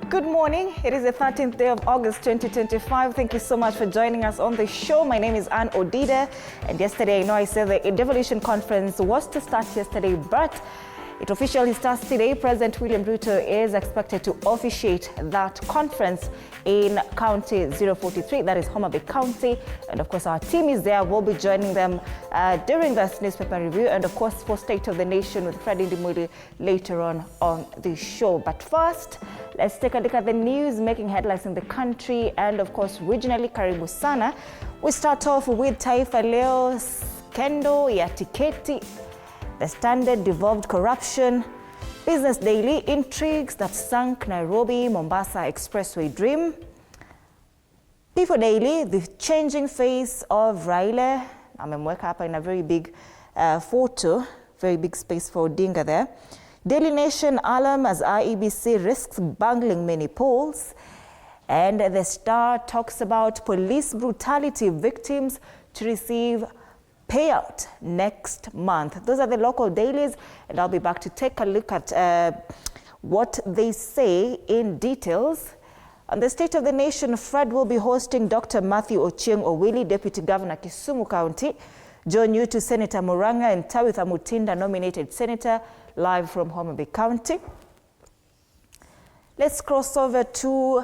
Good morning. It is the 13th day of August 2025. Thank you so much for joining us on the show. My name is Anne Odida, and yesterday I know I said the Devolution conference was to start yesterday, but it officially starts today. President William Ruto is expected to officiate that conference in County 043, that is Homa Bay County. And of course, our team is there. We'll be joining them during this newspaper review, and of course, for State of the Nation with Freddie Ndimuli later on the show. But first, let's take a look at the news making headlines in the country and of course, regionally. Karibu sana. We start off with Taifa Leo, skendo ya tiketi, The Standard devolved corruption, Business Daily, intrigues that sunk Nairobi-Mombasa expressway dream, People Daily, the changing face of Raila. Amemweka hapa in a very big photo, very big space for Odinga there. Daily Nation, alarm as IEBC risks bungling many polls. And the Star talks about police brutality victims to receive payout next month. Those are the local dailies, and I'll be back to take a look at what they say in details. On the State of the Nation, Fred will be hosting Dr. Matthew Ochieng Owili, Deputy Governor, Kisumu County, John Yutu, Senator Muranga, and Tawitha Mutinda, nominated Senator, live from Homa Bay County. Let's cross over to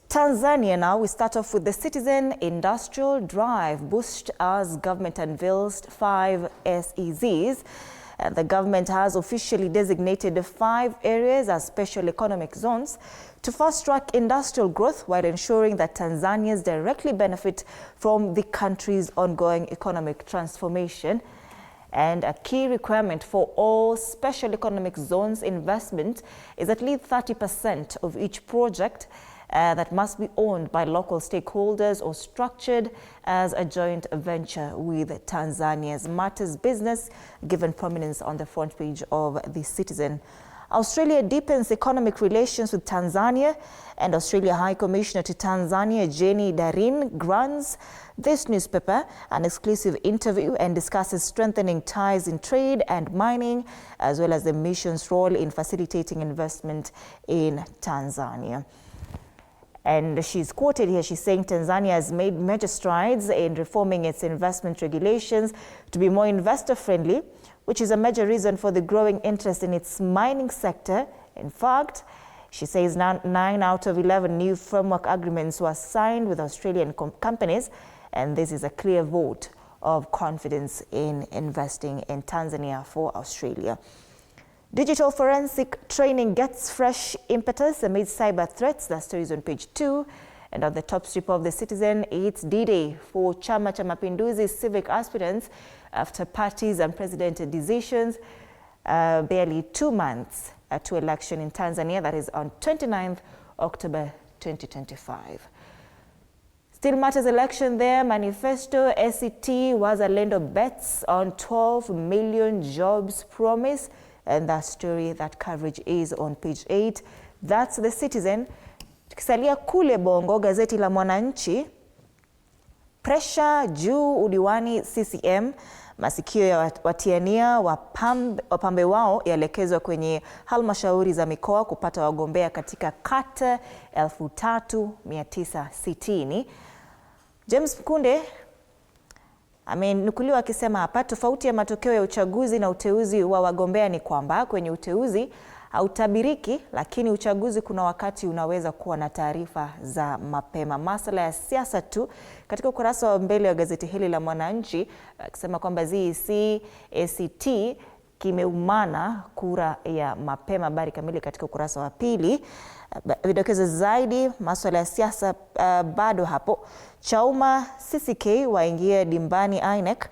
Tanzania now. We start off with the Citizen. Industrial drive boost as government unveils 5 SEZs. The government has officially designated 5 areas as special economic zones to fast-track industrial growth while ensuring that Tanzanians directly benefit from the country's ongoing economic transformation. And a key requirement for all special economic zones investment is at least 30% of each project that must be owned by local stakeholders or structured as a joint venture with Tanzania's Matters business, given prominence on the front page of the Citizen. Australia deepens economic relations with Tanzania, and Australia High Commissioner to Tanzania, Jenny Darin, grants this newspaper an exclusive interview and discusses strengthening ties in trade and mining, as well as the mission's role in facilitating investment in Tanzania. And she's quoted here, she's saying Tanzania has made major strides in reforming its investment regulations to be more investor-friendly, which is a major reason for the growing interest in its mining sector. In fact, she says 9 out of 11 new framework agreements were signed with Australian companies, and this is a clear vote of confidence in investing in Tanzania for Australia. Digital forensic training gets fresh impetus amid cyber threats. That story is on page 2. And on the top strip of the Citizen, it's D-Day for Chama cha Mapinduzi civic aspirants after parties and president decisions. Barely 2 months to election in Tanzania. That is on 29th October 2025. Still Matters election there. Manifesto, SET was a land of bets on 12 million jobs promise. And that story, that coverage is on page 8. That's the Citizen. Tukisalia kule Bongo, gazeti la Mwananchi, pressure juu udiwani CCM, masikio ya watiania wapambe wao yaelekezwa kwenye halmashauri za mikoa kupata wagombea katika kata 3960. James Mkunde amenukuliwa akisema hapa tofauti ya matokeo ya uchaguzi na uteuzi wa wagombea ni kwamba kwenye uteuzi hautabiriki, lakini uchaguzi kuna wakati unaweza kuwa na taarifa za mapema. Masuala ya siasa tu. Katika ukurasa wa mbele wa gazeti hili la Mwananchi akisema kwamba ZEC ACT kimeumana kura ya mapema. Habari kamili katika ukurasa wa pili. Vidokezo zaidi masuala ya siasa bado hapo. Chauma CCK waingia dimbani INEC.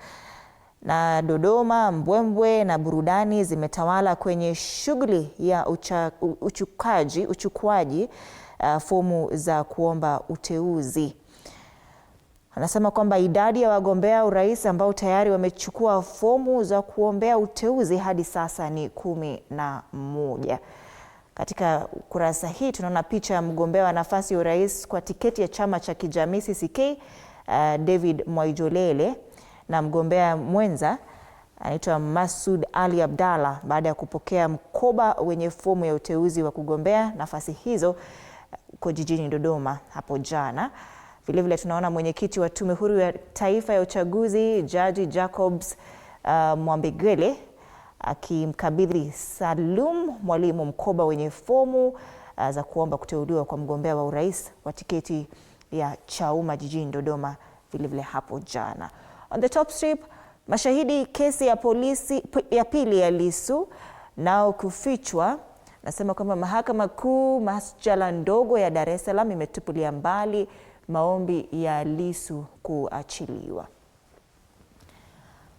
Na Dodoma, mbwembwe na burudani zimetawala kwenye shughuli ya uchukuaji fomu za kuomba uteuzi. Anasema kwamba idadi ya wagombea urais ambao tayari wamechukua fomu za kuombea uteuzi hadi sasa ni 11. Katika kurasa hii tunaona picha ya mgombea wa nafasi ya urais kwa tiketi ya chama cha kijamii CCK, David Mwaijolele, na mgombea mwenza anaitwa Masud Ali Abdalla baada ya kupokea mkoba wenye fomu ya uteuzi wa kugombea nafasi hizo kwa jijini Dodoma hapo jana. Vilevile tunaona mwenyekiti wa Tume Huru ya Taifa ya Uchaguzi, Jaji Jacobs Mwambegele, akimkabidhi Salum Mwalimu mkoba wenye fomu za kuomba kuteuliwa kwa mgombea wa urais wa tiketi ya Chauma jijini Dodoma vilevile hapo jana. On the top strip, mashahidi kesi ya polisi ya pili ya Lissu nao kufichwa. Nasema kwamba Mahakama Kuu Masjala ndogo ya Dar es Salaam imetupilia mbali maombi ya Lissu kuachiliwa.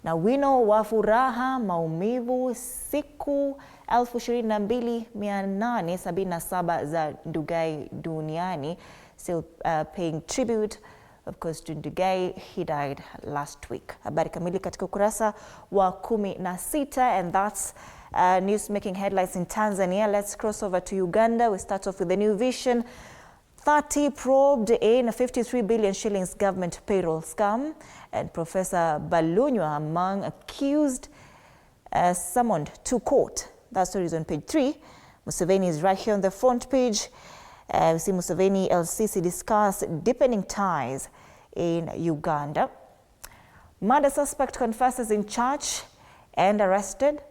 Na wino wa furaha maumivu siku 22,877 za Ndugai duniani, still paying tribute of course to Ndugai. He died last week. Habari kamili katika ukurasa wa 16, and that's news making headlines in Tanzania. Let's cross over to Uganda. We start off with the New Vision. 30 probed in a 53 billion shillings government payroll scam, and Professor Balunywa among accused summoned to court. That story is on page 3. Museveni is right here on the front page. We see Museveni LCC discuss deepening ties in Uganda. Murder suspect confesses in church and arrested.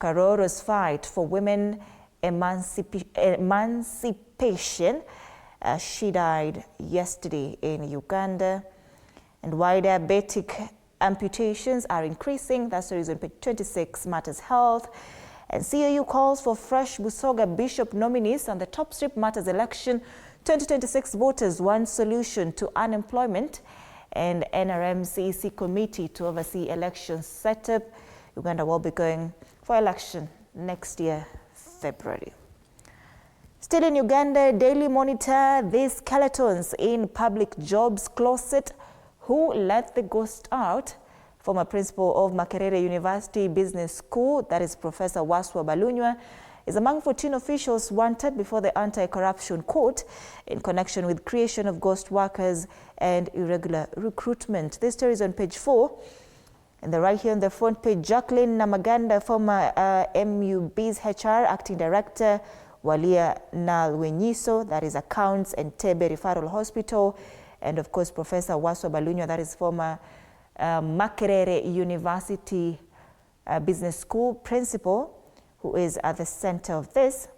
Karoro's fight for women emancipation. She died yesterday in Uganda. And why diabetic amputations are increasing. That's the reason page 26, Matters Health. And CAU calls for fresh Busoga Bishop nominees. On the top strip, Matters Election 2026 voters want solution to unemployment. And NRM CEC committee to oversee election setup. Uganda will be going for election next year, February. Still in Uganda, Daily Monitor, these skeletons in public jobs closet. Who let the ghost out? Former principal of Makerere University Business School, that is Professor Waswa Balunywa, is among 14 officials wanted before the Anti-Corruption Court in connection with creation of ghost workers and irregular recruitment. This story is on page 4. And right here on the front page, Jacqueline Namaganda, former MUB's HR Acting Director, Walia Nalwenyiso, that is Accounts and Tebe Referral Hospital, and of course Professor Waswa Balunywa, that is former Makerere University Business School principal, who is at the center of this.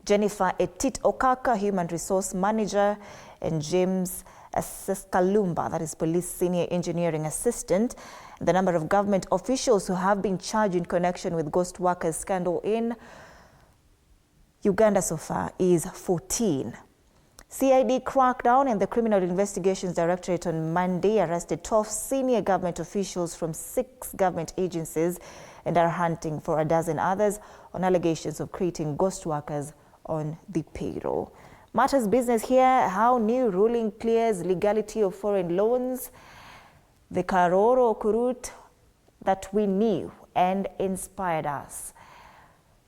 Jennifer Etit Okaka, Human Resource Manager, and James Seskalumba, that is Police Senior Engineering Assistant. The number of government officials who have been charged in connection with ghost workers scandal in Uganda so far is 14. CID crackdown and the Criminal Investigations Directorate on Monday arrested 12 senior government officials from 6 government agencies and are hunting for a dozen others on allegations of creating ghost workers on the payroll. Matters business here, how new ruling clears legality of foreign loans. The Karoro Kurut that we knew and inspired us.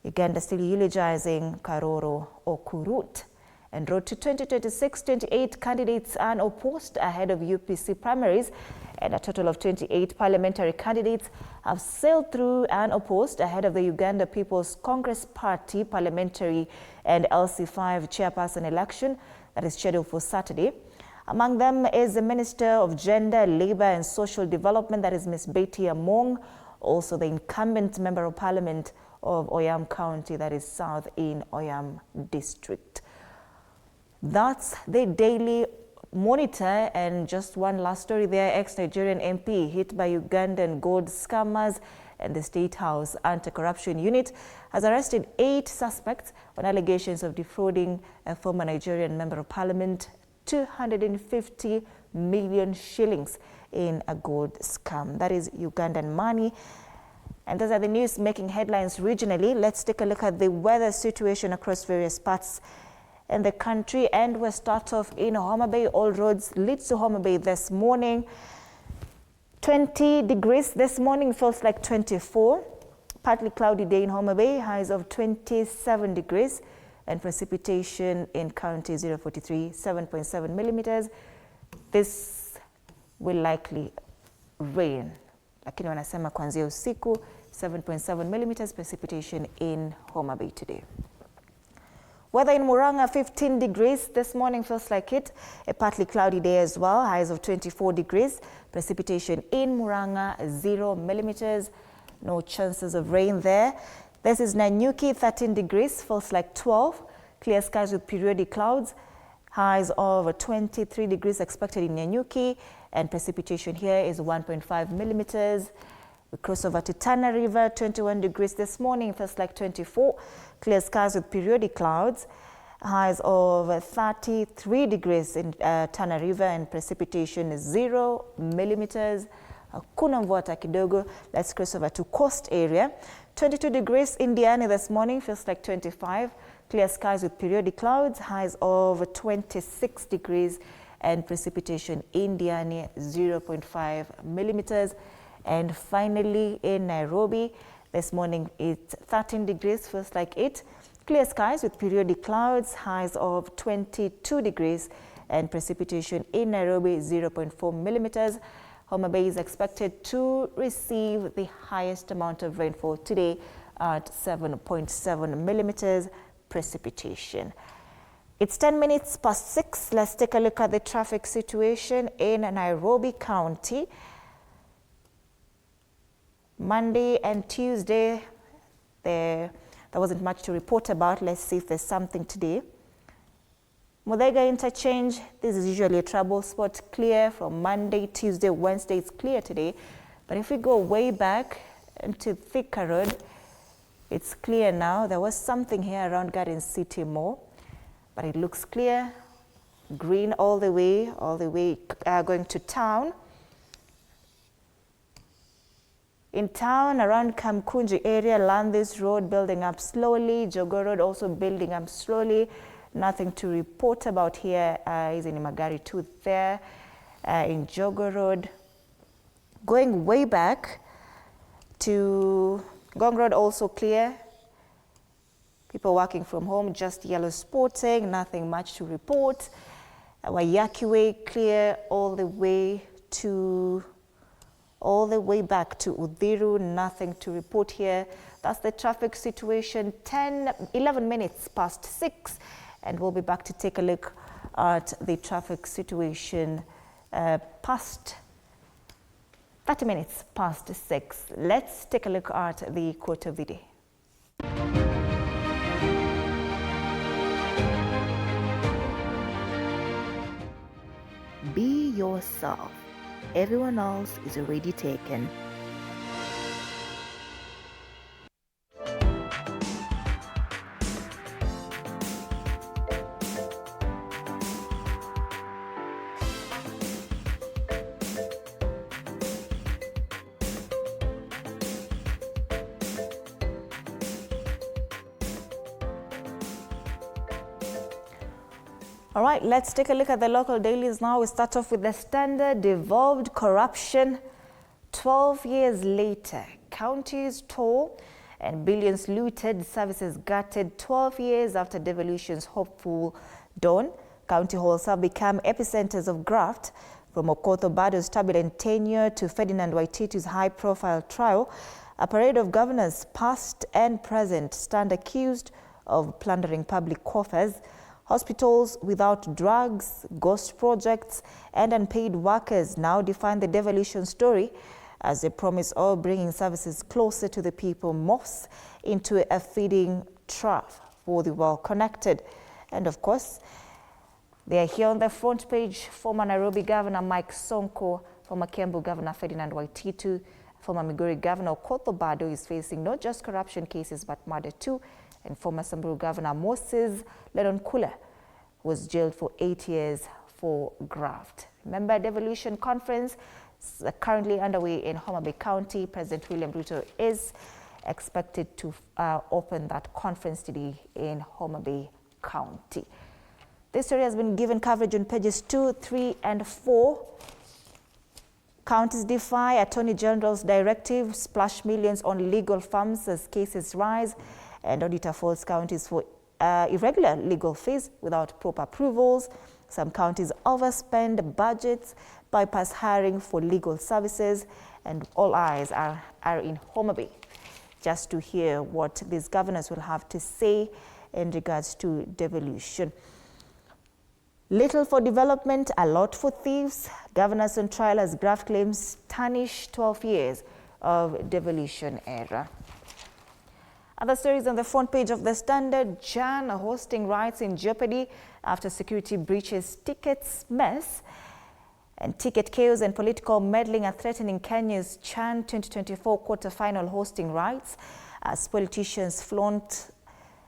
Uganda still eulogizing Karoro Okurut. And road to 2026, 28 candidates unopposed ahead of UPC primaries, and a total of 28 parliamentary candidates have sailed through unopposed ahead of the Uganda People's Congress Party parliamentary and LC5 chairperson election that is scheduled for Saturday. Among them is the Minister of Gender, Labour and Social Development, that is Ms. Betty Among, also the incumbent Member of Parliament of Oyam County, that is South in Oyam District. That's the Daily Monitor. And just one last story there. Ex-Nigerian MP hit by Ugandan gold scammers, and the State House Anti-Corruption Unit has arrested 8 suspects on allegations of defrauding a former Nigerian Member of Parliament 250 million shillings in a gold scam. That is Ugandan money. And those are the news making headlines regionally. Let's take a look at the weather situation across various parts in the country. And we'll start off in Homa Bay. All roads lead to Homa Bay this morning. 20 degrees this morning, feels like 24. Partly cloudy day in Homa Bay, highs of 27 degrees. And precipitation in county 043, 7.7 millimeters. This will likely rain. Lakini wanasema kuanzia usiku 7.7 millimeters precipitation in Homa Bay today. Weather in Murang'a, 15 degrees this morning, feels like it. A partly cloudy day as well, highs of 24 degrees. Precipitation in Murang'a, 0 millimeters. No chances of rain there. This is Nanyuki, 13 degrees, feels like 12. Clear skies with periodic clouds. Highs of 23 degrees expected in Nanyuki. And precipitation here is 1.5 millimeters. We cross over to Tana River, 21 degrees this morning, feels like 24. Clear skies with periodic clouds. Highs of 33 degrees in Tana River, and precipitation is 0 millimeters. Hakuna mvua hata kidogo. Let's cross over to coast area. 22 degrees in Diani this morning, feels like 25. Clear skies with periodic clouds. Highs of 26 degrees. And precipitation in Diani, 0.5 millimeters. And finally in Nairobi, this morning it's 13 degrees, feels like it. Clear skies with periodic clouds, highs of 22 degrees. And precipitation in Nairobi, 0.4 millimeters. Homa Bay is expected to receive the highest amount of rainfall today at 7.7 millimeters precipitation. It's 10 minutes past 6. Let's take a look at the traffic situation in Nairobi County. Monday and Tuesday, there wasn't much to report about. Let's see if there's something today. Muthaiga interchange, this is usually a trouble spot, clear from Monday, Tuesday, Wednesday, it's clear today. But if we go way back into Thika Road, it's clear now. There was something here around Garden City Mall, but it looks clear. Green all the way going to town. In town, around Kamkunji area, Landis Road building up slowly. Jogoo Road also building up slowly. Nothing to report about here. Is in Magari 2 there in Jogoo Road. Going way back to Gong Road, also clear. People working from home, just yellow sporting, nothing much to report. Waiyaki Way clear all the way back to Uthiru, nothing to report here. That's the traffic situation. 11 minutes past 6, and we'll be back to take a look at the traffic situation past 30 minutes past 6. Let's take a look at the quote of the day. Be yourself. Everyone else is already taken. All right, let's take a look at the local dailies now. We start off with the Standard. Devolved corruption. 12 years later, counties toll and billions looted, services gutted. 12 years after devolution's hopeful dawn, county halls have become epicenters of graft. From Okoth Obado's turbulent tenure to Ferdinand Waititu's high-profile trial, a parade of governors past and present stand accused of plundering public coffers. Hospitals without drugs, ghost projects, and unpaid workers now define the devolution story as they promise of bringing services closer to the people, moths into a feeding trough for the well-connected. And of course, they are here on the front page. Former Nairobi Governor Mike Sonko, former Kiambu Governor Ferdinand Waititu, former Migori Governor Okoth Obado is facing not just corruption cases but murder too. And former Samburu Governor Moses Ledonkula was jailed for 8 years for graft. Member Devolution Conference is currently underway in Homa Bay County. President William Ruto is expected to open that conference today in Homa Bay County. This story has been given coverage on pages 2, 3, and 4. Counties defy Attorney General's directive, splash millions on legal firms as cases rise, and auditor faults counties for irregular legal fees without proper approvals. Some counties overspend budgets, bypass hiring for legal services, and all eyes are in Homa Bay just to hear what these governors will have to say in regards to devolution. Little for development, a lot for thieves. Governors on trial as graft claims tarnish 12 years of devolution era. Other stories on the front page of The Standard. Jan hosting rights in jeopardy after security breaches tickets mess. And ticket chaos and political meddling are threatening Kenya's Chan 2024 quarter-final hosting rights as politicians flaunt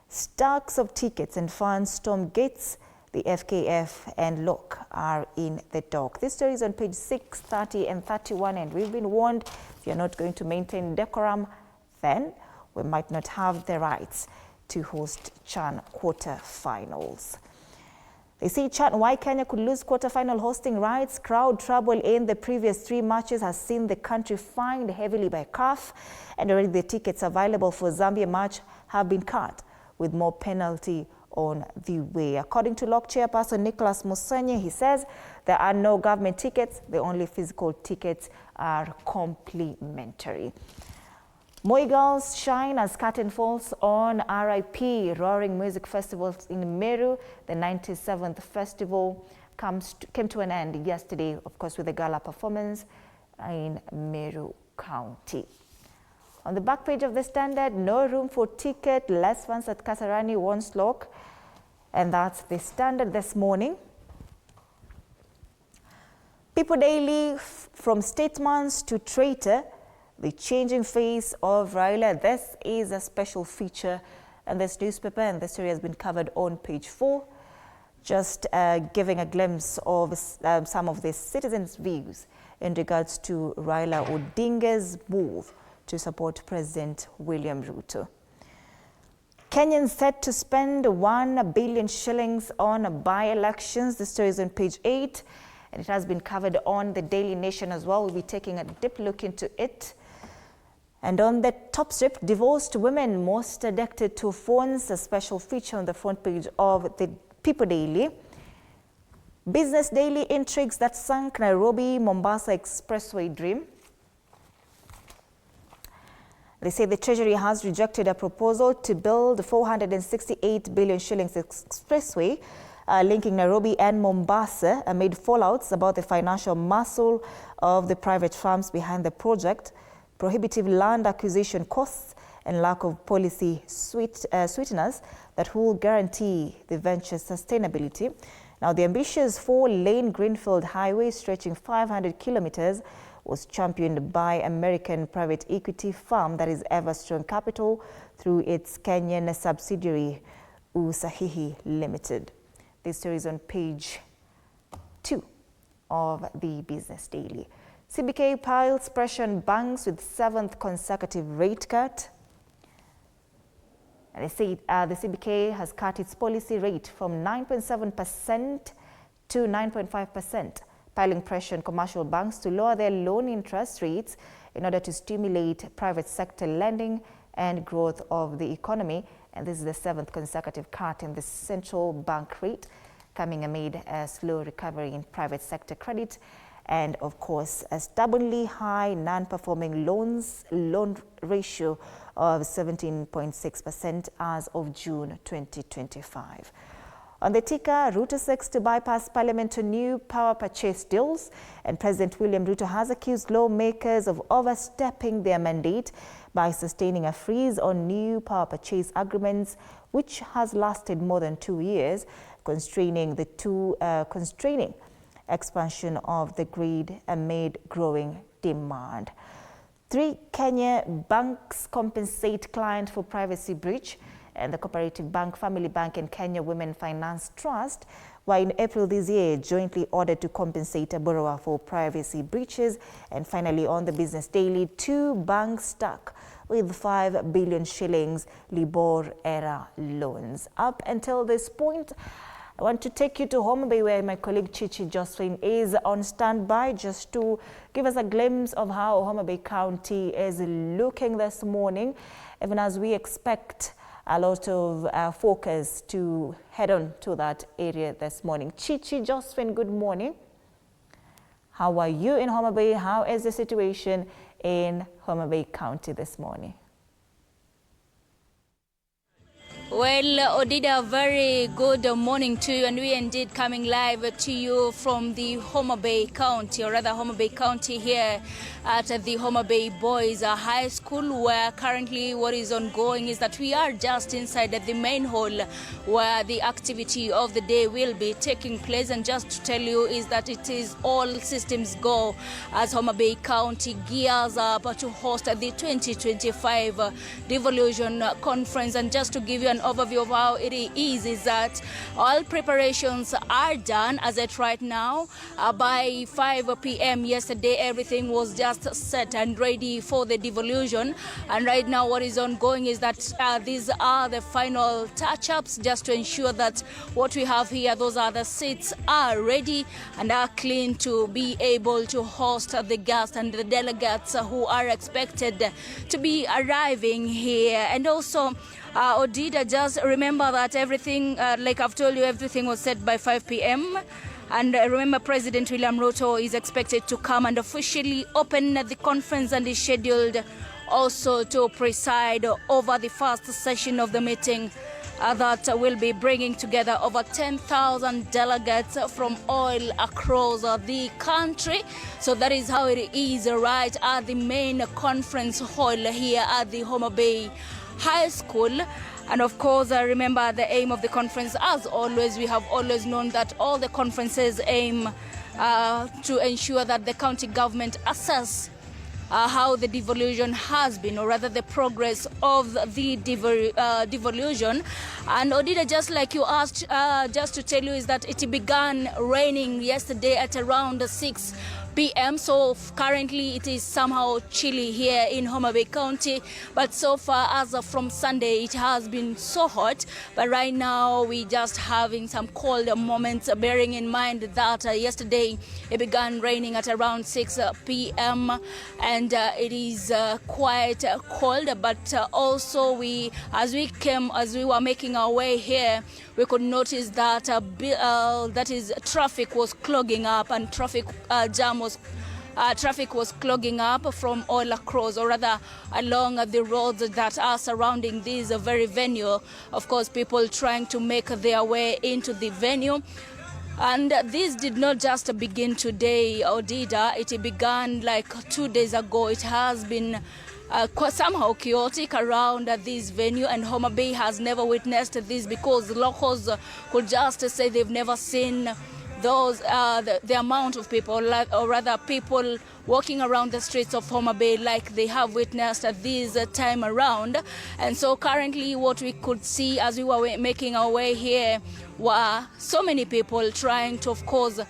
stacks of tickets and funds storm gates. The FKF and LOC are in the dock. This story is on page 6, 30, and 31, and we've been warned if you're not going to maintain decorum, then we might not have the rights to host Chan quarter-finals. They say why Kenya could lose quarter-final hosting rights. Crowd trouble in the previous 3 matches has seen the country fined heavily by CAF, and already the tickets available for Zambia match have been cut, with more penalty on the way. According to LOC chairperson Nicholas Musenye, he says there are no government tickets. The only physical tickets are complimentary. Moi Girls shine as curtain falls on RIP Roaring Music Festival in Meru. The 97th festival came to an end yesterday, of course, with a gala performance in Meru County. On the back page of The Standard, no room for ticket, less fans at Kasarani warns LOC. And that's The Standard this morning. People Daily, from statesman to traitor, the changing face of Raila. This is a special feature in this newspaper, and this story has been covered on page 4, just giving a glimpse of some of the citizens' views in regards to Raila Odinga's move to support President William Ruto. Kenyans set to spend 1 billion shillings on by-elections. The story is on page 8, and it has been covered on the Daily Nation as well. We'll be taking a deep look into it. And on the top strip, divorced women most addicted to phones, a special feature on the front page of the People Daily. Business Daily, intrigues that sunk Nairobi-Mombasa expressway dream. They say the Treasury has rejected a proposal to build 468 billion shillings expressway linking Nairobi and Mombasa amid fallouts about the financial muscle of the private firms behind the project, prohibitive land acquisition costs, and lack of policy sweeteners that will guarantee the venture's sustainability. Now, the ambitious 4-lane greenfield highway stretching 500 kilometers was championed by American private equity firm that is Everstrong Capital through its Kenyan subsidiary Usahihi Limited. This story is on page 2 of the Business Daily. CBK piles pressure on banks with 7th consecutive rate cut. And they say the CBK has cut its policy rate from 9.7% to 9.5%, piling pressure on commercial banks to lower their loan interest rates in order to stimulate private sector lending and growth of the economy. And this is the 7th consecutive cut in the central bank rate, coming amid a slow recovery in private sector credit and, of course, a stubbornly high non-performing loan ratio of 17.6% as of June 2025. On the ticker, Ruto seeks to bypass Parliament to new power purchase deals, and President William Ruto has accused lawmakers of overstepping their mandate by sustaining a freeze on new power purchase agreements, which has lasted more than 2 years, constraining expansion of the grid amid growing demand. 3 Kenya banks compensate client for privacy breach, and the Cooperative Bank, Family Bank, and Kenya Women Finance Trust were in April this year jointly ordered to compensate a borrower for privacy breaches. And finally, on the Business Daily, 2 banks stuck with 5 billion shillings Libor-era loans. Up until this point, I want to take you to Homa Bay, where my colleague Chichi Josephine is on standby just to give us a glimpse of how Homa Bay County is looking this morning, even as we expect a lot of focus to head on to that area this morning. Chichi Josephine, good morning. How are you in Homa Bay? How is the situation in Homa Bay County this morning? Well, Odida, very good morning to you, and we indeed coming live to you from the Homa Bay County, or rather Homa Bay County here at the Homa Bay Boys High School, where currently what is ongoing is that we are just inside the main hall where the activity of the day will be taking place. And just to tell you is that it is all systems go as Homa Bay County gears up to host the 2025 Devolution Conference. And just to give you an overview of how it is that all preparations are done as at right now. By 5 p.m. yesterday, everything was just set and ready for the devolution. And right now what is ongoing is that these are the final touch-ups just to ensure that what we have here, those are the seats, are ready and are clean to be able to host the guests and the delegates who are expected to be arriving here. And also Odida, just remember that everything, like I've told you, everything was set by 5 p.m. And remember, President William Ruto is expected to come and officially open the conference, and is scheduled also to preside over the first session of the meeting that will be bringing together over 10,000 delegates from all across the country. So that is how it is right at the main conference hall here at the Homa Bay High School. And of course, remember the aim of the conference, as always, we have always known that all the conferences aim to ensure that the county government assess how the devolution has been, or rather the progress of the devolution. And Odida, just like you asked, just to tell you is that it began raining yesterday at around 6 p.m. So currently it is somehow chilly here in Homa Bay County, but so far as of from Sunday it has been so hot. But right now we just having some cold moments, bearing in mind that yesterday it began raining at around 6 p.m. and it is quite cold. But also as we were making our way here, we could notice that traffic was clogging up, and traffic was clogging up from all across, or rather along the roads that are surrounding this very venue. Of course, people trying to make their way into the venue. And this did not just begin today, Odida. It began like 2 days ago. It has been somehow chaotic around this venue, and Homa Bay has never witnessed this, because locals could just say they've never seen those the amount of people, or rather people walking around the streets of Homa Bay like they have witnessed this time around. And so currently what we could see as we were making our way here were so many people trying to, of course,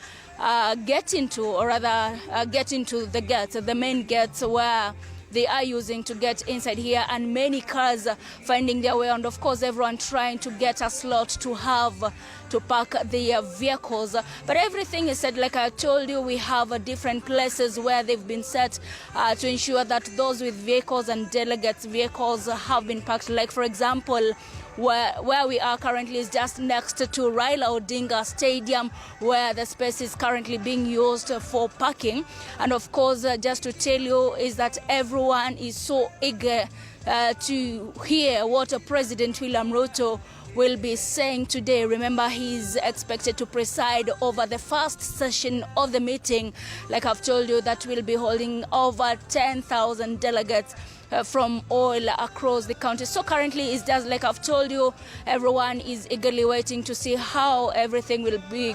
get into the gates, the main gates where they are using to get inside here, and many cars finding their way, and of course everyone trying to get a slot to have to park their vehicles. But everything is set, like I told you, we have different places where they've been set to ensure that those with vehicles and delegates' vehicles have been parked. Like for example, where we are currently is just next to Raila Odinga Stadium, where the space is currently being used for parking. And of course, just to tell you is that everyone is so eager to hear what President William Ruto will be saying today. Remember, he's expected to preside over the first session of the meeting. Like I've told you, that will be holding over 10,000 delegates from all across the county. So currently it's just like I've told you, everyone is eagerly waiting to see how everything will be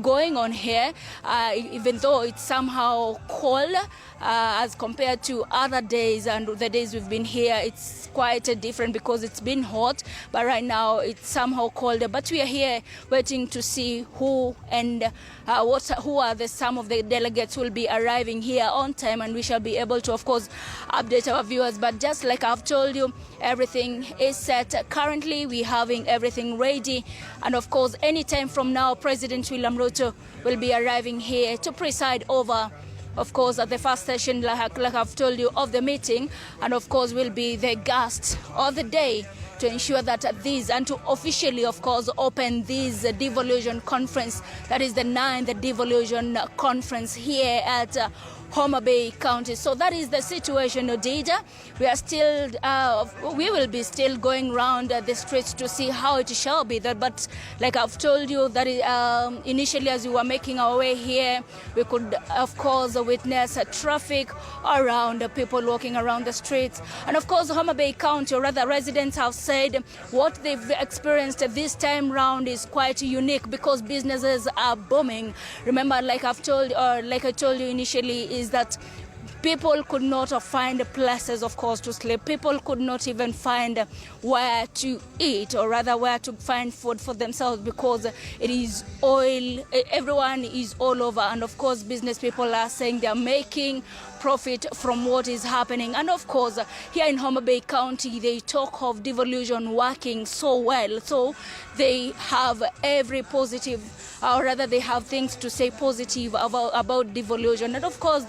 going on here, even though it's somehow cold as compared to other days and the days we've been here. It's quite different because it's been hot, but right now it's somehow colder. But we are here waiting to see who and who are some of the delegates who will be arriving here on time, and we shall be able to, of course, update our viewers. But just like I've told you, everything is set. Currently, we're having everything ready, and of course, any time from now, President William Ruto will be arriving here to preside over, of course, at the first session, like I've told you, of the meeting, and of course will be the guest of the day to ensure that this, and to officially, of course, open this devolution conference. That is the 9th devolution conference here at Homa Bay County. So that is the situation, Odida. We are still, we will be still going around the streets to see how it shall be there. But like I've told you, that initially as we were making our way here, we could, of course, witness traffic around, people walking around the streets. And of course, Homa Bay County, or rather residents, have said what they've experienced this time round is quite unique because businesses are booming. Remember, like I told you initially, is that people could not find places, of course, to sleep. People could not even find where to eat, or rather where to find food for themselves, because it is oil. Everyone is all over. And of course, business people are saying they're making profit from what is happening. And of course, here in Homa Bay County, they talk of devolution working so well. So they have every positive, or rather they have things to say positive about devolution. And of course,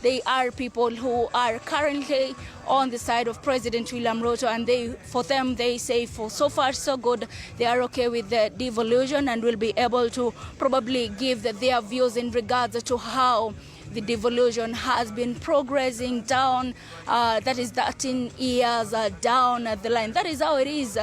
they are people who are currently on the side of President William Ruto, and for them, they say for so far so good, they are okay with the devolution and will be able to probably give their views in regards to how the devolution has been progressing down, that is 13 years down the line. That is how it is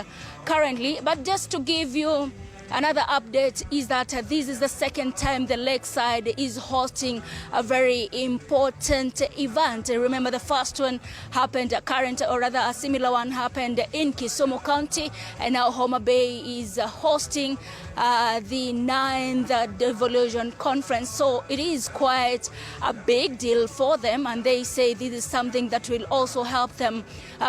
currently. But just to give you another update is that this is the second time the Lakeside is hosting a very important event. Remember, the first one happened, a similar one happened in Kisumu County, and now Homa Bay is hosting the 9th Devolution Conference. So it is quite a big deal for them, and they say this is something that will also help them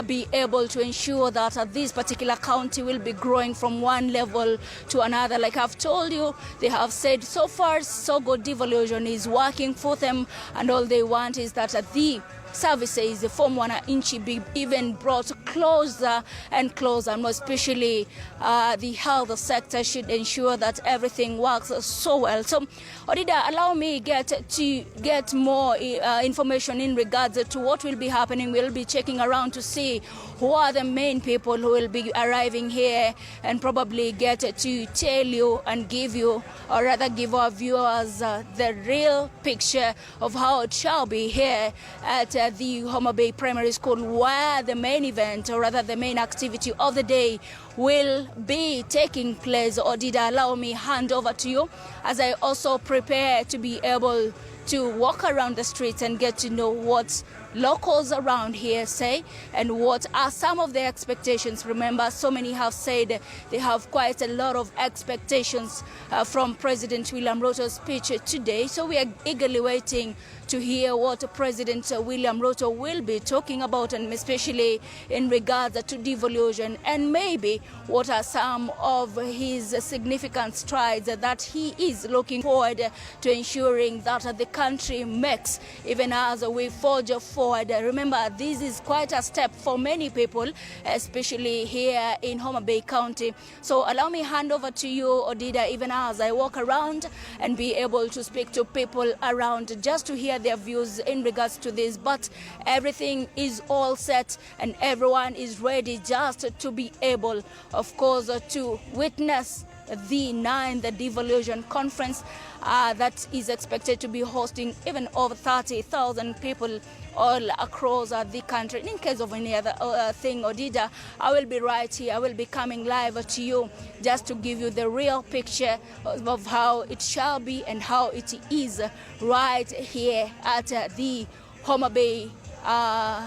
be able to ensure that this particular county will be growing from one level to another. Like I've told you, they have said so far so good. Devolution is working for them, and all they want is that the services from wananchi be even brought closer and closer, and especially the health sector should ensure that everything works so well. So, Odida, allow me to get more information in regards to what will be happening. We'll be checking around to see who are the main people who will be arriving here, and probably get to tell you and give you, or rather give our viewers the real picture of how it shall be here at the Homa Bay Primary School, where the main event, or rather the main activity of the day, will be taking place. Odida, allow me hand over to you as I also prepare to be able to walk around the streets and get to know what locals around here say and what are some of their expectations. Remember, so many have said they have quite a lot of expectations from President William Ruto's speech today. So we are eagerly waiting to hear what President William Ruto will be talking about, and especially in regards to devolution, and maybe what are some of his significant strides that he is looking forward to ensuring that the country makes, even as we forge forward. Remember, this is quite a step for many people, especially here in Homa Bay County. So allow me hand over to you, Odida, even as I walk around and be able to speak to people around just to hear their views in regards to this. But everything is all set and everyone is ready just to be able, of course, to witness the 9th Devolution Conference that is expected to be hosting even over 30,000 people all across the country. In case of any other thing, Odida, I will be right here. I will be coming live to you just to give you the real picture of how it shall be and how it is right here at the Homa Bay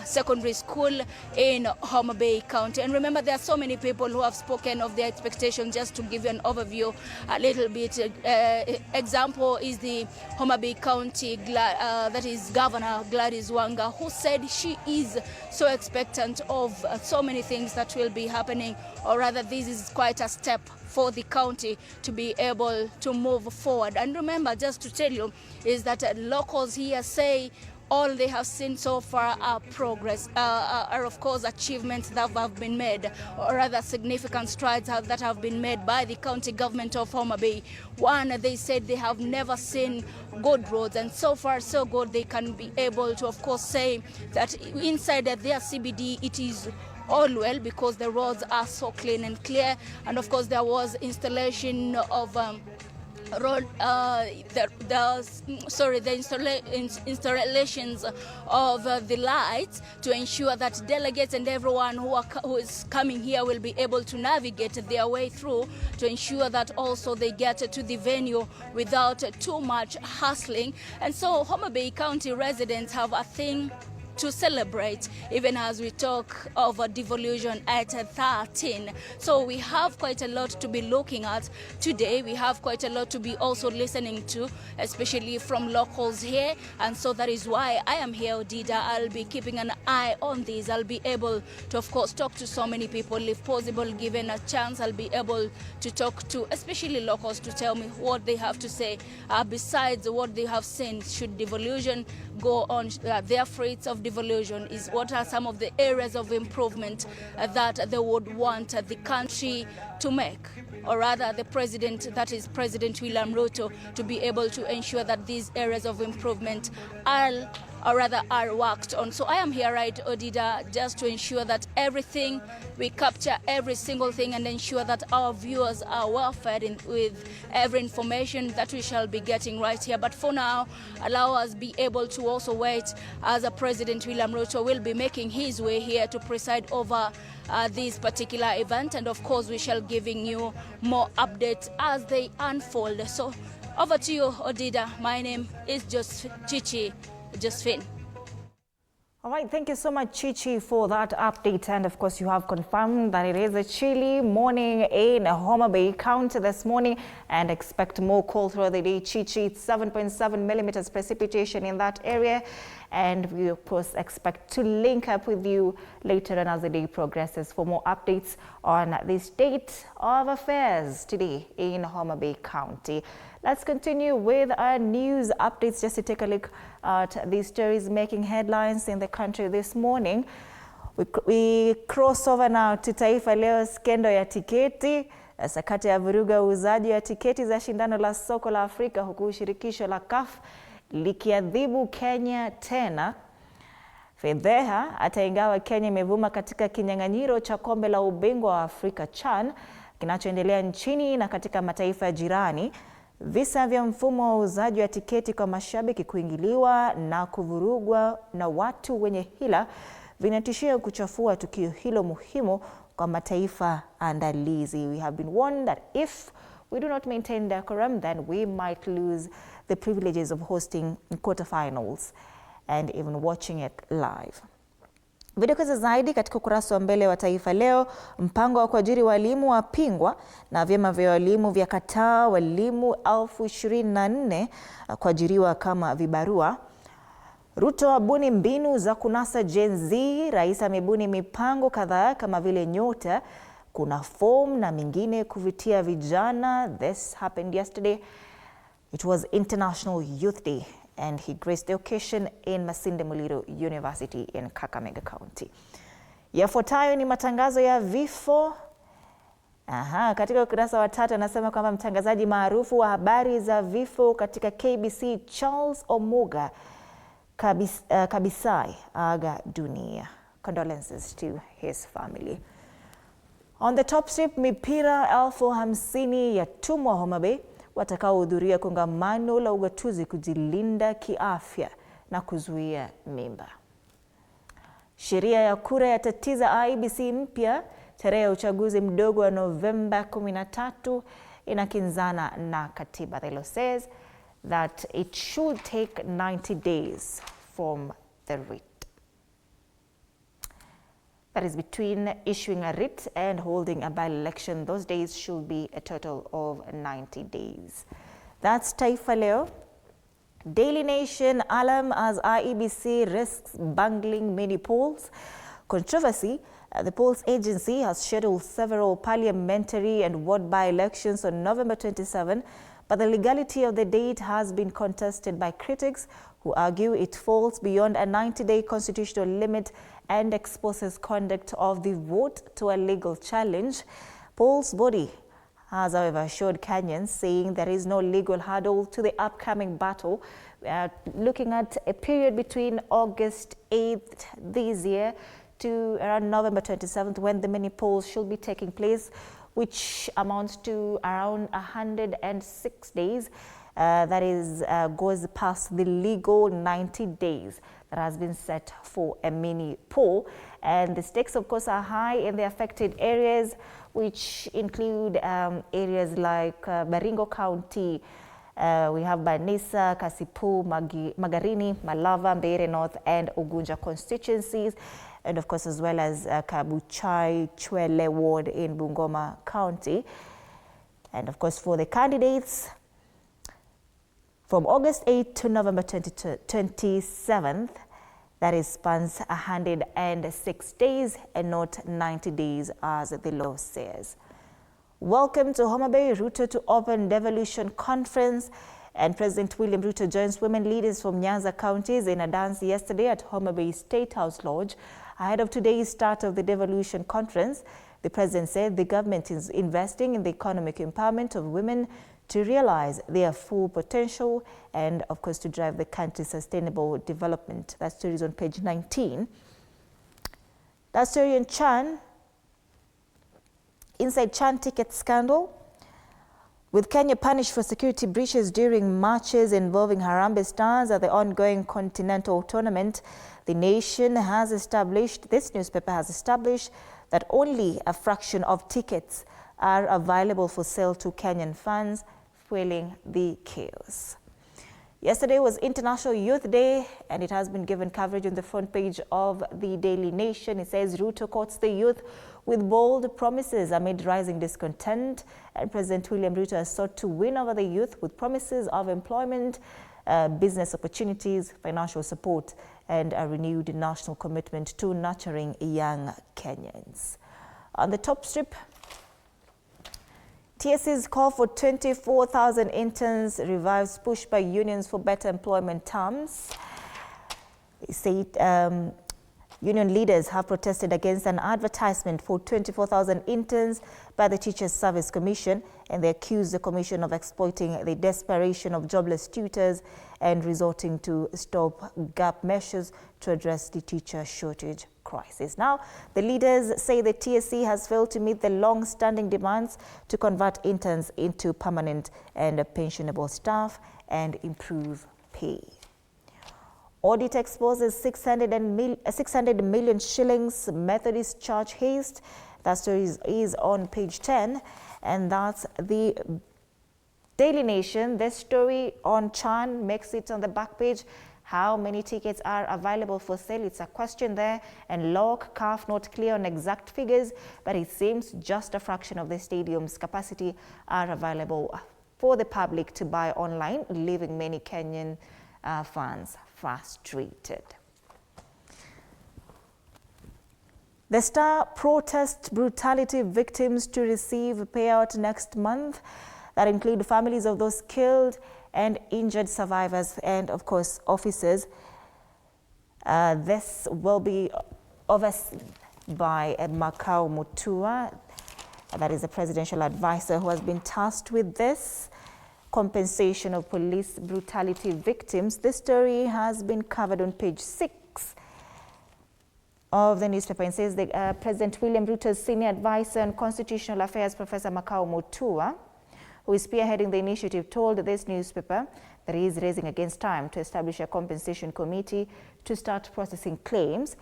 secondary school in Homa Bay County. And remember, there are so many people who have spoken of their expectations. Just to give you an overview a little bit, example is the Homa Bay County, that is Governor Gladys Wanga, who said she is so expectant of so many things that will be happening, or rather this is quite a step for the county to be able to move forward. And remember, just to tell you, is that locals here say all they have seen so far are progress, are of course achievements that have been made, or rather significant strides that have been made by the county government of Homa Bay. One, they said they have never seen good roads, and so far so good. They can be able to of course say that inside their CBD it is all well, because the roads are so clean and clear. And of course there was installation of installations of the lights to ensure that delegates and everyone who is coming here will be able to navigate their way through, to ensure that also they get to the venue without too much hustling. And so Homa Bay County residents have a thing to celebrate, even as we talk of a devolution at 13. So we have quite a lot to be looking at today. We have quite a lot to be also listening to, especially from locals here. And so that is why I am here, Odida. I'll be keeping an eye on this. I'll be able to, of course, talk to so many people. If possible, given a chance, I'll be able to talk to especially locals to tell me what they have to say. Besides what they have seen, should devolution go on their freights of devolution, is what are some of the areas of improvement that they would want the country to make, or rather the president, that is President William Ruto, to be able to ensure that these areas of improvement are worked on. So I am here, right, Odida, just to ensure that everything, we capture every single thing and ensure that our viewers are well fed with every information that we shall be getting right here. But for now, allow us be able to also wait as a President William Ruto will be making his way here to preside over this particular event. And of course, we shall giving you more updates as they unfold. So over to you, Odida. My name is Josephine. All right, thank you so much, Chichi, for that update. And of course, you have confirmed that it is a chilly morning in Homa Bay County this morning, and expect more cold throughout the day. Chichi, it's 7.7 millimeters precipitation in that area. And we, of course, expect to link up with you later on as the day progresses for more updates on the state of affairs today in Homa Bay County. Let's continue with our news updates just to take a look at these stories making headlines in the country this morning. We cross over now to Taifa Leo. Skendo ya tiketi, sakata ya vuruga uuzaji wa tiketi za shindano la soko la Afrika, huku shirikisho la CAF likiadhibu Kenya tena. Fedheha hata ingawa Kenya imevuma katika kinyang'anyiro cha kombe la ubingwa wa Afrika CHAN kinachoendelea nchini na katika mataifa jirani. Visa vya mfumo wa uuzaji wa tiketi kwa mashabiki kuingiliwa na kuvurugwa na watu wenye hila vinatishia kuchafua tukio hilo muhimu kwa mataifa andalizi. We have been warned that if we do not maintain decorum, then we might lose the privileges of hosting quarterfinals and even watching it live. Vidokezo zaidi katika ukurasa wa mbele wa Taifa Leo. Mpango wa kuajiri walimu wapingwa na vyama vya walimu vya kataa walimu 24,000 kuajiriwa kama vibarua. Ruto abuni mbinu za kunasa Gen Z. Rais amebuni mipango kadhaa kama vile nyota, kuna form na mingine kuvitia vijana. This happened yesterday. It was International Youth Day, and he graced the occasion in Masinde Muliro University in Kakamega County. Yafuatayo ni matangazo ya vifo. Katika ukurasa wa 3 anasema kwamba mtangazaji maarufu wa habari za vifo katika KBC Charles Omuga Kabisai aga dunia. Condolences to his family. On the top strip, mipira 50,000 yatumwa Homa Bay watakaohudhuria kongamano la ugatuzi kujilinda kiafya na kuzuia mimba. Sheria ya kura yatatiza IEBC mpya. Tarehe ya uchaguzi mdogo wa Novemba 13 inakinzana na katiba. The law says that it should take 90 days from the writ. That is between issuing a writ and holding a by-election. Those days should be a total of 90 days. That's Taifa Leo. Daily Nation, alarm as IEBC risks bungling many polls. Controversy. The polls agency has scheduled several parliamentary and ward by-elections on November 27, but the legality of the date has been contested by critics who argue it falls beyond a 90-day constitutional limit and exposes conduct of the vote to a legal challenge. Polls body has, however, assured Kenyans, saying there is no legal hurdle to the upcoming battle. We are looking at a period between August 8th this year to around November 27th, when the mini polls should be taking place, which amounts to around 106 days. That is, goes past the legal 90 days that has been set for a mini poll. And the stakes, of course, are high in the affected areas, which include areas like Baringo County. We have Banisa, Kasipu, Magarini, Malava, Mbeere North, and Ugunja constituencies. And of course, as well as Kabuchai, Chwele ward in Bungoma County. And of course, for the candidates, from August 8th to November 27th, that is spans 106 days and not 90 days as the law says. Welcome to Homa Bay. Ruto to open Devolution conference, and President William Ruto joins women leaders from Nyanza counties in a dance yesterday at Homa Bay State House Lodge. Ahead of today's start of the Devolution conference, the president said the government is investing in the economic empowerment of women to realize their full potential and, of course, to drive the country's sustainable development. That story is on page 19. That story in Chan, inside Chan ticket scandal. With Kenya punished for security breaches during matches involving Harambee Stars at the ongoing Continental Tournament, the nation has established, this newspaper has established, that only a fraction of tickets are available for sale to Kenyan fans, fueling the chaos. Yesterday was International Youth Day, and it has been given coverage on the front page of the Daily Nation. It says Ruto courts the youth with bold promises amid rising discontent, and President William Ruto has sought to win over the youth with promises of employment, business opportunities, financial support, and a renewed national commitment to nurturing young Kenyans. On the top strip, TSC's call for 24,000 interns revives push by unions for better employment terms. They say union leaders have protested against an advertisement for 24,000 interns by the Teachers Service Commission, and they accuse the commission of exploiting the desperation of jobless tutors and resorting to stop-gap measures to address the teacher shortage crisis. Now, the leaders say the TSC has failed to meet the long-standing demands to convert interns into permanent and pensionable staff and improve pay. Audit exposes 600 million shillings Methodist Church haste. That story is on page 10, and that's the Daily Nation. This story on Chan makes it on the back page. How many tickets are available for sale? It's a question there, and Lok, CAF not clear on exact figures, but it seems just a fraction of the stadium's capacity are available for the public to buy online, leaving many Kenyan fans frustrated. The Star protest brutality victims to receive payout next month. That include families of those killed and injured survivors and, of course, officers. This will be overseen by Makau Mutua, that is a presidential advisor who has been tasked with this compensation of police brutality victims. This story has been covered on page 6 of the newspaper. It says that President William Ruto's senior advisor on constitutional affairs, Professor Makau Mutua, who is spearheading the initiative, told this newspaper that he is raising against time to establish a compensation committee to start processing claims.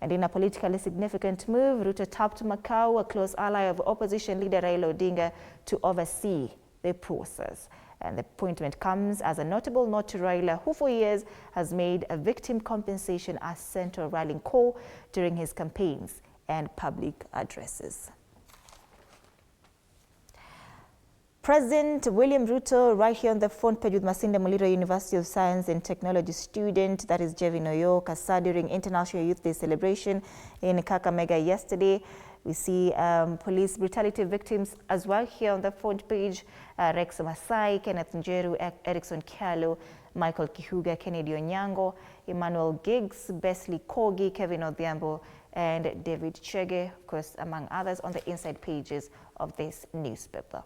And in a politically significant move, Ruto tapped Makau, a close ally of opposition leader Raila Odinga, to oversee the process. And the appointment comes as a notable nod to Raila, who for years has made a victim compensation a central rallying call during his campaigns and public addresses. President William Ruto, right here on the front page with Masinde Muliro, University of Science and Technology student, that is Jevin Oyo, Kasa, during International Youth Day celebration in Kakamega yesterday. We see police brutality victims as well here on the front page. Rex Masai, Kenneth Njeru, Erickson Kialo, Michael Kihuga, Kennedy Onyango, Emmanuel Giggs, Besley Kogi, Kevin Odhiambo, and David Chege, of course, among others, on the inside pages of this newspaper.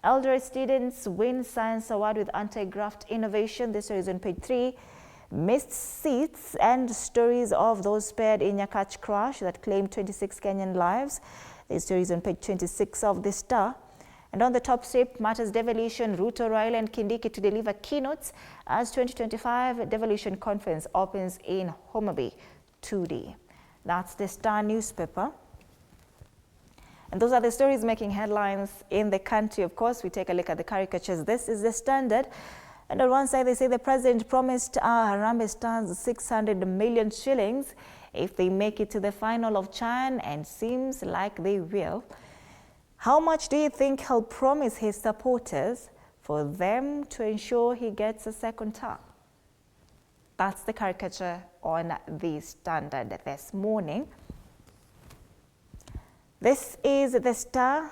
Elder students win Science Award with anti-graft innovation. This is on page 3. Missed seats and stories of those spared in Nyakach crash that claimed 26 Kenyan lives. This story is on page 26 of the Star. And on the top strip, matters Devolution, Ruto, Raila and Kindiki to deliver keynotes as 2025 Devolution Conference opens in Homa Bay today. That's the Star newspaper. And those are the stories making headlines in the country. Of course, we take a look at the caricatures. This is the Standard. And on one side, they say the president promised our Harambee Stars 600 million shillings if they make it to the final of Chan, and seems like they will. How much do you think he'll promise his supporters for them to ensure he gets a second term? That's the caricature on the Standard this morning. This is the Star.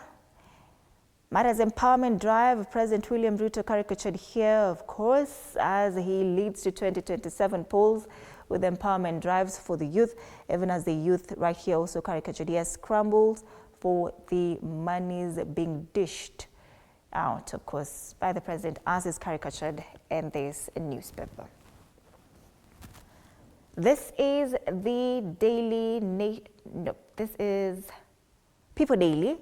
Matters Empowerment Drive, President William Ruto caricatured here, of course, as he leads to 2027 polls with empowerment drives for the youth, even as the youth right here also caricatured here scrambles for the monies being dished out, of course, by the president, as is caricatured in this newspaper. This is the this is People Daily.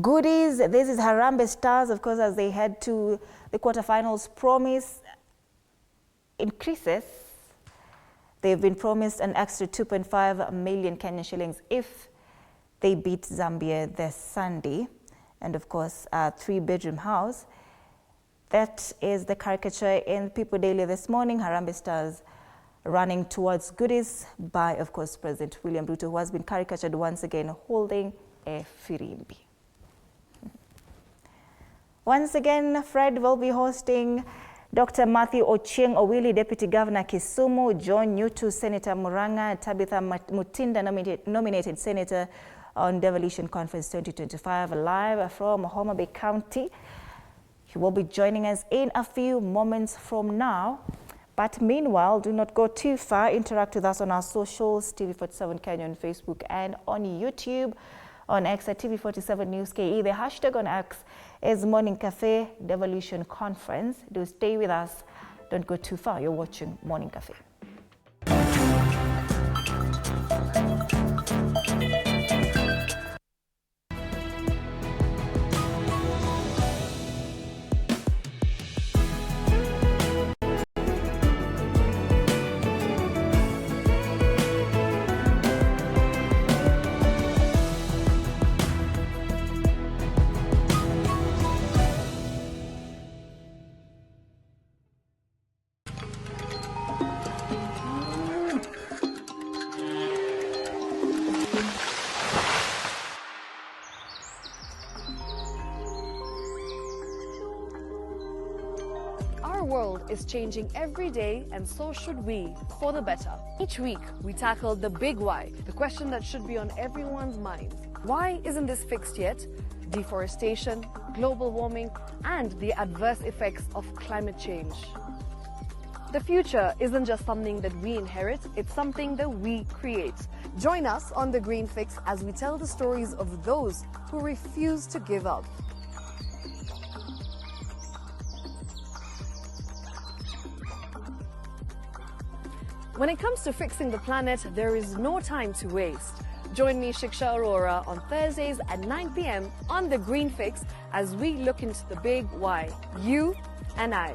Goodies, this is Harambee Stars, of course, as they head to the quarterfinals. Promise increases. They've been promised an extra 2.5 million Kenyan shillings if they beat Zambia this Sunday. And of course, a 3-bedroom house. That is the caricature in People Daily this morning. Harambee Stars running towards goodies by, of course, President William Ruto, who has been caricatured once again holding a firimbi. Once again, Fred will be hosting Dr. Matthew Ochieng Owili, Deputy Governor Kisumu, John Nyutu, Senator Muranga, Tabitha Mutinda, nominated Senator, on Devolution Conference 2025, live from Homa Bay County. He will be joining us in a few moments from now. But meanwhile, do not go too far. Interact with us on our socials, TV47 Kenya on Facebook and on YouTube, on X at TV47 News KE. The hashtag on X is Morning Cafe Devolution Conference. Do stay with us. Don't go too far. You're watching Morning Cafe. Our world is changing every day, and so should we, for the better. Each week, we tackle the big why, the question that should be on everyone's mind. Why isn't this fixed yet? Deforestation, global warming, and the adverse effects of climate change. The future isn't just something that we inherit, it's something that we create. Join us on The Green Fix as we tell the stories of those who refuse to give up. When it comes to fixing the planet, there is no time to waste. Join me, Shiksha Aurora, on Thursdays at 9 p.m. on The Green Fix as we look into the big why, you and I.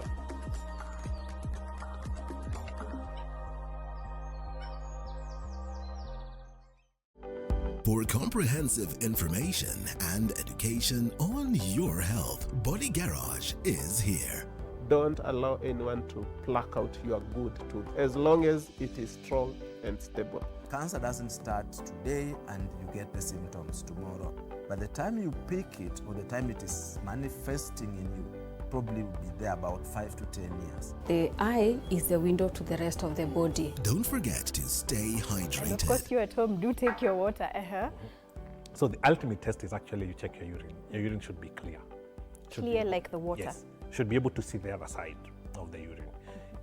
For comprehensive information and education on your health, Body Garage is here. Don't allow anyone to pluck out your good tooth as long as it is strong and stable. Cancer doesn't start today and you get the symptoms tomorrow. By the time you pick it or the time it is manifesting in you, probably will be there about 5 to 10 years. The eye is the window to the rest of the body. Don't forget to stay hydrated. And of course, you at home, do take your water. So the ultimate test is actually you check your urine. Your urine should be clear. Clear like the water? Yes. Should be able to see the other side of the urine.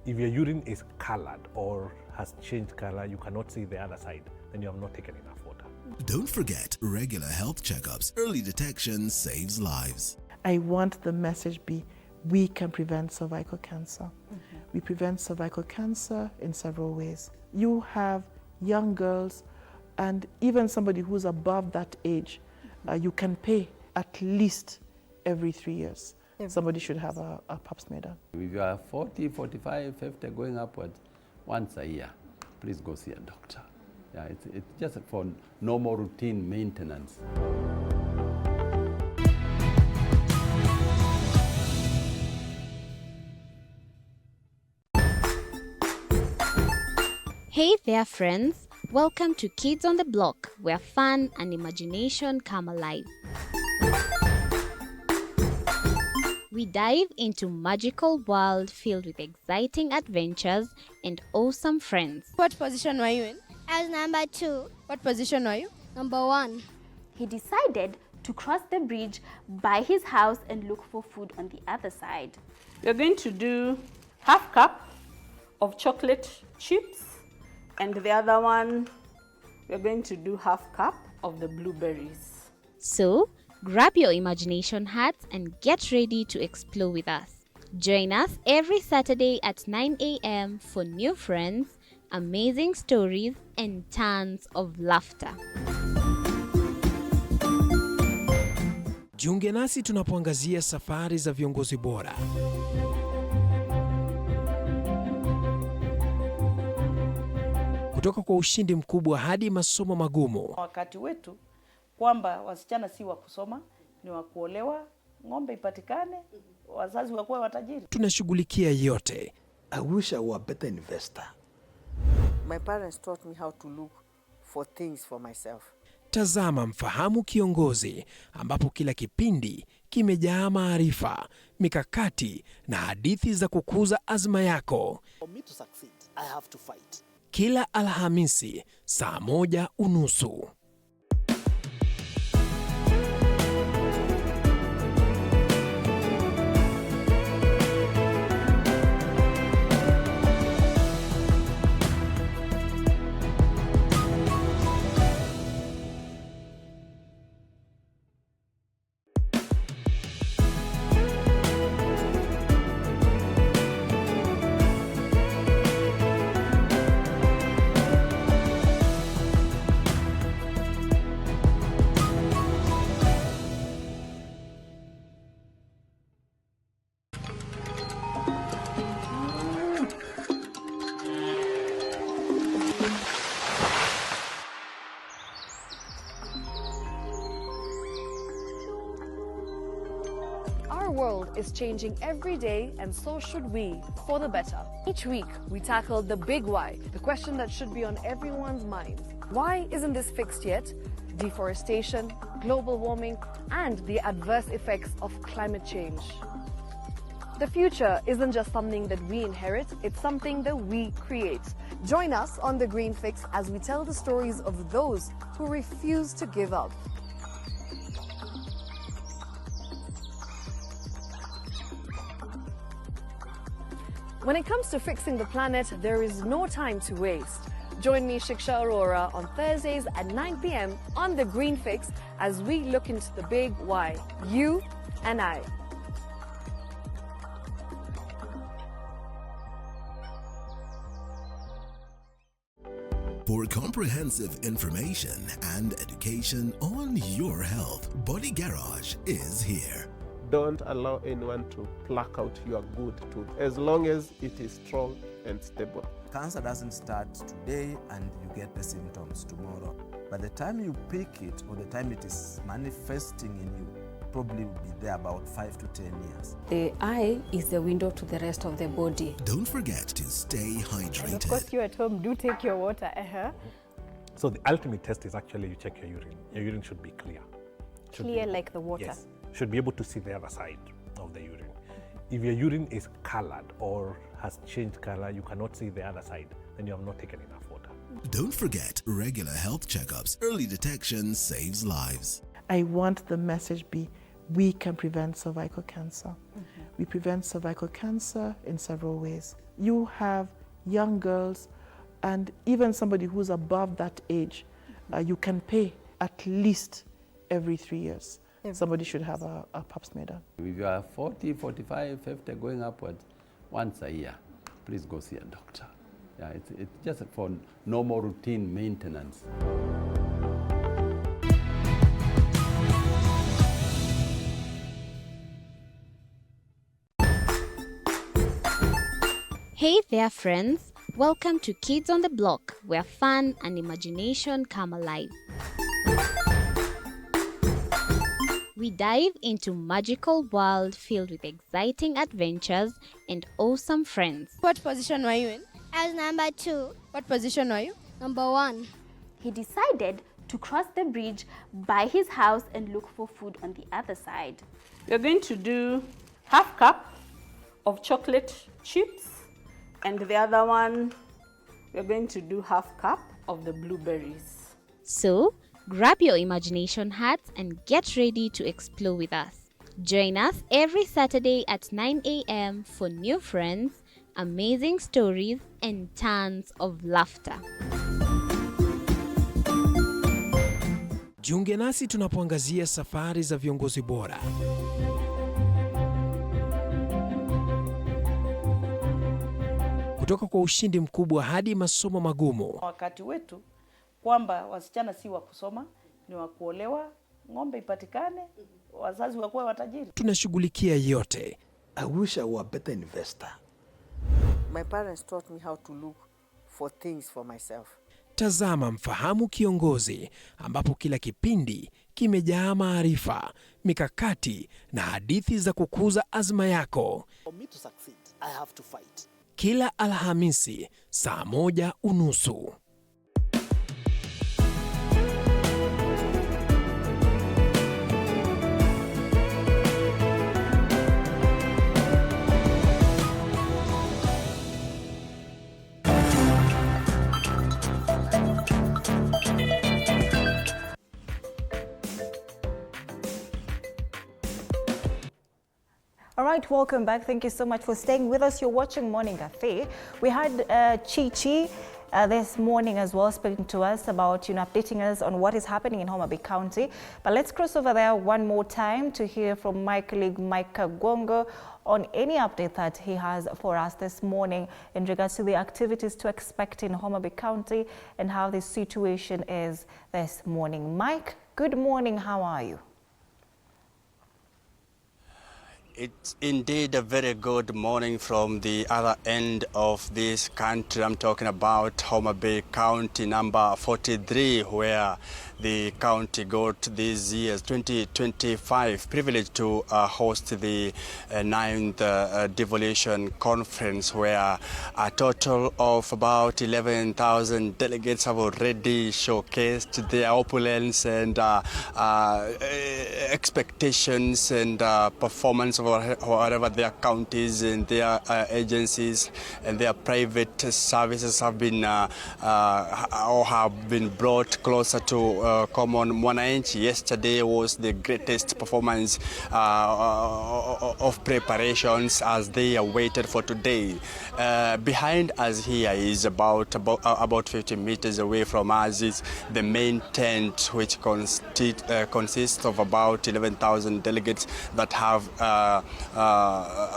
If your urine is colored or has changed color, you cannot see the other side, then you have not taken enough water. Don't forget regular health checkups. Early detection saves lives. I want the message be, we can prevent cervical cancer. We prevent cervical cancer in several ways. You have young girls and even somebody who's above that age, you can pay at least every 3 years. Somebody should have a pap smear done. If you are 40, 45, 50, going upwards, once a year, please go see a doctor. Yeah, it's just for normal routine maintenance. Hey there, friends. Welcome to Kids on the Block, where fun and imagination come alive. We dive into magical world filled with exciting adventures and awesome friends. What position were you in? I was number 2. What position were you? Number 1. He decided to cross the bridge by his house and look for food on the other side. We're going to do half cup of chocolate chips, and the other one, we're going to do half cup of the blueberries. So, grab your imagination hats and get ready to explore with us. Join us every Saturday at 9 a.m. for new friends, amazing stories, and tons of laughter. Jiunge nasi tunapoangazia safari za viongozi bora. Kutoka kwa ushindi mkubwa hadi masomo magumu. Wakati wetu kwamba wasichana si wa kusoma, ni wa kuolewa, ng'ombe ipatikane, wazazi wakuwe watajiri. Tunashughulikia yote. I wish I were a better investor. My parents taught me how to look for things for myself. Tazama Mfahamu Kiongozi, ambapo kila kipindi kimejaa maarifa, mikakati na hadithi za kukuza azma yako. For me to succeed, I have to fight. Kila Alhamisi saa 1:30. Our world is changing every day, and so should we, for the better. Each week, we tackle the big why, the question that should be on everyone's minds. Why isn't this fixed yet? Deforestation, global warming, and the adverse effects of climate change. The future isn't just something that we inherit, it's something that we create. Join us on The Green Fix as we tell the stories of those who refuse to give up. When it comes to fixing the planet, there is no time to waste. Join me, Shiksha Arora, on Thursdays at 9 p.m. on The Green Fix as we look into the big why, you and I. For comprehensive information and education on your health, Body Garage is here. Don't allow anyone to pluck out your good tooth as long as it is strong and stable. Cancer doesn't start today and you get the symptoms tomorrow. By the time you pick it or the time it is manifesting in you, probably will be there about 5 to 10 years. The eye is the window to the rest of the body. Don't forget to stay hydrated. And of course, you at home, do take your water. So the ultimate test is actually you check your urine. Your urine should be clear. Clear like the water. Yes, should be able to see the other side of the urine. If your urine is colored or has changed color, you cannot see the other side, then you have not taken enough water. Don't forget, regular health checkups. Early detection saves lives. I want the message be, we can prevent cervical cancer. We prevent cervical cancer in several ways. You have young girls and even somebody who's above that age, you can pay at least every 3 years. Somebody should have a pap smear done. If you are 40, 45, 50 going upwards, once a year, please go see a doctor. Yeah, it's just for normal routine maintenance. Hey there, friends. Welcome to Kids on the Block, where fun and imagination come alive. We dive into magical world filled with exciting adventures and awesome friends. What position were you in? I was number 2. What position were you? Number 1. He decided to cross the bridge by his house and look for food on the other side. We're going to do half cup of chocolate chips, and the other one, we're going to do half cup of the blueberries. So, grab your imagination hats and get ready to explore with us. Join us every Saturday at 9 a.m. for new friends, amazing stories, and tons of laughter. Jiunge nasi tunapoangazia safari za viongozi bora. Kutoka kwa ushindi mkubwa hadi masomo magumu. Wakati wetu kwamba wasichana si wa kusoma, ni wa kuolewa, ng'ombe ipatikane, wazazi wakuwe watajiri. Tunashughulikia yote. I wish I were a better investor. My parents taught me how to look for things for myself. Tazama Mfahamu Kiongozi, ambapo kila kipindi kimejaa maarifa, mikakati na hadithi za kukuza azma yako. For me to succeed, I have to fight. Kila Alhamisi saa 1:30. All right, welcome back. Thank you so much for staying with us. You're watching Morning Cafe. We had Chi this morning as well, speaking to us about, updating us on what is happening in Homa Bay County. But let's cross over there one more time to hear from my colleague Mike Kagongo on any update that he has for us this morning in regards to the activities to expect in Homa Bay County and how the situation is this morning. Mike, good morning. How are you? It's indeed a very good morning from the other end of this country. I'm talking about Homa Bay County number 43, where the county got this year's 2025 privilege to host the 9th Devolution Conference, where a total of about 11,000 delegates have already showcased their opulence and expectations and performance of whatever their counties and their agencies and their private services have been or have been brought closer to common mwananchi. Yesterday was the greatest performance of preparations as they awaited for today. Behind us here is about 50 meters away from us is the main tent, which consists of about 11,000 delegates that have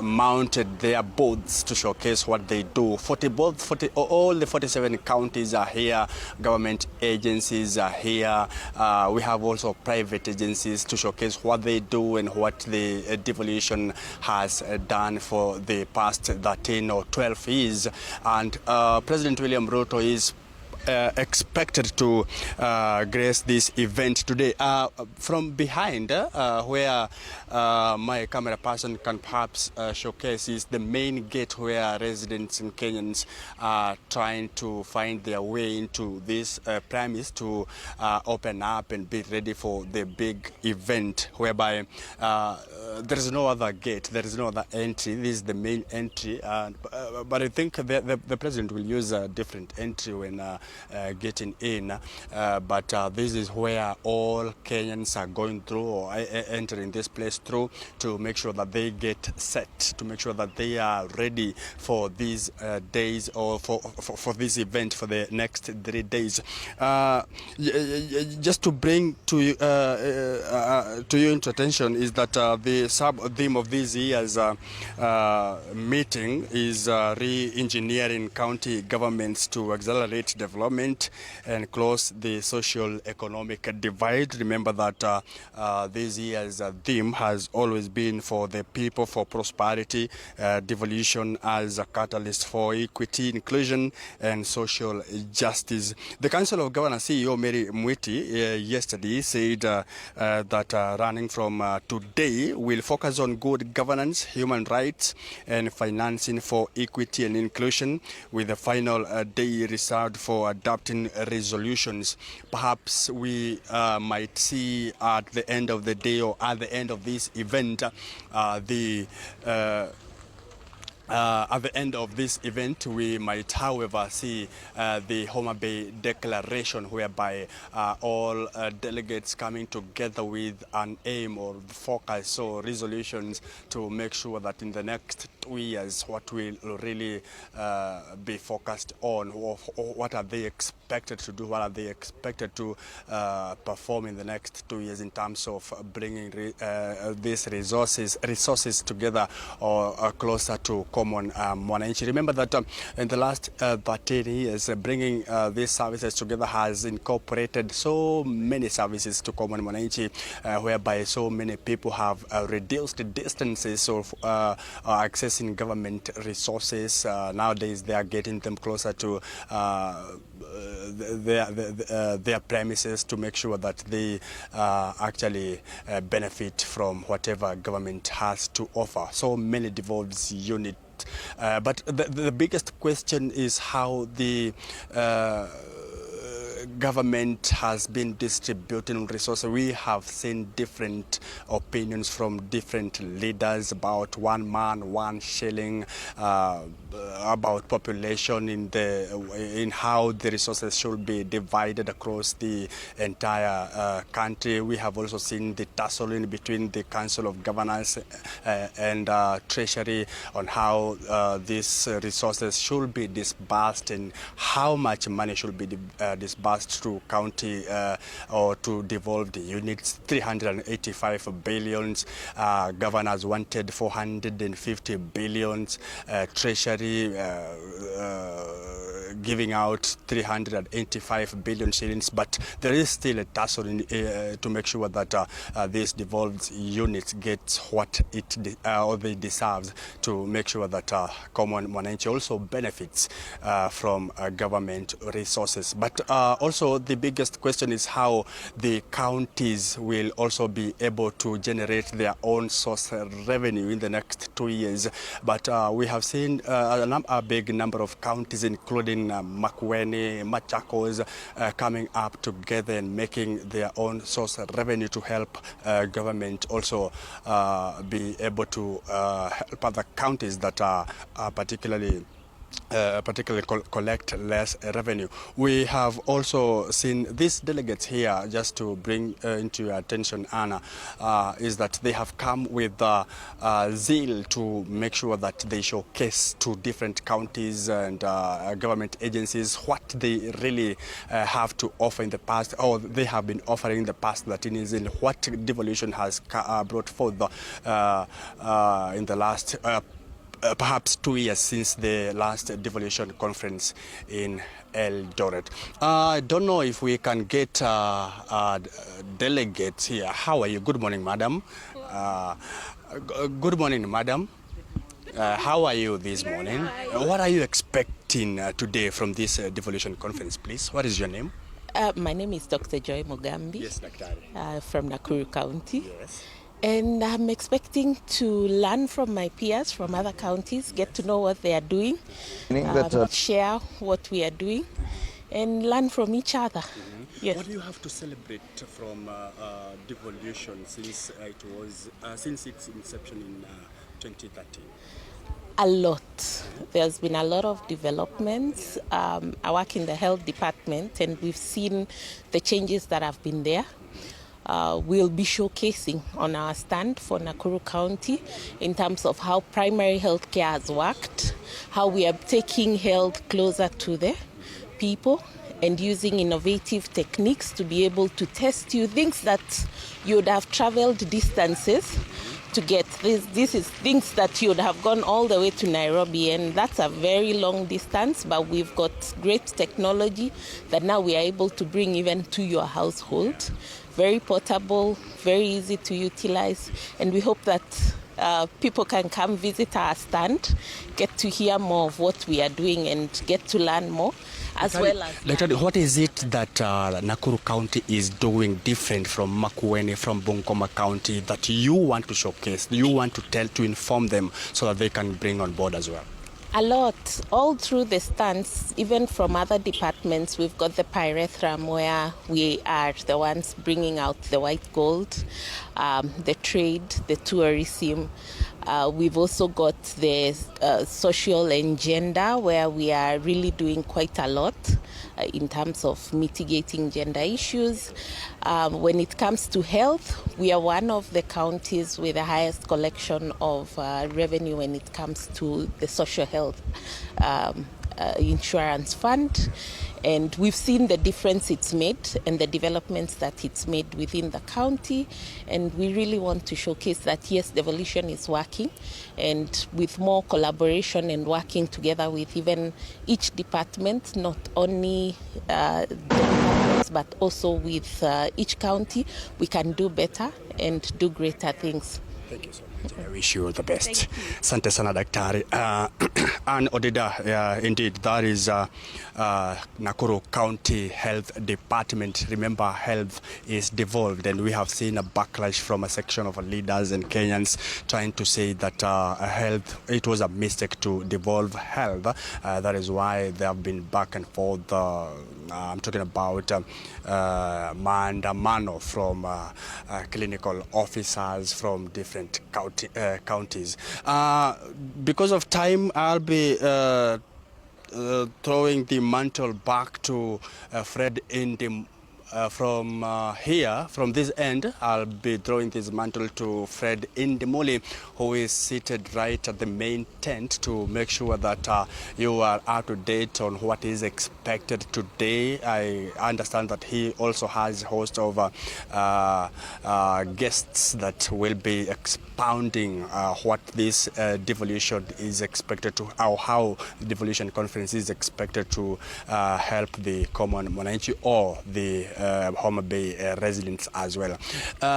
mounted their booths to showcase what they do. All the 47 counties are here, government agencies are here. We have also private agencies to showcase what they do and what the devolution has done for the past 13 or 12 years. And President William Ruto is expected to grace this event today. From behind, where my camera person can perhaps showcase, is the main gate where residents and Kenyans are trying to find their way into this premise to open up and be ready for the big event, whereby there is no other gate, there is no other entry. This is the main entry, but I think the president will use a different entry when getting in. But this is where all Kenyans are going through or entering this place through, to make sure that they get set, to make sure that they are ready for these days, or for this event for the next 3 days. Just to bring to you into attention is that the sub-theme of this year's meeting is re-engineering county governments to accelerate development and close the social-economic divide. Remember that this year's theme has always been for the people, for prosperity, devolution as a catalyst for equity, inclusion, and social justice. The Council of Governors CEO Mary Mwiti yesterday said that running from today will focus on good governance, human rights, and financing for equity and inclusion, with the final day reserved for adopting resolutions. Perhaps we might see at the end of the day, or at the end of this event, at the end of this event, we might, however, see the Homa Bay Declaration, whereby all delegates coming together with an aim or focus or resolutions to make sure that in the next 2 years, what will really be focused on, or what are they expected to do, what are they expected to perform in the next 2 years in terms of bringing these resources together or closer to common mwananchi. Remember that in the last 13 years, bringing these services together has incorporated so many services to common mwananchi, whereby so many people have reduced distances of accessing government resources. Nowadays, they are getting them closer to their premises, to make sure that they actually benefit from whatever government has to offer. So many devolved units. But the biggest question is how the government has been distributing resources. We have seen different opinions from different leaders about 1 man, 1 shilling, about population in how the resources should be divided across the entire country. We have also seen the tussling between the Council of Governors and Treasury on how these resources should be disbursed and how much money should be disbursed to county or to devolved units. 385 billions. Governors wanted 450 billions. Treasury giving out 385 billion shillings, but there is still a tussle to make sure that these devolved units get what or they deserve, to make sure that common mwananchi also benefits from government resources. But also the biggest question is how the counties will also be able to generate their own source of revenue in the next 2 years. But we have seen a big number of counties, including Makueni, Machakos, coming up together and making their own source of revenue to help government also be able to help other counties that are particularly collect less revenue. We have also seen these delegates here, just to bring into your attention, Anna, is that they have come with zeal to make sure that they showcase to different counties and government agencies what they really have to offer in the past, or they have been offering in the past 13 years, and what devolution has brought forth in the last perhaps 2 years since the last devolution conference in Eldoret. I don't know if we can get delegates here. How are you? Good morning, madam. Good morning, madam. How are you this morning? What are you expecting today from this Devolution conference, please? What is your name? My name is Dr. Joy Mugambi. Yes, Daktari. From Nakuru County. Yes. And I'm expecting to learn from my peers from other counties, get to know what they are doing, share what we are doing, and learn from each other. Yes. What do you have to celebrate from Devolution since its inception in 2013? A lot. There's been a lot of developments. I work in the health department, and we've seen the changes that have been there. We'll be showcasing on our stand for Nakuru County in terms of how primary health care has worked, how we are taking health closer to the people, and using innovative techniques to be able to test you things that you would have traveled distances to get. This is things that you would have gone all the way to Nairobi, and that's a very long distance, but we've got great technology that now we are able to bring even to your household. Very portable, very easy to utilize, and we hope that people can come visit our stand, get to hear more of what we are doing and get to learn more, as well as... Dr. What is it that Nakuru County is doing different from Makueni, from Bungoma County, that you want to showcase, you want to tell, to inform them so that they can bring on board as well? A lot, all through the stands, even from other departments. We've got the pyrethrum where we are the ones bringing out the white gold, the trade, the tourism. We've also got the social and gender, where we are really doing quite a lot in terms of mitigating gender issues. When it comes to health, we are one of the counties with the highest collection of revenue when it comes to the social health insurance fund. And we've seen the difference it's made and the developments that it's made within the county. And we really want to showcase that, yes, devolution is working, and with more collaboration and working together with even each department, not only the departments, but also with each county, we can do better and do greater things. Thank you so much. I wish you the best. Sante sana daktari. And Odida, indeed, that is Nakuru County Health Department. Remember, health is devolved, and we have seen a backlash from a section of leaders and Kenyans trying to say that health, it was a mistake to devolve health. That is why there have been back and forth. I'm talking about Maandamano from clinical officers from different counties. Because of time, I'll be throwing the mantle back to Fred from here, from this end. I'll be throwing this mantle to Fred Indimuli, who is seated right at the main tent, to make sure that you are up to date on what is expected today. I understand that he also has a host of guests that will be expounding what this devolution is expected to, or how the devolution conference is expected to help the common mwananchi or the Homa Bay residents as well.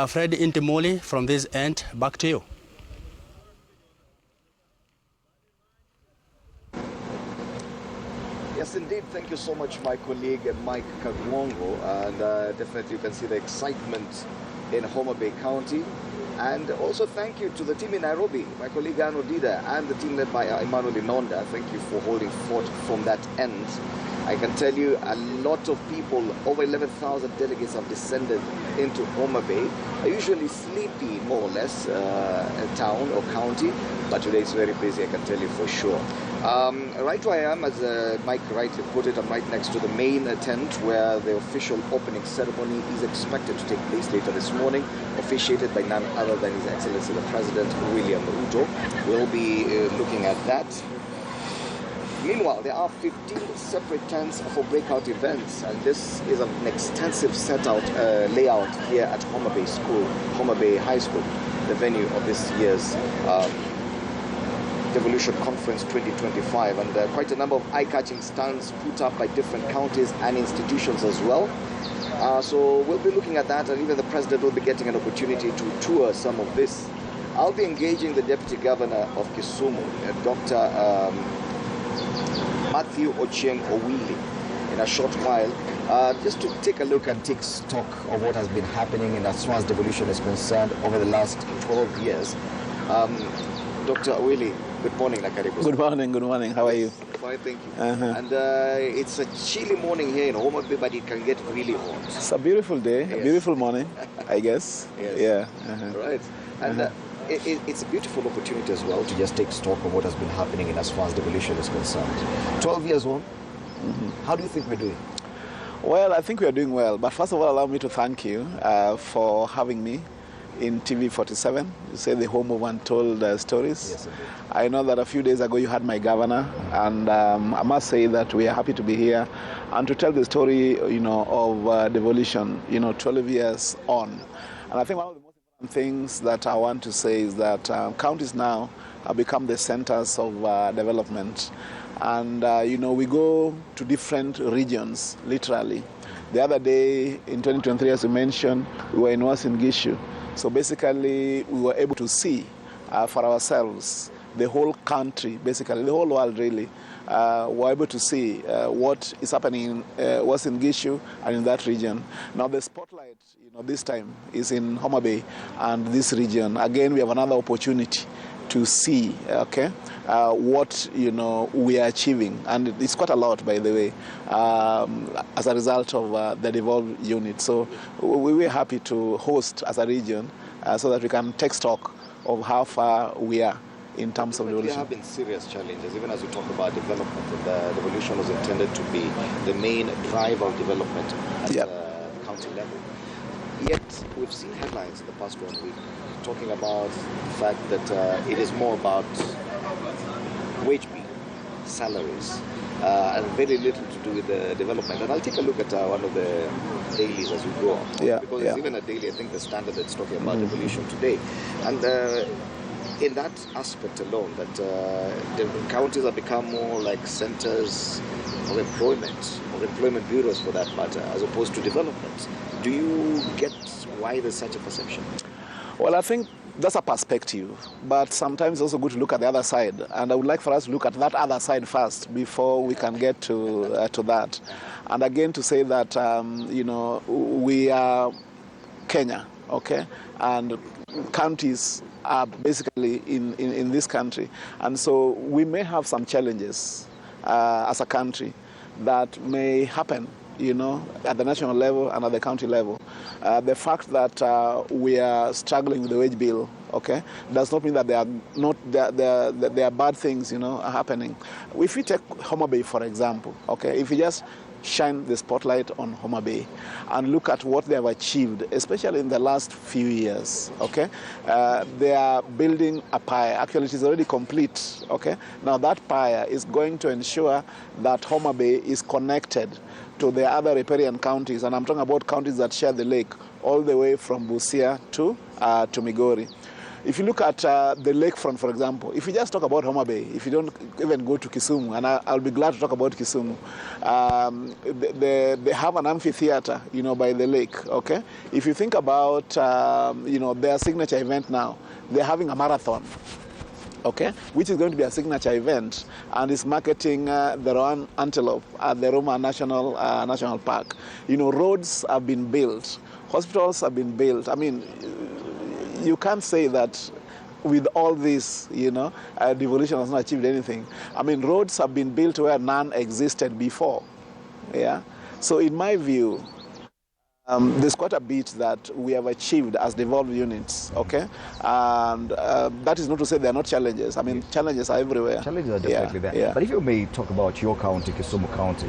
Fred Intimoli, from this end, back to you. Yes, indeed. Thank you so much, my colleague Mike Kagwongo. And definitely you can see the excitement in Homa Bay County. And also thank you to the team in Nairobi, my colleague Anno Dida, and the team led by Emmanuel Inonda. Thank you for holding fort from that end. I can tell you a lot of people, over 11,000 delegates have descended into Homa Bay. Usually sleepy, more or less, town or county, but today it's very busy, I can tell you for sure. Right where I am, as Mike rightly put it, I'm right next to the main tent where the official opening ceremony is expected to take place later this morning, officiated by none other than His Excellency the President, William Ruto. We'll be looking at that. Meanwhile, there are 15 separate tents for breakout events, and this is an extensive layout here at Homa Bay School, Homa Bay High School, the venue of this year's Devolution Conference 2025, and quite a number of eye-catching stands put up by different counties and institutions as well. So we'll be looking at that, and even the President will be getting an opportunity to tour some of this I'll be engaging the Deputy Governor of Kisumu, Dr. Matthew Ochieng Owili, in a short while, just to take a look and take stock of what has been happening in as far as devolution is concerned over the last 12 years. Dr. Owili, good morning. Good morning. How are you? Fine, thank you. And it's a chilly morning here in Homa Bay, but it can get really hot. It's a beautiful day, a beautiful morning, I guess. Yes. Yeah. Right. And it's a beautiful opportunity as well to just take stock of what has been happening in as far as devolution is concerned. 12 years on, how do you think we're doing? Well, I think we are doing well. But first of all, allow me to thank you for having me in TV 47. You say the home of untold stories. Yes, I know that a few days ago you had my governor, and I must say that we are happy to be here and to tell the story, of devolution, 12 years on. And I think one of the most important things that I want to say is that counties now have become the centers of development. And, we go to different regions, literally. The other day, in 2023, as you mentioned, we were in Uasin Gishu. So basically, we were able to see for ourselves the whole country, basically, the whole world really, were able to see what is happening in Uasin Gishu and in that region. Now the spotlight, this time is in Homa Bay and this region. Again, we have another opportunity to see, what we are achieving, and it's quite a lot, by the way, as a result of the devolved unit. So we were happy to host as a region, so that we can take stock of how far we are in terms of devolution. There have been serious challenges, even as we talk about development. The devolution was intended to be the main driver of development at the county level. Yet we've seen headlines in the past 1 week talking about the fact that it is more about wage bill, salaries, and very little to do with the development. And I'll take a look at one of the dailies as we go on. Because there's even a daily, I think, the Standard that's talking about devolution today. And in that aspect alone, that the counties have become more like centers of employment, or employment bureaus for that matter, as opposed to development. Do you get why there's such a perception? Well, I think that's a perspective, but sometimes it's also good to look at the other side. And I would like for us to look at that other side first before we can get to that. And again, to say that, we are Kenya, okay? And counties are basically in this country. And so we may have some challenges as a country that may happen, at the national level and at the county level. The fact that we are struggling with the wage bill, does not mean that there are bad things, happening. If we take Homa Bay, for example, if you just shine the spotlight on Homa Bay and look at what they have achieved, especially in the last few years, they are building a pier. Actually, it is already complete, Now that pier is going to ensure that Homa Bay is connected to the other riparian counties, and I'm talking about counties that share the lake, all the way from Busia to Migori. If you look at the lakefront, for example, if you just talk about Homa Bay, if you don't even go to Kisumu, and I'll be glad to talk about Kisumu, they have an amphitheater, by the lake, If you think about, their signature event now, they're having a marathon, which is going to be a signature event, and is marketing the Roan antelope at the Roma National Park. Roads have been built, hospitals have been built. I mean, you can't say that with all this, devolution has not achieved anything. I mean, roads have been built where none existed before. So in my view, there's quite a bit that we have achieved as devolved units, And that is not to say there are not challenges. I mean, challenges are everywhere. Challenges are definitely there. But if you may talk about your county, Kisumu County,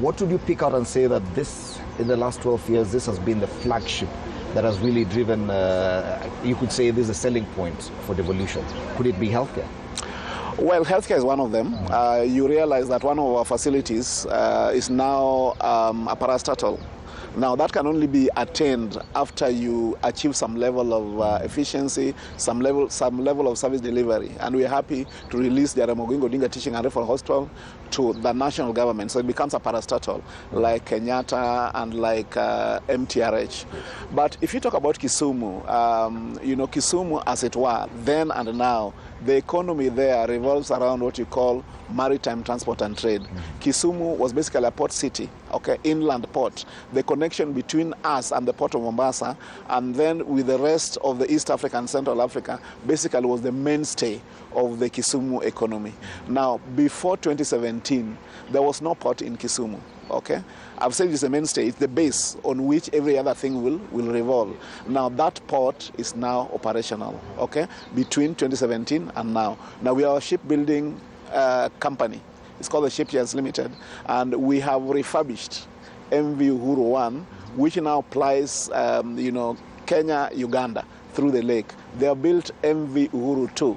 what would you pick out and say that this, in the last 12 years, this has been the flagship that has really driven, you could say this is a selling point for devolution? Could it be healthcare? Well, healthcare is one of them. You realize that one of our facilities is now a parastatal Now that can only be attained after you achieve some level of efficiency, some level of service delivery. And we're happy to release the Jaramogi Oginga Teaching and Referral Hospital to the national government. So it becomes a parastatal like Kenyatta and like MTRH. But if you talk about Kisumu, Kisumu as it were, then and now, the economy there revolves around what you call maritime transport and trade. Kisumu was basically a port city, inland port. The connection between us and the port of Mombasa, and then with the rest of the East Africa and Central Africa, basically was the mainstay of the Kisumu economy. Now, before 2017, there was no port in Kisumu. I've said it's a mainstay, it's the base on which every other thing will revolve. Now that port is now operational, between 2017 and now. Now we are a shipbuilding company. It's called the Shipyards Limited, and we have refurbished MV Uhuru 1, which now plies, Kenya, Uganda through the lake. They have built MV Uhuru 2,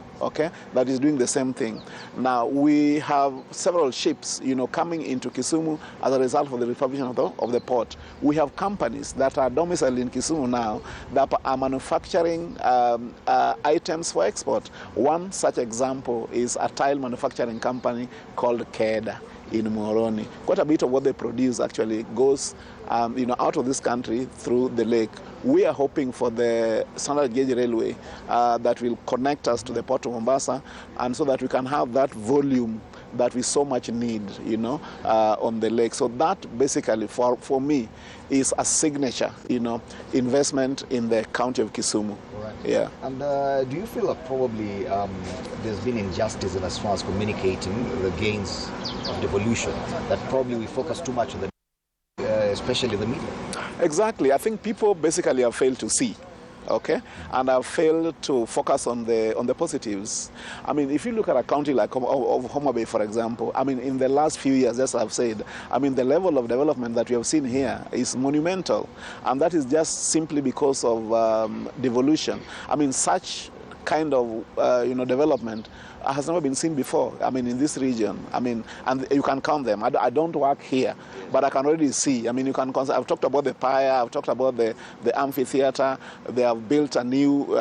that is doing the same thing. Now we have several ships, coming into Kisumu as a result of the refurbishment of the port. We have companies that are domiciled in Kisumu now that are manufacturing items for export. One such example is a tile manufacturing company called Keda in Muhoroni. Quite a bit of what they produce actually goes out of this country through the lake. We are hoping for the standard gauge railway that will connect us to the port of Mombasa, and so that we can have that volume that we so much need, on the lake. So that basically, for me, is a signature, investment in the county of Kisumu. Right. Yeah. And do you feel that probably there's been injustice in as far as communicating the gains of devolution, that probably we focus too much on the especially the media? Exactly. I think people basically have failed to see, and have failed to focus on the positives. I mean, if you look at a county like of Homa Bay, for example, I mean, in the last few years, as I've said, I mean, the level of development that we have seen here is monumental, and that is just simply because of devolution. I mean, such kind of development has never been seen before. I mean, in this region. I mean, and you can count them. I don't work here, but I can already see. I mean, you can. I've talked about the pier. I've talked about the amphitheater. They have built a new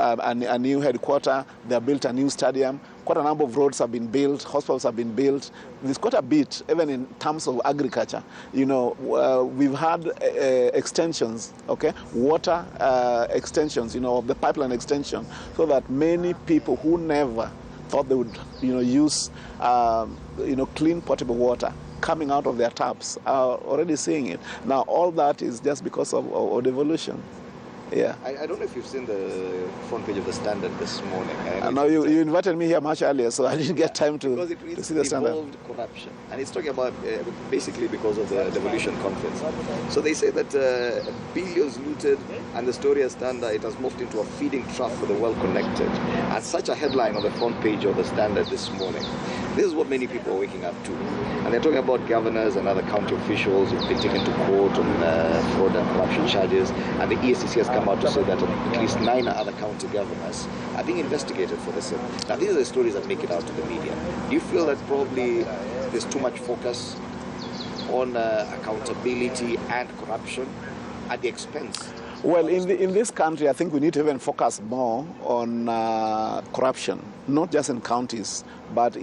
headquarter. They have built a new stadium. Quite a number of roads have been built. Hospitals have been built. There's quite a bit, even in terms of agriculture. We've had extensions, water extensions, of the pipeline extension, so that many people who never thought they would, use, clean potable water coming out of their taps are already seeing it. Now, all that is just because of devolution. Yeah. I don't know if you've seen the front page of the Standard this morning. No, you invited me here much earlier, so I didn't get time to see the Standard. Evolved corruption, and it's talking about basically because of the devolution conference. So they say that billions looted, and the story has done that it has morphed into a feeding trough for the well-connected. And such a headline on the front page of the Standard this morning. This is what many people are waking up to. And they're talking about governors and other county officials who've been taken to court on fraud and corruption charges. And the EACC has come out to say that at least 9 other county governors are being investigated for this. Now, these are the stories that make it out to the media. Do you feel that probably there's too much focus on accountability and corruption at the expense? Well, in this country, I think we need to even focus more on corruption, not just in counties, but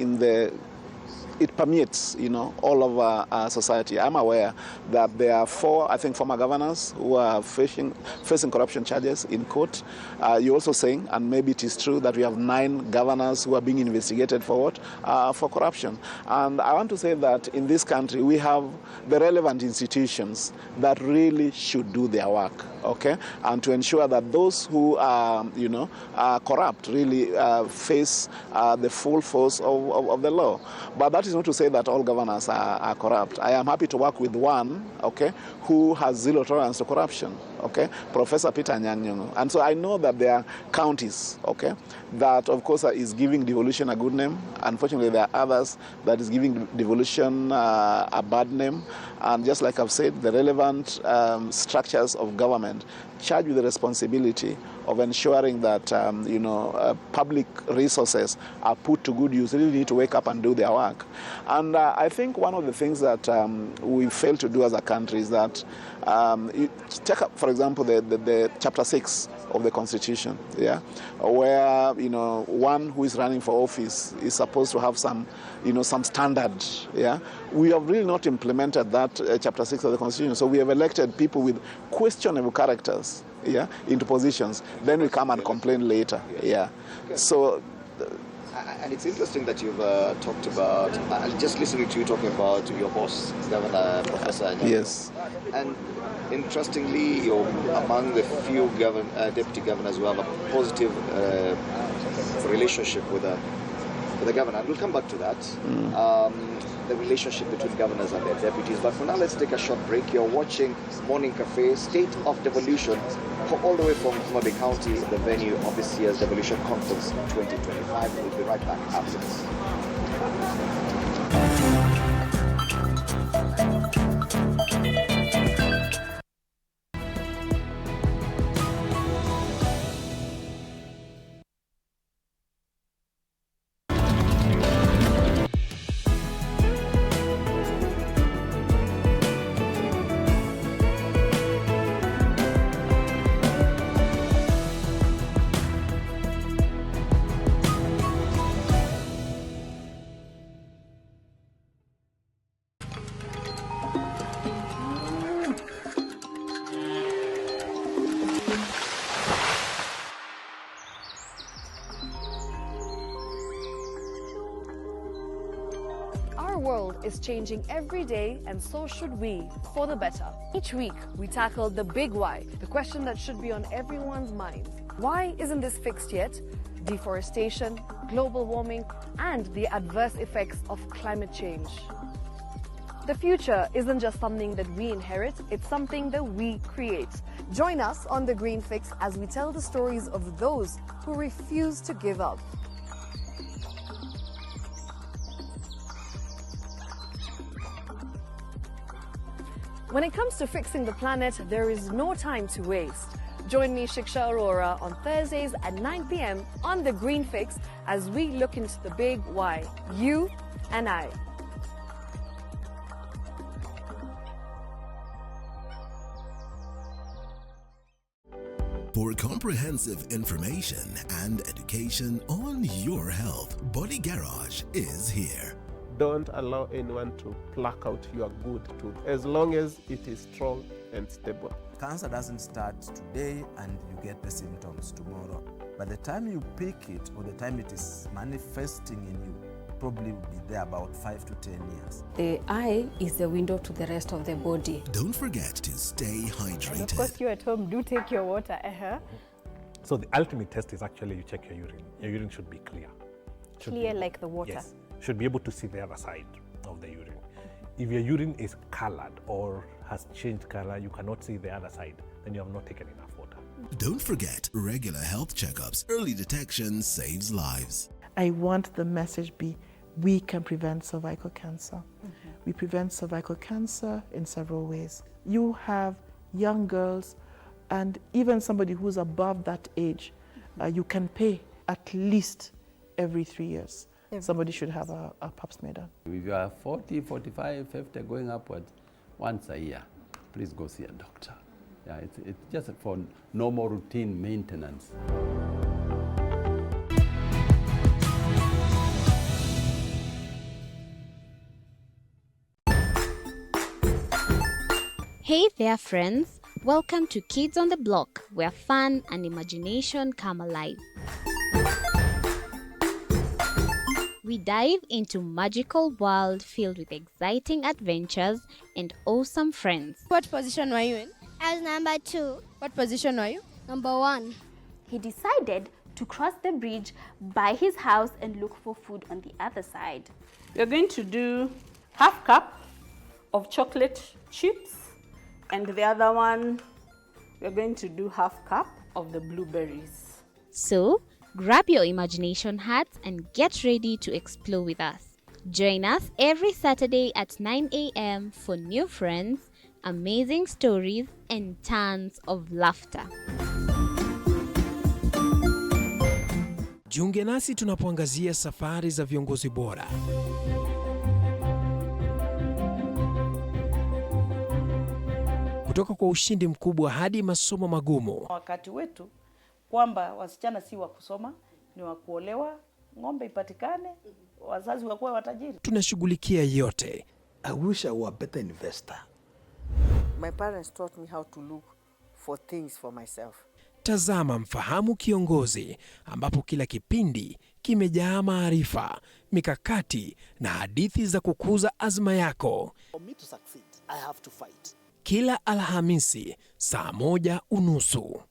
it permeates, all over our society. I'm aware that there are 4, I think, former governors who are facing corruption charges in court. You're also saying, and maybe it is true, that we have 9 governors who are being investigated for what? For corruption. And I want to say that in this country, we have the relevant institutions that really should do their work, and to ensure that those who are, corrupt really face the full force of the law. But that is not to say that all governors are corrupt. I am happy to work with one, who has zero tolerance to corruption, Professor Peter Nyanyongo. And so I know that there are counties, that of course is giving devolution a good name. Unfortunately, there are others that is giving devolution a bad name. And just like I've said, the relevant structures of government charged with the responsibility of ensuring that public resources are put to good use really need to wake up and do their work. And I think one of the things that we fail to do as a country is that take up, for example, the Chapter 6 of the Constitution, where one who is running for office is supposed to have some standard. We have really not implemented that Chapter 6 of the Constitution. So we have elected people with questionable characters, into positions. Then we come and complain later. So. And it's interesting that you've talked about, just listening to you talking about your boss, Governor Professor Nyako. Yes. And interestingly, you're among the few deputy governors who have a positive relationship with the governor. And we'll come back to that, the relationship between governors and their deputies. But for now, let's take a short break. You're watching Morning Cafe, State of Devolution, all the way from Homa Bay County, the venue of this year's Devolution Conference 2025. We'll be right back after this. Our world is changing every day, and so should we, for the better. Each week, we tackle the big why, the question that should be on everyone's mind. Why isn't this fixed yet? Deforestation, global warming, and the adverse effects of climate change. The future isn't just something that we inherit, it's something that we create. Join us on The Green Fix as we tell the stories of those who refuse to give up. When it comes to fixing the planet, there is no time to waste. Join me, Shiksha Arora, on Thursdays at 9 p.m. on The Green Fix as we look into the big why, you and I. For comprehensive information and education on your health, Body Garage is here. Don't allow anyone to pluck out your good tooth as long as it is strong and stable. Cancer doesn't start today and you get the symptoms tomorrow. By the time you pick it or the time it is manifesting in you, probably will be there about 5 to 10 years. The eye is the window to the rest of the body. Don't forget to stay hydrated. And of course, you at home do take your water. So the ultimate test is actually you check your urine. Your urine should be clear. Clear like the water. Yes. Should be able to see the other side of the urine. If your urine is colored or has changed color, you cannot see the other side, then you have not taken enough water. Don't forget regular health checkups. Early detection saves lives. I want the message be, we can prevent cervical cancer. We prevent cervical cancer in several ways. You have young girls and even somebody who's above that age, you can pay at least every 3 years. Somebody should have a pap smear done. If you are 40, 45, 50, going upwards, once a year, please go see a doctor. Yeah, it's just for normal routine maintenance. Hey there, friends. Welcome to Kids on the Block, where fun and imagination come alive. We dive into magical world filled with exciting adventures and awesome friends. What position were you in? I was number 2. What position were you? Number 1. He decided to cross the bridge by his house and look for food on the other side. We're going to do half cup of chocolate chips, and the other one, we're going to do half cup of the blueberries. So, grab your imagination hats and get ready to explore with us. Join us every Saturday at 9 a.m. for new friends, amazing stories, and tons of laughter. Jiunge nasi tunapoangazia safari za viongozi bora. Kutoka kwa ushindi mkubwa hadi masomo magumu. Wakati wetu kwamba wasichana si wa kusoma, ni wa kuolewa, ng'ombe ipatikane, wazazi wakuwe watajiri. Tunashughulikia yote. I wish I were a better investor. My parents taught me how to look for things for myself. Tazama Mfahamu Kiongozi, ambapo kila kipindi kimejaa maarifa, mikakati na hadithi za kukuza azma yako. For me to succeed, I have to fight. Kila Alhamisi saa 1:30.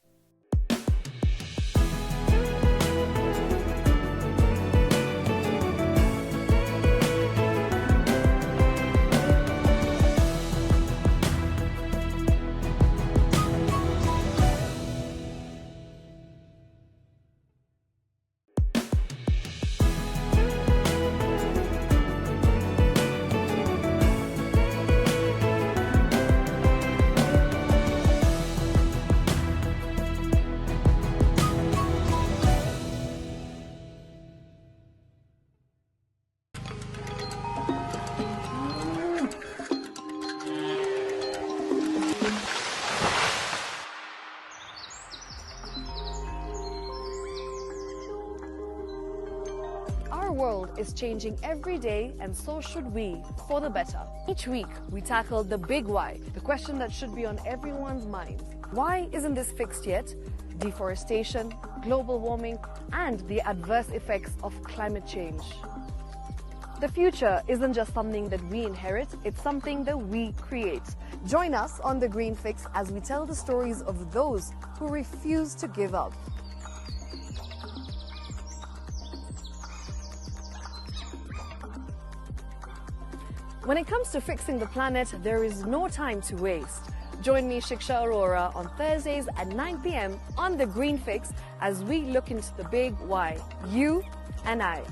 Our world is changing every day, and so should we, for the better. Each week, we tackle the big why, the question that should be on everyone's minds. Why isn't this fixed yet? Deforestation, global warming, and the adverse effects of climate change. The future isn't just something that we inherit, it's something that we create. Join us on The Green Fix as we tell the stories of those who refuse to give up. When it comes to fixing the planet, there is no time to waste. Join me, Shiksha Arora, on Thursdays at 9 p.m. on The Green Fix as we look into the big why, you and I.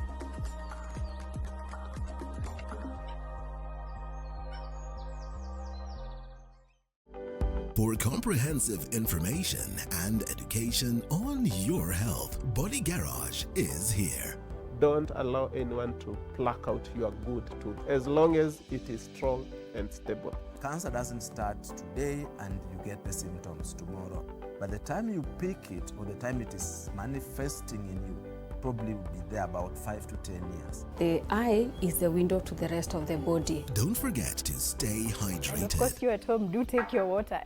For comprehensive information and education on your health, Body Garage is here. Don't allow anyone to pluck out your good tooth as long as it is strong and stable. Cancer doesn't start today and you get the symptoms tomorrow. By the time you pick it or the time it is manifesting in you, probably will be there about 5 to 10 years. The eye is the window to the rest of the body. Don't forget to stay hydrated. And of course, you at home, do take your water.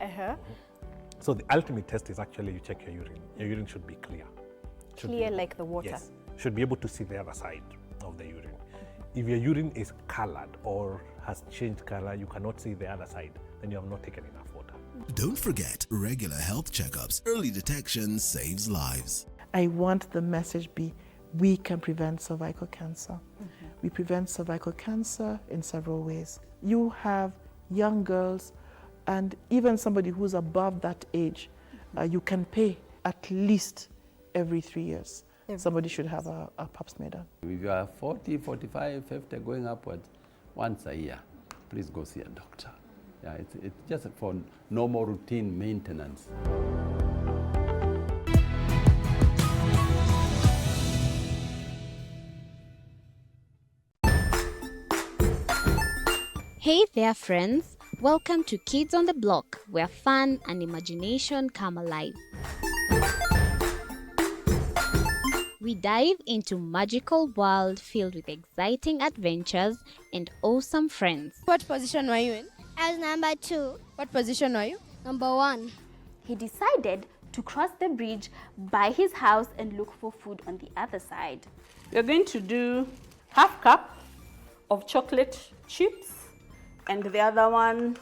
So the ultimate test is actually you check your urine. Your urine should be clear. Clear like the water. Yes. Should be able to see the other side of the urine. If your urine is colored or has changed color, you cannot see the other side, then you have not taken enough water. Don't forget regular health checkups. Early detection saves lives. I want the message be, we can prevent cervical cancer. We prevent cervical cancer in several ways. You have young girls and even somebody who's above that age, you can pay at least every 3 years. Somebody should have a pap smear done. If you are 40, 45, 50 going upwards, once a year, please go see a doctor. Yeah, it's just for normal routine maintenance. Hey there, friends. Welcome to Kids on the Block, where fun and imagination come alive. We dive into magical world filled with exciting adventures and awesome friends. What position were you in? I was number 2. What position were you? Number 1. He decided to cross the bridge by his house and look for food on the other side. We're going to do half cup of chocolate chips, and the other one,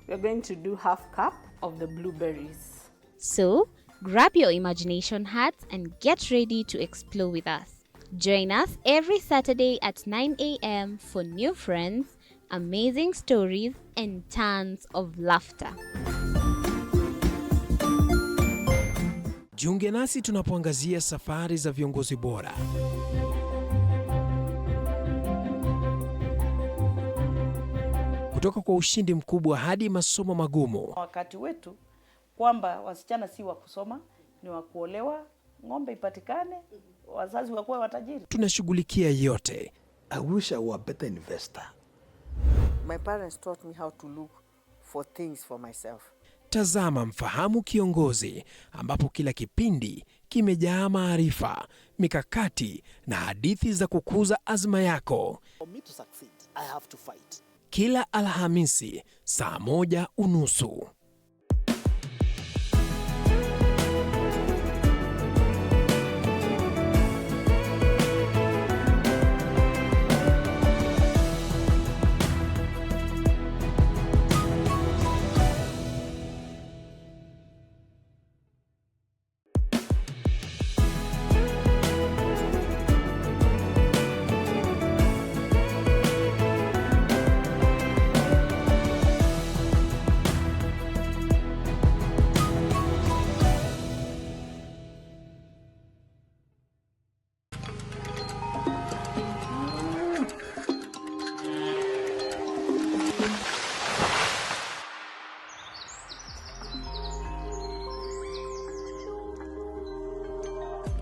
we're going to do half cup of the blueberries. So, grab your imagination hats and get ready to explore with us. Join us every Saturday at 9 a.m. for new friends, amazing stories, and tons of laughter. Jiunge nasi tunapoangazia safari za viongozi bora. Kutoka kwa ushindi mkubwa hadi masomo magumu. Wakati wetu kwamba wasichana si wa kusoma, ni wa kuolewa, ng'ombe ipatikane, wazazi wakuwe watajiri. Tunashughulikia yote. I wish I were a better investor. My parents taught me how to look for things for myself. Tazama Mfahamu Kiongozi, ambapo kila kipindi kimejaa maarifa, mikakati na hadithi za kukuza azma yako. For me to succeed, I have to fight. Kila Alhamisi saa 1:30.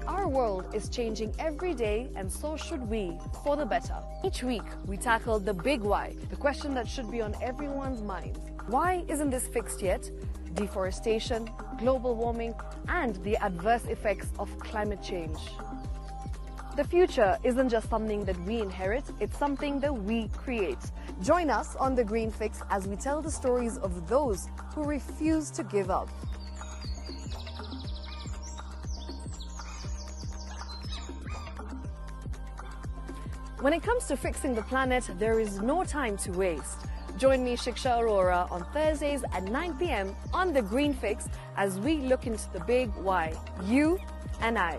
Our world is changing every day, and so should we, for the better. Each week, we tackle the big why, the question that should be on everyone's minds. Why isn't this fixed yet? Deforestation, global warming, and the adverse effects of climate change. The future isn't just something that we inherit, it's something that we create. Join us on The Green Fix as we tell the stories of those who refuse to give up. When it comes to fixing the planet, there is no time to waste. Join me, Shiksha Arora, on Thursdays at 9 p.m. on The Green Fix as we look into the big why, you and I.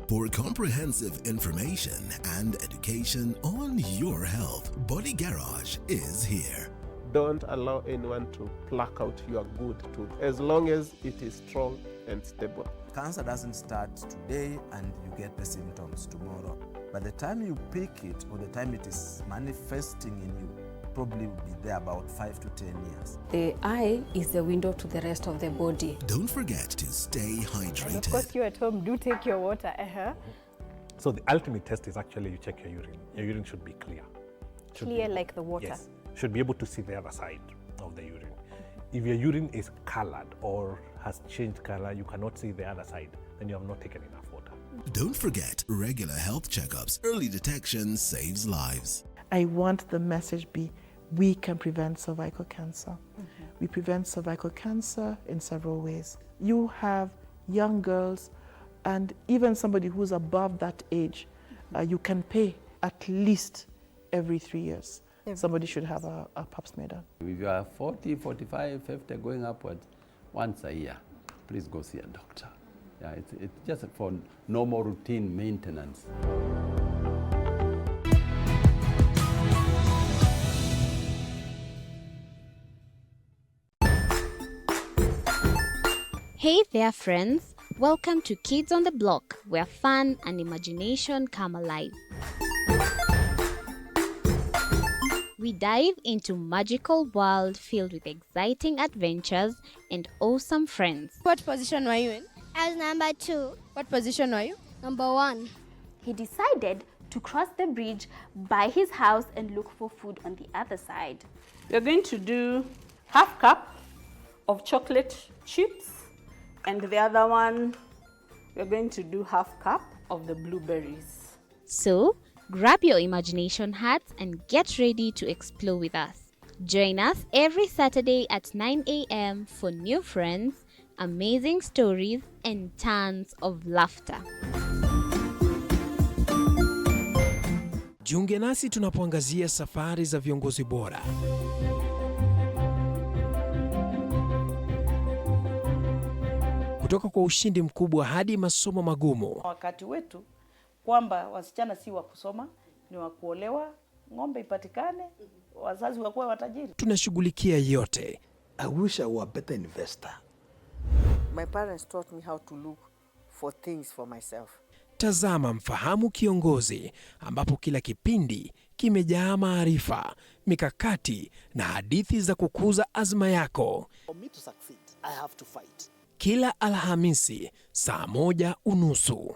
For comprehensive information and education on your health, Body Garage is here. Don't allow anyone to pluck out your good tooth as long as it is strong and stable. Cancer doesn't start today and you get the symptoms tomorrow. By the time you pick it or the time it is manifesting in you, probably will be there about 5 to 10 years. The eye is the window to the rest of the body. Don't forget to stay hydrated. And of course, you at home do take your water. So the ultimate test is actually you check your urine. Your urine should be clear. Clear like the water. Yes. Should be able to see the other side of the urine. If your urine is colored or has changed color, you cannot see the other side, then you have not taken enough water. Don't forget regular health checkups. Early detection saves lives. I want the message be, we can prevent cervical cancer. We prevent cervical cancer in several ways. You have young girls and even somebody who's above that age, you can pay at least every 3 years. Somebody should have a pap smear done. If you are 40, 45, 50, going upwards, once a year, please go see a doctor. Yeah, it's just for normal routine maintenance. Hey there, friends. Welcome to Kids on the Block, where fun and imagination come alive. We dive into magical world filled with exciting adventures and awesome friends. What position were you in? I was number 2. What position were you? Number 1. He decided to cross the bridge by his house and look for food on the other side. We're going to do half cup of chocolate chips, and the other one, we're going to do half cup of the blueberries. So, grab your imagination hats and get ready to explore with us. Join us every Saturday at 9 a.m. for new friends, amazing stories, and tons of laughter. Jiunge nasi tunapoangazia safari za viongozi bora. Kutoka kwa ushindi mkubwa hadi masomo magumu. Wakati wetu kwamba wasichana si wa kusoma, ni wa kuolewa, ng'ombe ipatikane, wazazi wakuwe watajiri. Tunashughulikia yote. I wish I were a better investor. My parents taught me how to look for things for myself. Tazama Mfahamu Kiongozi, ambapo kila kipindi kimejaa maarifa, mikakati na hadithi za kukuza azma yako. For me to succeed, I have to fight. Kila Alhamisi saa 1:30.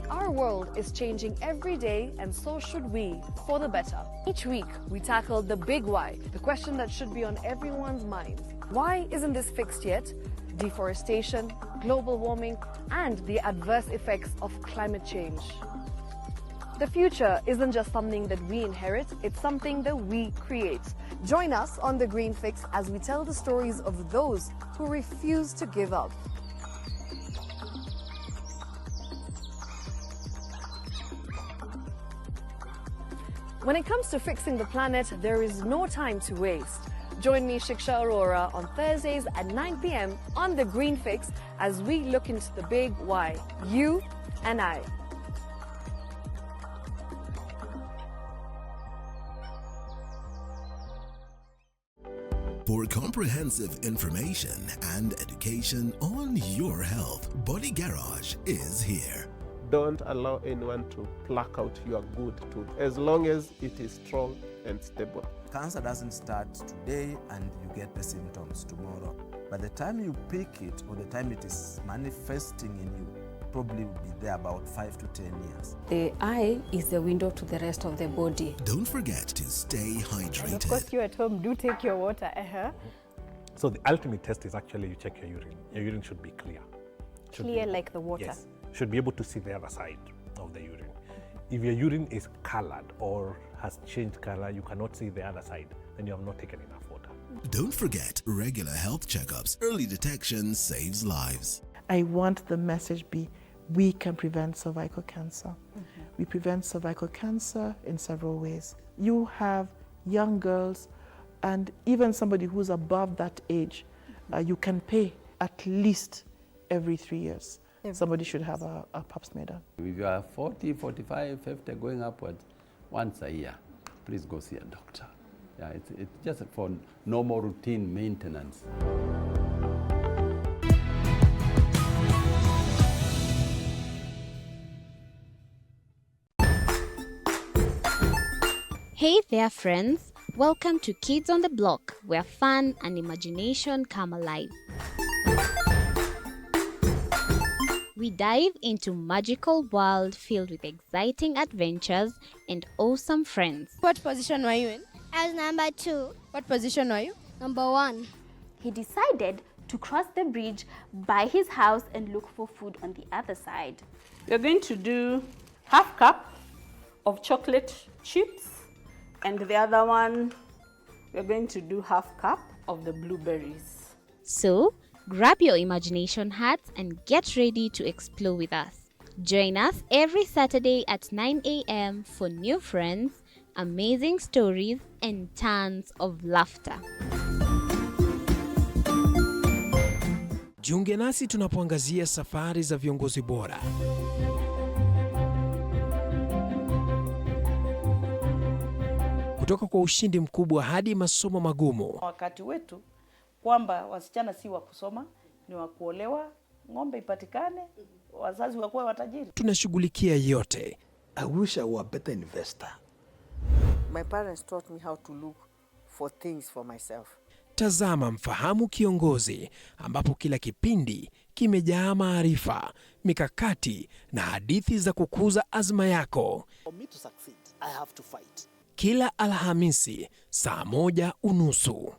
Our world is changing every day, and so should we, for the better. Each week, we tackle the big why, the question that should be on everyone's minds. Why isn't this fixed yet? Deforestation, global warming, and the adverse effects of climate change. The future isn't just something that we inherit, it's something that we create. Join us on The Green Fix as we tell the stories of those who refuse to give up. When it comes to fixing the planet, there is no time to waste. Join me, Shiksha Arora, on Thursdays at 9 p.m. on The Green Fix as we look into the big why, you and I. For comprehensive information and education on your health, Body Garage is here. Don't allow anyone to pluck out your good tooth as long as it is strong and stable. Cancer doesn't start today and you get the symptoms tomorrow. By the time you pick it or the time it is manifesting in you, probably will be there about 5 to 10 years. The eye is the window to the rest of the body. Don't forget to stay hydrated. And of course, you at home, do take your water. So the ultimate test is actually you check your urine. Your urine should be clear. Clear like the water? Yes. Should be able to see the other side of the urine. If your urine is colored or has changed color, you cannot see the other side, then you have not taken enough water. Don't forget regular health checkups. Early detection saves lives. I want the message be, we can prevent cervical cancer. We prevent cervical cancer in several ways. You have young girls and even somebody who's above that age, you can pay at least every 3 years. Somebody should have a pap smear done. If you are 40, 45, 50 going upwards, once a year, please go see a doctor. Yeah, it's just for normal routine maintenance. Hey there, friends. Welcome to Kids on the Block, where fun and imagination come alive. We dive into magical world filled with exciting adventures and awesome friends. What position were you in? I was number 2. What position were you? Number 1. He decided to cross the bridge by his house and look for food on the other side. We're going to do half cup of chocolate chips, and the other one, we're going to do half cup of the blueberries. So, grab your imagination hats and get ready to explore with us. Join us every Saturday at 9 a.m. for new friends, amazing stories, and tons of laughter. Jiunge nasi tunapoangazia safari za viongozi bora. Kutoka kwa ushindi mkubwa hadi masomo magumu. Wakati wetu kwamba wasichana si wa kusoma, ni wa kuolewa, ng'ombe ipatikane, wazazi wakuwe watajiri. Tunashughulikia yote. I wish I were a better investor. My parents taught me how to look for things for myself. Tazama Mfahamu Kiongozi, ambapo kila kipindi kimejaa maarifa, mikakati na hadithi za kukuza azma yako. For me to succeed, I have to fight. Kila Alhamisi saa 1:30.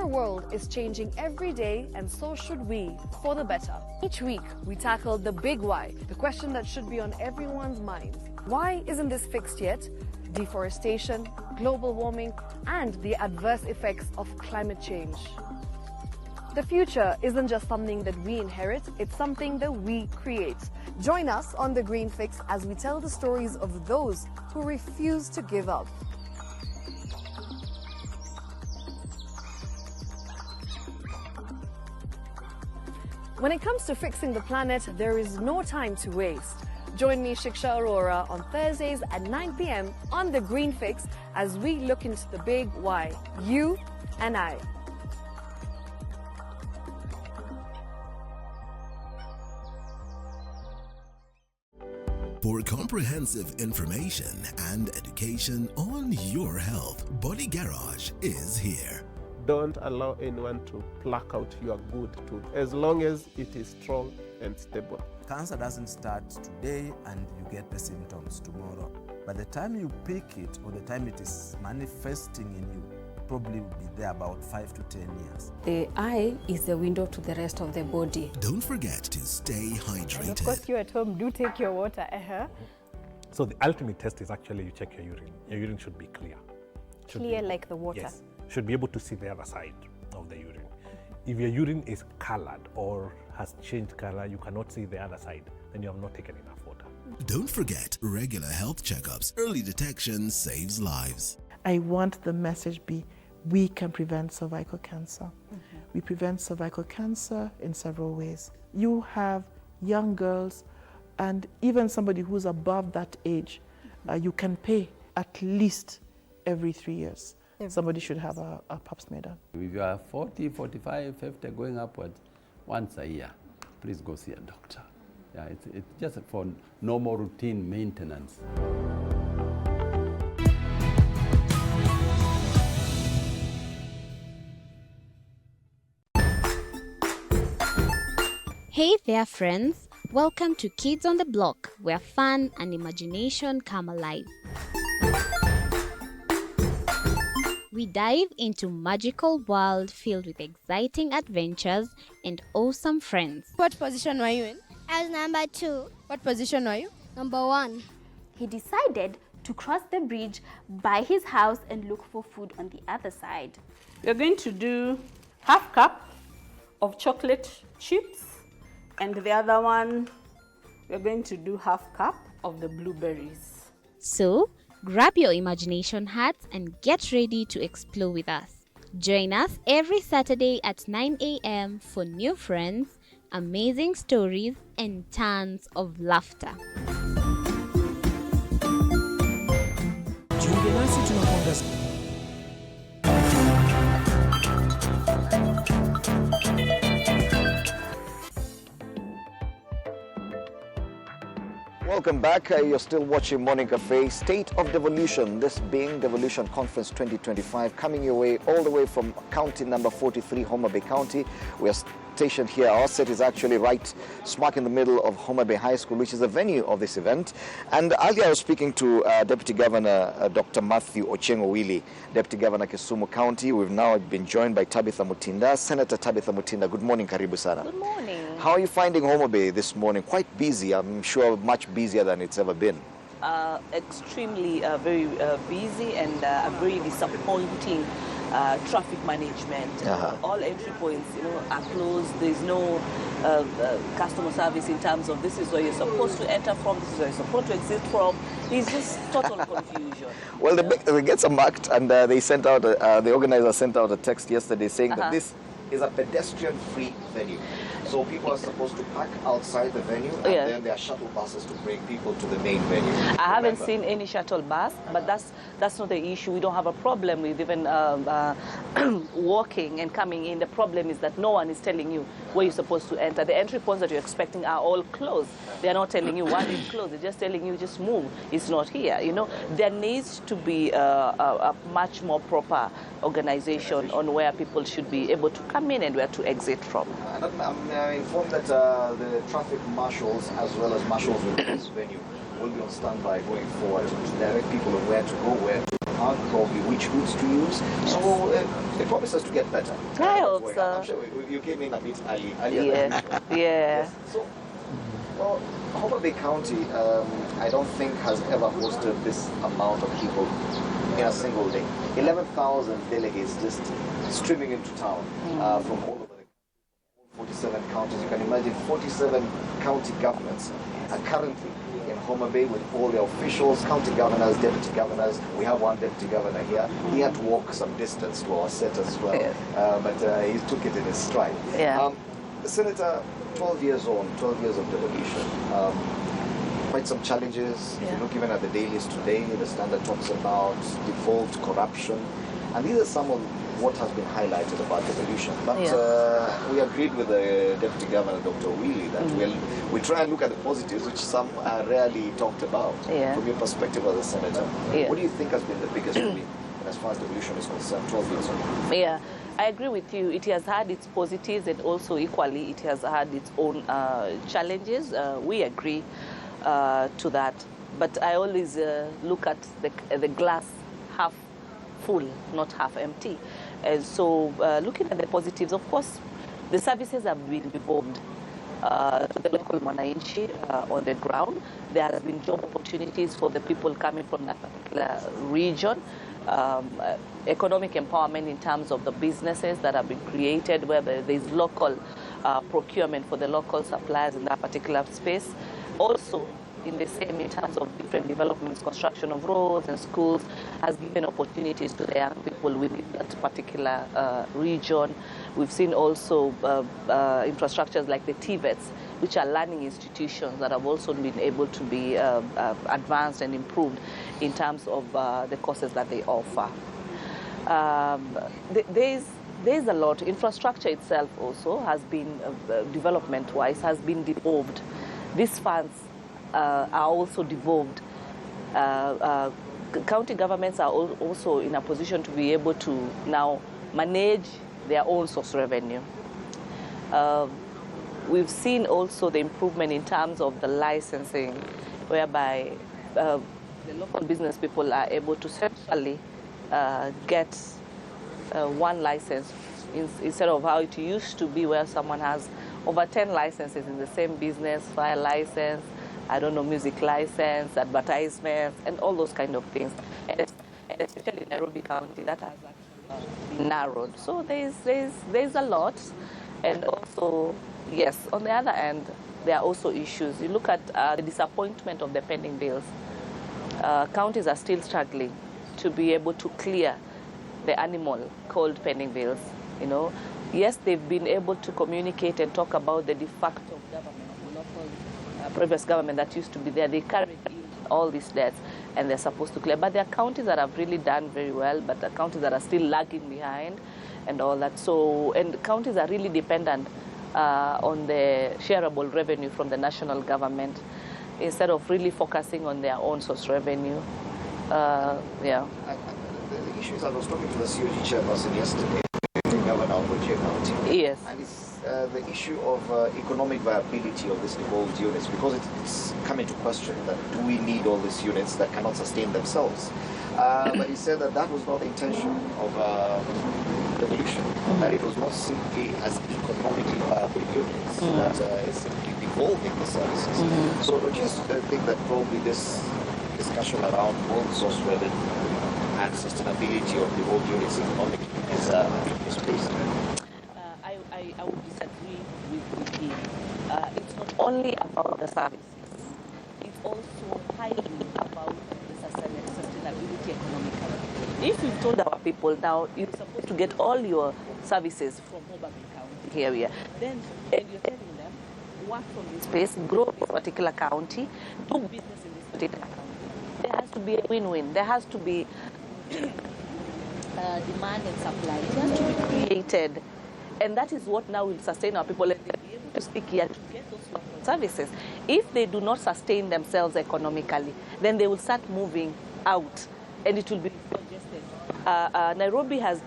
Our world is changing every day, and so should we, for the better. Each week, we tackle the big why, the question that should be on everyone's minds. Why isn't this fixed yet? Deforestation, global warming, and the adverse effects of climate change. The future isn't just something that we inherit, it's something that we create. Join us on The Green Fix as we tell the stories of those who refuse to give up. When it comes to fixing the planet, there is no time to waste. Join me, Shiksha Arora, on Thursdays at 9 p.m. on The Green Fix as we look into the big why, you and I. For comprehensive information and education on your health, Body Garage is here. Don't allow anyone to pluck out your good tooth as long as it is strong and stable. Cancer doesn't start today and you get the symptoms tomorrow. By the time you pick it or the time it is manifesting in you, probably will be there about 5 to 10 years. The eye is the window to the rest of the body. Don't forget to stay hydrated. And of course, you at home do take your water. So the ultimate test is actually you check your urine. Your urine should be clear. Clear like the water. Yes. Should be able to see the other side of the urine. If your urine is colored or has changed color, you cannot see the other side, then you have not taken enough water. Don't forget regular health checkups. Early detection saves lives. I want the message be, we can prevent cervical cancer. We prevent cervical cancer in several ways. You have young girls and even somebody who's above that age, you can pay at least every 3 years. Somebody should have a pap smear done. If you are 40, 45, 50, going upwards, once a year, please go see a doctor. Yeah, it's just for normal routine maintenance. Hey there, friends. Welcome to Kids on the Block, where fun and imagination come alive. We dive into magical world filled with exciting adventures and awesome friends. What position were you in? I was number 2. What position were you? Number 1. He decided to cross the bridge by his house and look for food on the other side. We're going to do half cup of chocolate chips, and the other one, we're going to do half cup of the blueberries. So, grab your imagination hats and get ready to explore with us. Join us every Saturday at 9 a.m. for new friends, amazing stories, and tons of laughter. Jiunge nasi tunapoangaza Welcome back. You're still watching Morning Cafe. State of Devolution, this being Devolution Conference 2025, coming your way all the way from county number 43, Homa Bay County. We are stationed here. Our set is actually right smack in the middle of Homa Bay High School, which is the venue of this event. And earlier I was speaking to Deputy Governor Dr. Matthew Ochengo-Willi, Deputy Governor Kisumu County. We've now been joined by Tabitha Mutinda. Senator Tabitha Mutinda, good morning, karibu sana. Good morning. How are you finding Homa Bay this morning? Quite busy, I'm sure much busier than it's ever been. Extremely very busy and very disappointing traffic management. All entry points, are closed. There's no customer service in terms of this is where you're supposed to enter from, this is where you're supposed to exit from. It's just total confusion. Well, the gates are marked, and they sent out the organizer sent out a text yesterday saying that this is a pedestrian-free venue. So people are supposed to park outside the venue, and then there are shuttle buses to bring people to the main venue. I haven't seen any shuttle bus, but that's not the issue. We don't have a problem with even walking and coming in. The problem is that no one is telling you where you're supposed to enter. The entry points that you're expecting are all closed. They're not telling you one is closed. They're just telling you just move. It's not here. There needs to be a much more proper organization on where people should be able to come in and where to exit from. I'm informed that the traffic marshals as well as marshals within this venue will be on standby going forward to direct people on where to go, where to park, probably which routes to use. So They promised us to get better. I hope so. I'm sure you came in a bit earlier Yeah. than usual. Yeah. Yes. So, well, Homa Bay County, I don't think has ever hosted this amount of people in a single day. 11,000 delegates just streaming into town from all over the 47 counties. You can imagine 47 county governments are currently in Homa Bay with all the officials, county governors, deputy governors. We have one deputy governor here. He had to walk some distance to our set as well, but he took it in his stride. Yeah. Senator, 12 years on, 12 years of devolution. Quite some challenges. If you look even at the dailies today, the Standard talks about devolved corruption. And these are some of what has been highlighted about devolution. But we agreed with the Deputy Governor, Dr. Wheely, that we try and look at the positives, which some are rarely talked about. From your perspective as a senator, what do you think has been the biggest win as far as devolution is concerned 12 years on? Yeah, I agree with you. It has had its positives, and also equally it has had its own challenges. We agree to that. But I always look at the glass half full, not half empty. And so looking at the positives, of course, the services have been devolved to the local Mwananchi on the ground. There has been job opportunities for the people coming from that particular region. Economic empowerment in terms of the businesses that have been created, where there is local procurement for the local suppliers in that particular space. Also, in the same in terms of different developments, construction of roads and schools has given opportunities to the young people within that particular region. We've seen also infrastructures like the TVETs, which are learning institutions that have also been able to be advanced and improved in terms of the courses that they offer. There's a lot. Infrastructure itself also has been, development-wise, has been devolved. These funds are also devolved. County governments are also in a position to be able to now manage their own source revenue. We've seen also the improvement in terms of the licensing, whereby the local business people are able to centrally get one license instead of how it used to be, where someone has over 10 licenses in the same business, fire license, I don't know, music license, advertisements, and all those kind of things. And especially in Nairobi County, that has actually been narrowed. So there's a lot. And also, yes, on the other end, there are also issues. You look at the disappointment of the pending bills. Counties are still struggling to be able to clear the animal called pending bills. You know, yes, they've been able to communicate and talk about the de facto government, the local previous government that used to be there. They carry all these debts and they're supposed to clear. But there are counties that have really done very well, but there are counties that are still lagging behind and all that. So, and counties are really dependent on the shareable revenue from the national government instead of really focusing on their own source revenue. The issues, I was talking to the COG chairperson yesterday, Governor of Wajir County. Yes. And it's the issue of economic viability of these devolved units, because it's come into question that do we need all these units that cannot sustain themselves? But he said that that was not the intention of devolution, that it was not simply as economically viable units, that it's simply devolving the services. So don't you think that probably this discussion around both source revenue and sustainability of devolved units economically is misplaced? I would disagree with him. It's not only about the services. It's also highly about the sustainability economically. If you've told our people now you're supposed to get all your services from Homa Bay County area, then and you're telling them work from this space, grow in this particular county, do business in this particular county. There has to be a win-win. There has to be demand and supply. It has to be created. And that is what now will sustain our people, and they'll be able to speak here to get those local services. If they do not sustain themselves economically, then they will start moving out, and it will be congested. Nairobi has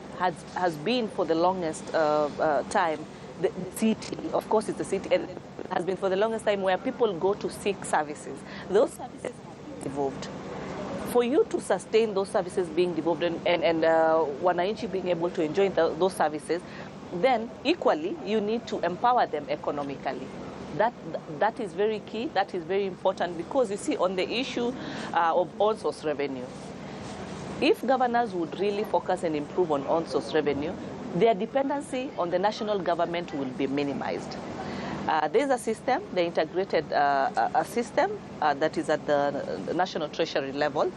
been for the longest time the city. Of course, it's the city, and it has been for the longest time where people go to seek services. Those services have been devolved For you to sustain those services being devolved and wananchi being able to enjoy those services, then equally you need to empower them economically. That is very key, that is very important, because you see, on the issue of on-source revenue, if governors would really focus and improve on on-source revenue, their dependency on the national government will be minimized. There's a system, the integrated a system that is at the national treasury level,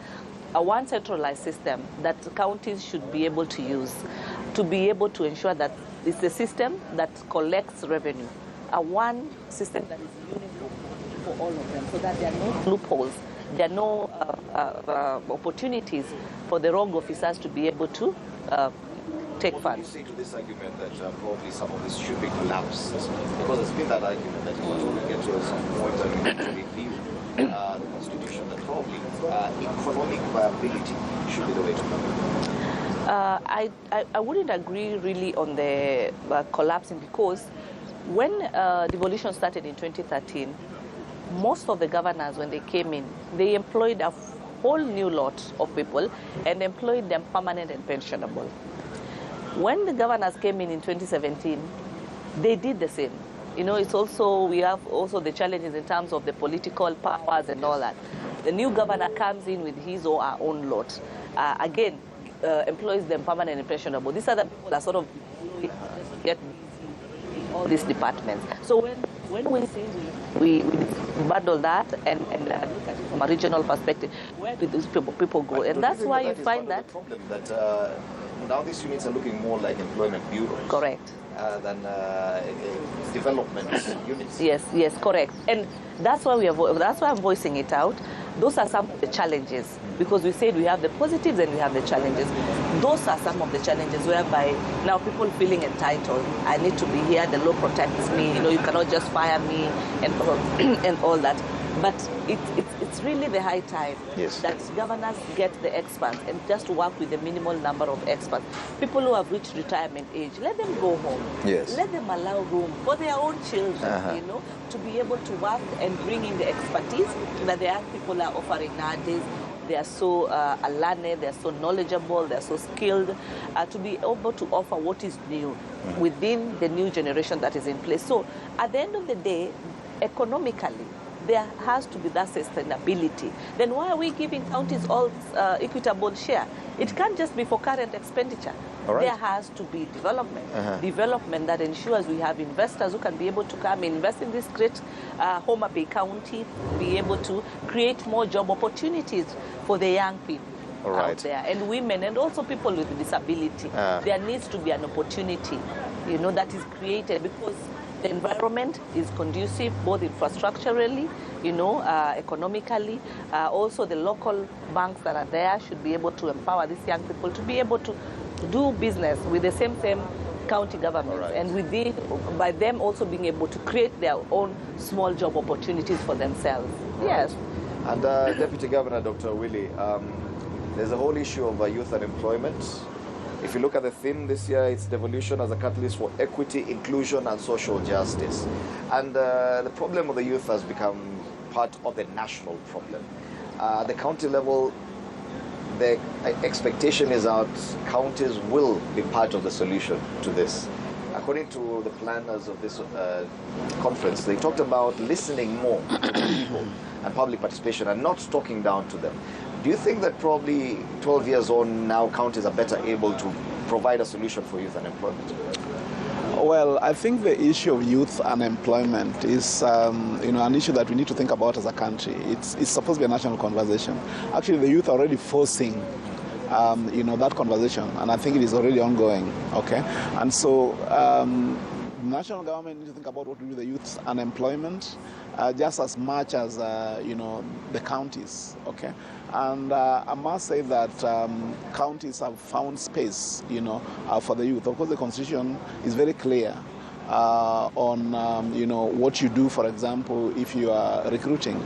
one centralized system that counties should be able to use to be able to ensure that it's a system that collects revenue. One system that is uniform for all of them, so that there are no loopholes, there are no opportunities for the wrong officers to be able to take funds. What do you say to this argument that probably some of this should be collapsed? Because there's been that argument that when we get to some point that we need to review the Constitution, that probably economic viability should be the way to go. I wouldn't agree really on the collapsing, because when devolution started in 2013, most of the governors, when they came in, they employed a whole new lot of people and employed them permanent and pensionable. When the governors came in 2017, they did the same. You know, it's also, we have also the challenges in terms of the political powers and all that. The new governor comes in with his or her own lot. Again, employs them permanent and pensionable. These are the people that sort of get all these departments. So when we say we bundle that and look at it from a regional perspective, where do these people go? And that's why you find that the problem that now these units are looking more like employment bureaus. Correct. Than development units. Yes, correct. And that's why that's why I'm voicing it out. Those are some of the challenges, because we said we have the positives and we have the challenges. Those are some of the challenges whereby now people feeling entitled. I need to be here, the law protects me, you cannot just fire me and all that. But it's really the high time that governors get the experts and just work with the minimal number of experts. People who have reached retirement age, let them go home. Yes. Let them allow room for their own children, to be able to work and bring in the expertise that the young people are offering nowadays. They are so learned, they are so knowledgeable, they are so skilled, to be able to offer what is new within the new generation that is in place. So at the end of the day, economically, there has to be that sustainability. Then why are we giving counties all equitable share? It can't just be for current expenditure. All right. There has to be development. Development that ensures we have investors who can be able to come invest in this great Homa Bay County, be able to create more job opportunities for the young people out there, and women, and also people with disability. There needs to be an opportunity, that is created, because the environment is conducive both infrastructurally, economically. Also the local banks that are there should be able to empower these young people to be able to do business with the same county governments, and by them also being able to create their own small job opportunities for themselves. Yes. And Deputy Governor Dr. Willie, there's a whole issue of youth unemployment. If you look at the theme this year, it's devolution as a catalyst for equity, inclusion, and social justice. And the problem of the youth has become part of the national problem. At the county level, the expectation is that counties will be part of the solution to this. According to the planners of this conference, they talked about listening more to the people and public participation and not talking down to them. Do you think that probably 12 years on now, counties are better able to provide a solution for youth unemployment? Well, I think the issue of youth unemployment is an issue that we need to think about as a country. It's supposed to be a national conversation. Actually, the youth are already forcing that conversation, and I think it is already ongoing. Okay, and so the national government needs to think about what to do with the youth unemployment, just as much as the counties. Okay, and I must say that counties have found space, for the youth. Of course, the Constitution is very clear on what you do. For example, if you are recruiting,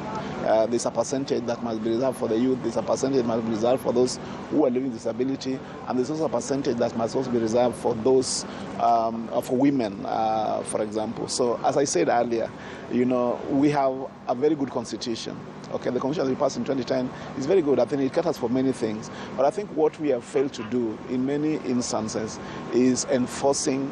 there's a percentage that must be reserved for the youth, there's a percentage that must be reserved for those who are living with disability, and there's also a percentage that must also be reserved for those for women, for example. So as I said earlier, we have a very good constitution. Okay, the constitution that we passed in 2010 is very good. I think it caters for many things. But I think what we have failed to do in many instances is enforcing,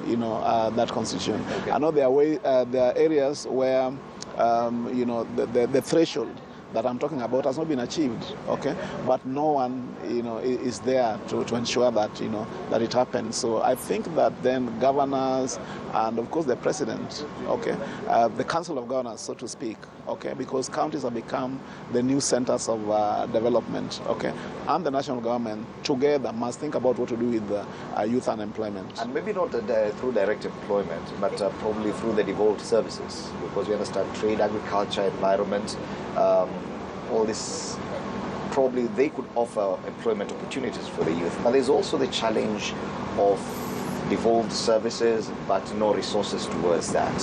that constitution. Okay. I know there are areas where, the threshold that I'm talking about has not been achieved, okay? But no one, is there to ensure that, that it happens. So I think that then governors and, of course, the president, okay, the Council of Governors, so to speak, okay, because counties have become the new centers of development, okay, and the national government together must think about what to do with youth unemployment. And maybe not through direct employment, but probably through the devolved services, because we understand trade, agriculture, environment, all this, probably they could offer employment opportunities for the youth. But there's also the challenge of devolved services, but no resources towards that.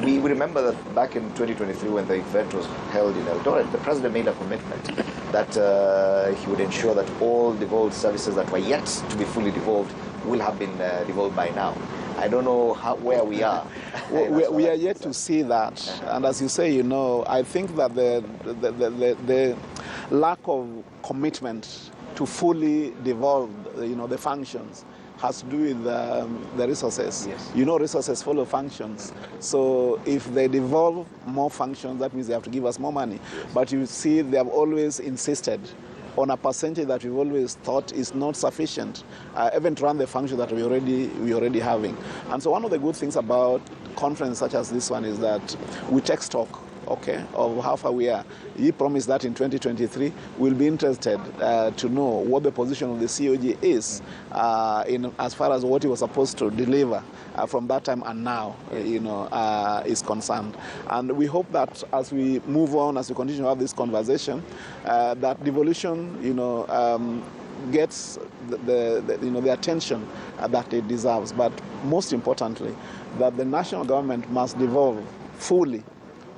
We remember that back in 2023 when the event was held in Eldoret, the president made a commitment that he would ensure that all devolved services that were yet to be fully devolved will have been devolved by now. I don't know where we are. We are yet to see that. And as you say, I think that the lack of commitment to fully devolve, the functions has to do with the resources. Yes. Resources follow functions. So if they devolve more functions, that means they have to give us more money. Yes. But you see, they have always insisted on a percentage that we've always thought is not sufficient, even to run the function that we're already having. And so one of the good things about conferences such as this one is that we take stock, okay, of how far we are. He promised that in 2023 we'll be interested to know what the position of the COG is in as far as what he was supposed to deliver from that time and now, is concerned. And we hope that as we move on, as we continue to have this conversation, that devolution, gets the attention that it deserves. But most importantly, that the national government must devolve fully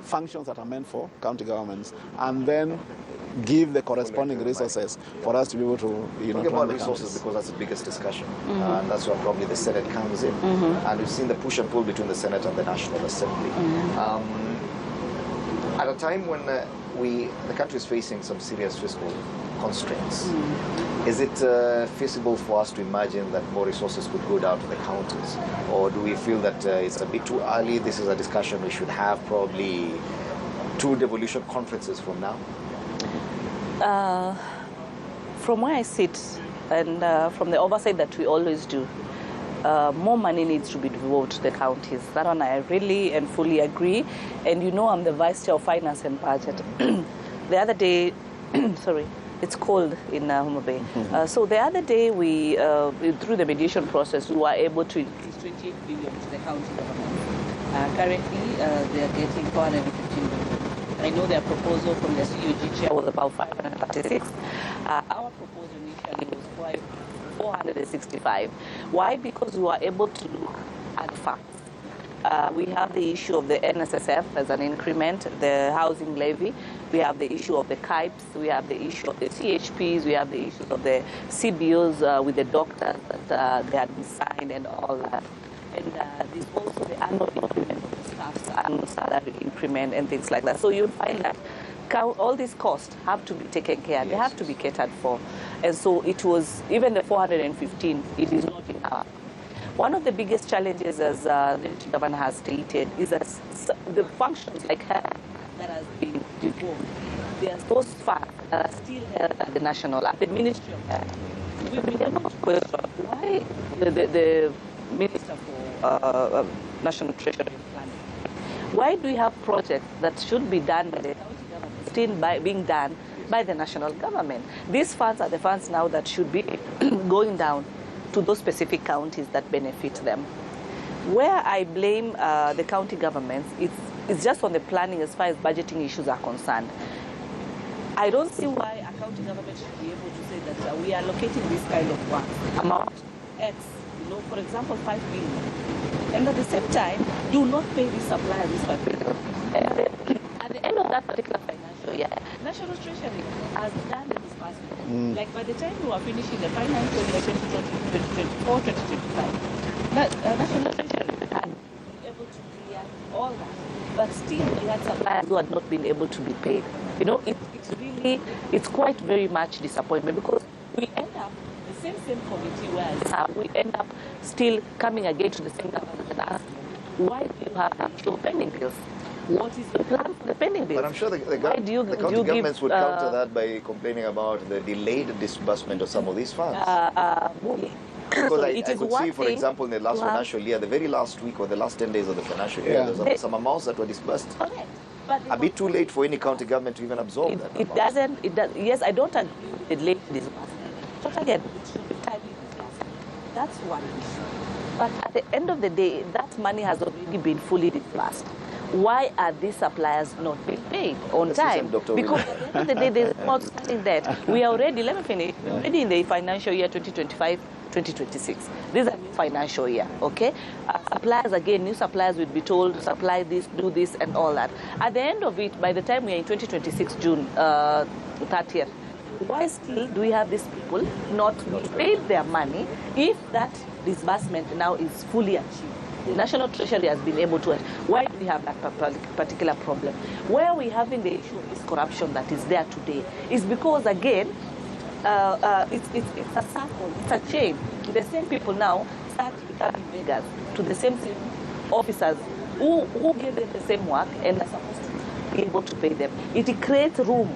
functions that are meant for county governments, and then give the corresponding resources for us to be able to, talk about resources, because that's the biggest discussion, and that's where probably the Senate comes in. And we've seen the push and pull between the Senate and the National Assembly. At a time when the country is facing some serious fiscal constraints, is it feasible for us to imagine that more resources could go down to the counties? Or do we feel that it's a bit too early? This is a discussion we should have probably 2 devolution conferences from now? From where I sit, and from the oversight that we always do, more money needs to be devoted to the counties. That one I really and fully agree. And I'm the Vice Chair of Finance and Budget. The other day, sorry, it's cold in Homa Bay. So the other day, we through the mediation process, we were able to increase 28 billion to the county government. Currently, they are getting 415 billion. I know their proposal from the COG chair was about 536. Our proposal initially was 465. Why? Because we were able to look at facts. We have the issue of the NSSF as an increment, the housing levy. We have the issue of the KIPES. We have the issue of the CHPs. We have the issues of the CBOs with the doctors that they had been signed and all that. And there's also the annual increment of the staff's annual salary increment and things like that. So you'll find that all these costs have to be taken care of. They have to be catered for. And so it was, even the 415, it is not enough. One of the biggest challenges, as the governor has stated, is that the functions like health that has been devolved, there are those funds that are still held at the national, at the Ministry of Health. We've been able to question why the Minister for National Treasury and Planning, why do we have projects that should be done by the county government still being done by the national government? These funds are the funds now that should be going down to those specific counties that benefit them. Where I blame the county governments, it's just on the planning as far as budgeting issues are concerned. I don't see why a county government should be able to say that we are allocating this kind of amount X, for example, 5 billion. and at the same time, do not pay the suppliers this particular. And at the end of that particular financial year, National Treasury has done the disbursement. Like by the time we were finishing the financial year 2024-2025, National Treasury had been able to clear all that. But still, we had suppliers who had not been able to be paid. You know, it's quite very much disappointment, because we end up the same committee where we end up still coming again to the same government and asking, why do you have actual pending bills? What is the plan for the pending bills? But I'm sure the county governments would counter that by complaining about the delayed disbursement of some of these funds. Because I could see, for example, in the last financial year, the very last week or the last 10 days of the financial year, there's some amounts that were disbursed. Correct. But a bit too late for any county government to even absorb that. It doesn't. Yes, I don't agree with the late disbursement. But again, it should be timely disbursement. That's one issue. But at the end of the day, that money has already been fully disbursed. Why are these suppliers not being paid on time? Because at the end of the day, there's no outstanding debt. We are already, let me finish, already in the financial year 2025-2026. This is a new financial year, okay? Suppliers, again, new suppliers will be told, supply this, do this, and all that. At the end of it, by the time we are in 2026, June 30th, why still do we have these people not paid their money if that disbursement now is fully achieved? The National Treasury has been able to. Why do we have that particular problem? Where we're having the issue of this corruption that is there today is because, again, it's a circle, it's a chain. The same people now start becoming beggars to the same officers who give them the same work and are supposed to be able to pay them. It creates room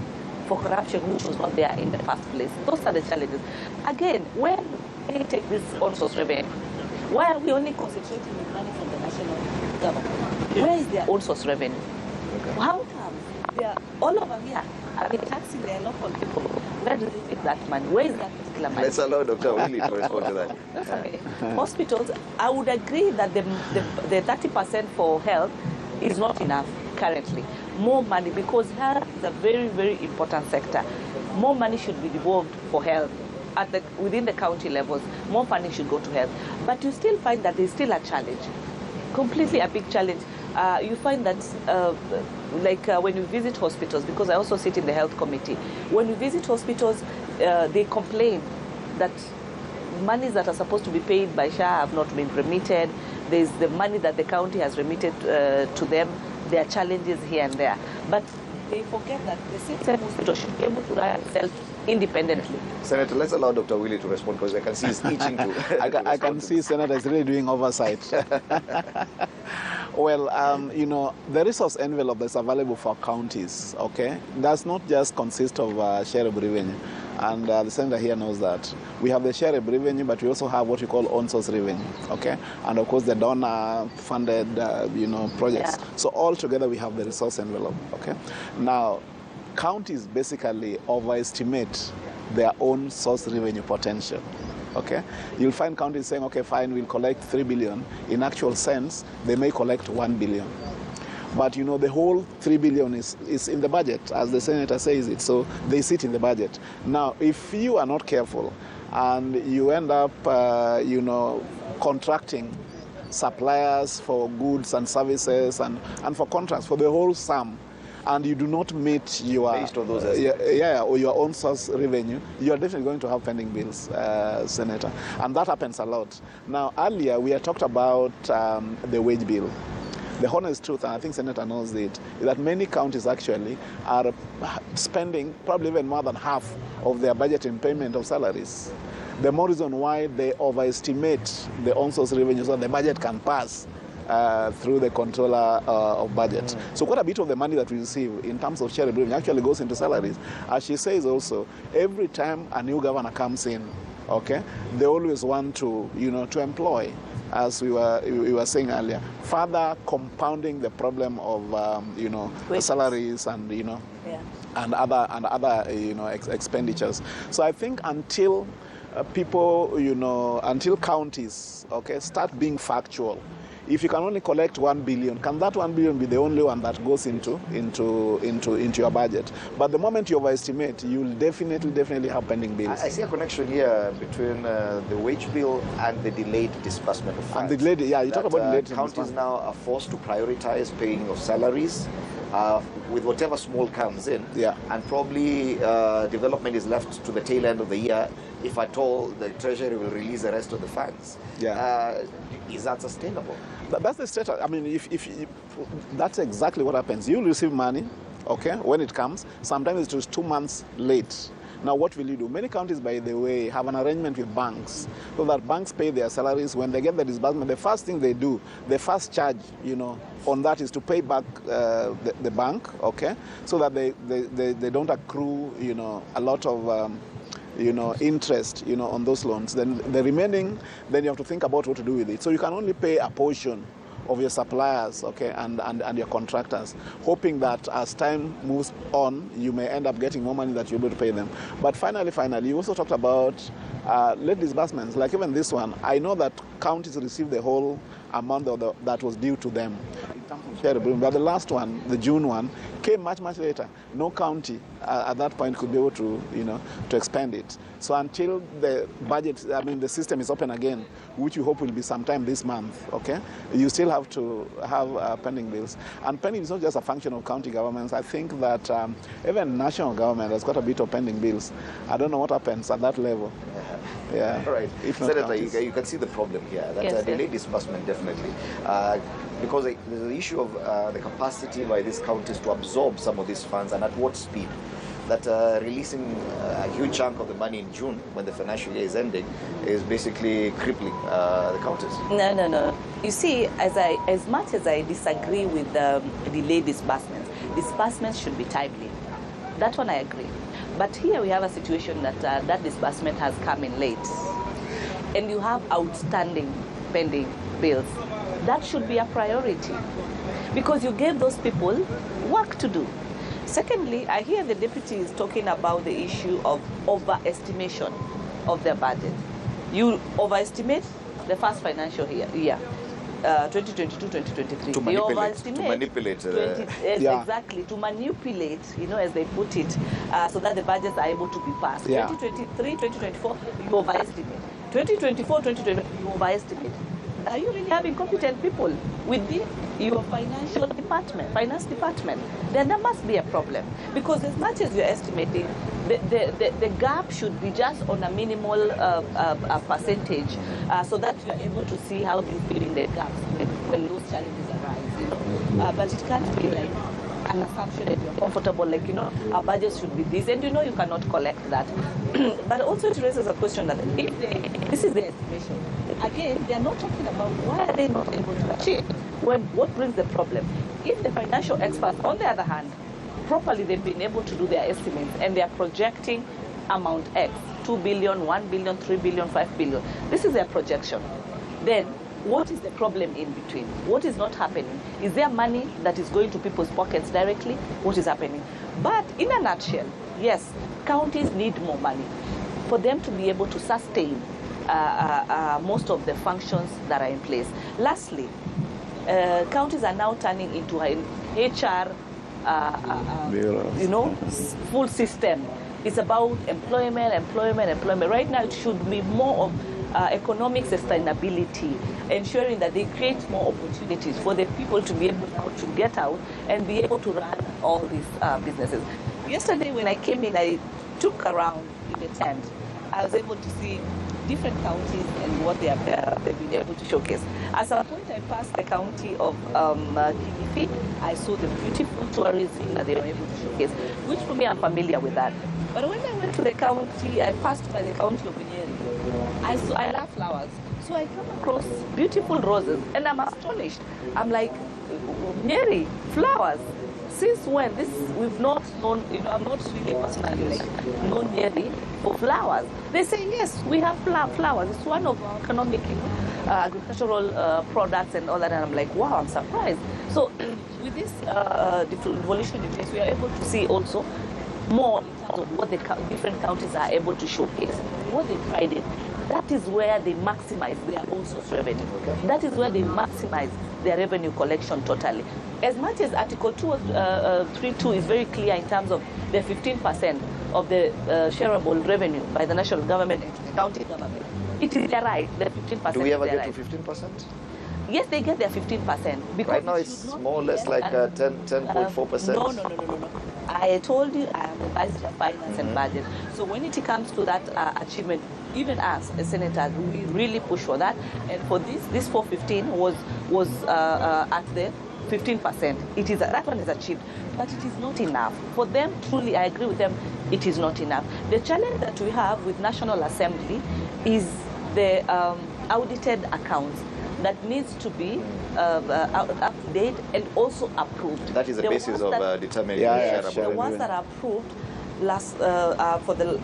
for corruption which was not there in the first place. Those are the challenges. Again, when they take this on-source revenue, why are we only concentrating with money from the national government? Where is their own source revenue? How come they are all over here? Are they taxing their local people? Where do they take that money? Where is that particular money? Let's allow Dr. Willie to respond to that. That's okay. Hospitals, I would agree that the 30% for health is not enough currently. More money, because health is a very, very important sector. More money should be devolved for health. Within the county levels, more funding should go to health. But you still find that there's still a challenge, completely a big challenge. You find that, when you visit hospitals, because I also sit in the health committee, when you visit hospitals, they complain that monies that are supposed to be paid by SHA have not been remitted. There's the money that the county has remitted to them. There are challenges here and there. But they forget that the same hospital should be able to run itself independently. Senator, let's allow Dr. Willie to respond, because I can see he's itching to. I can see Senator is really doing oversight. Well, the resource envelope that's available for counties, okay, does not just consist of shareable revenue. And the Senator here knows that. We have the shareable revenue, but we also have what we call on-source revenue, okay? And of course, the donor-funded, projects. Yeah. So all together, we have the resource envelope, okay? Now, counties basically overestimate their own source revenue potential. Okay, you'll find counties saying, okay, fine, we'll collect 3 billion. In actual sense, they may collect 1 billion. But the whole 3 billion is in the budget, as the Senator says it, so they sit in the budget. Now, if you are not careful and you end up, contracting suppliers for goods and services and for contracts for the whole sum, and you do not meet your or your own source revenue, you are definitely going to have pending bills, Senator, and that happens a lot. Now, earlier we had talked about the wage bill. The honest truth, and I think Senator knows it, is that many counties actually are spending probably even more than half of their budget in payment of salaries. The more reason why they overestimate the on-source revenue so the budget can pass through the controller of budget. So quite a bit of the money that we receive in terms of shareable revenue actually goes into salaries. As she says also, every time a new governor comes in, okay, they always want to, to employ, as we were saying earlier, further compounding the problem of, salaries and, and other expenditures. So I think until people, until counties, okay, start being factual If you can only collect 1 billion, can that 1 billion be the only one that goes into your budget? But the moment you overestimate, you'll definitely have pending bills. I see a connection here between the wage bill and the delayed disbursement of funds. And the delayed, yeah, you talk about delayed counties now are forced to prioritize paying of salaries with whatever small comes in. Yeah. And probably development is left to the tail end of the year. If at all, the Treasury will release the rest of the funds. Yeah. Is that sustainable? That's the state. I mean, if that's exactly what happens. You'll receive money, okay, when it comes. Sometimes it's just 2 months late. Now, what will you do? Many counties, by the way, have an arrangement with banks so that banks pay their salaries. When they get the disbursement, the first thing they do, the first charge, on that is to pay back the bank, okay, so that they don't accrue, a lot of interest, on those loans. Then the remaining, then you have to think about what to do with it. So you can only pay a portion of your suppliers, okay, and your contractors, hoping that as time moves on, you may end up getting more money that you're able to pay them. But finally, you also talked about late disbursements. Like even this one, I know that counties receive the whole amount that was due to them in terms of shareable. But the last one, the June one, came much later. No county at that point could be able to, to expend it. So until the budget, the system is open again, which we hope will be sometime this month, okay, you still have to have pending bills. And pending is not just a function of county governments. I think that even national government has got a bit of pending bills. I don't know what happens at that level. Yeah. All right. Senator, you can see the problem here. That delayed disbursement, definitely. Because there's the issue of the capacity by these counties to absorb some of these funds, and at what speed. That releasing a huge chunk of the money in June, when the financial year is ending, is basically crippling the counties. No. You see, as much as I disagree with delayed disbursements should be timely. That one I agree. But here we have a situation that that disbursement has come in late, and you have outstanding pending bills. That should be a priority, because you gave those people work to do. Secondly, I hear the deputy is talking about the issue of overestimation of their budget. You overestimate the first financial year, 2022-2023. To manipulate. Exactly, to manipulate, as they put it, so that the budgets are able to be passed. 2023-2024, you overestimate. 2024-2025, you overestimate. Are you really having competent people within your finance department? Then there must be a problem, because as much as you're estimating, the gap should be just on a minimal percentage, so that you're able to see how you fill in the gaps when those challenges arise. But it can't be like an assumption that you're comfortable, like, our budget should be this, and you cannot collect that. But also it raises a question that if this is the estimation, again, they're not talking about why are they not able to achieve. What brings the problem? If the financial experts, on the other hand, properly they've been able to do their estimates and they are projecting amount X, 2 billion, 1 billion, 3 billion, 5 billion. This is their projection. Then what is the problem in between? What is not happening? Is there money that is going to people's pockets directly? What is happening? But in a nutshell, yes, counties need more money for them to be able to sustain most of the functions that are in place. Lastly, counties are now turning into an HR, full system. It's about employment. Right now, it should be more of economic sustainability, ensuring that they create more opportunities for the people to be able to get out and be able to run all these businesses. Yesterday, when I came in, I took around in the tent. I was able to see different counties and what they've been able to showcase. At some point, I passed the county of Kilifi. I saw the beautiful tourism that they were able to showcase, which for me, I'm familiar with that. But when I went to the county, I passed by the county of Nyeri. I love flowers. So I come across beautiful roses, and I'm astonished. I'm like, Nyeri, flowers? Since when? We've not known, I'm not really personally known Nyeri for flowers. They say, yes, we have flowers. It's one of our economic, agricultural products and all that. And I'm like, wow, I'm surprised. So with this devolution in place, we are able to see also more in terms of what the different counties are able to showcase, what they pride in. that is where they maximize their own source revenue. That is where they maximize their revenue collection totally. As much as Article 232 is very clear in terms of the 15% of the shareable revenue by the national government and the county government, it is their right, the 15%. Do we ever get right. to 15%? Yes, they get their 15%. Because right now it's more or less like 10.4%. No. I told you I am the Vice Chair of Finance and Budget. So when it comes to that achievement, even us as senators, we really push for that. And for this 415 was at the 15%. It is that one is achieved, but it is not enough. For them, truly, I agree with them, it is not enough. The challenge that we have with National Assembly is the audited accounts that needs to be up to date and also approved. That is the basis of determining the ones that are approved last for the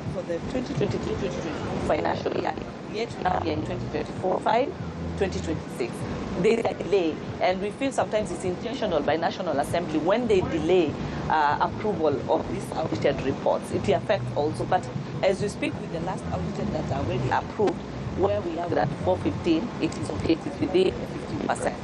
2023-2024 financial year. Yet now we are in 2024-5, 2026. There is a delay, and we feel sometimes it's intentional by National Assembly when they delay approval of these audited reports. It affects also, but as we speak with the last audited that are already approved, where we have that 415, it is okay, it is within 15%.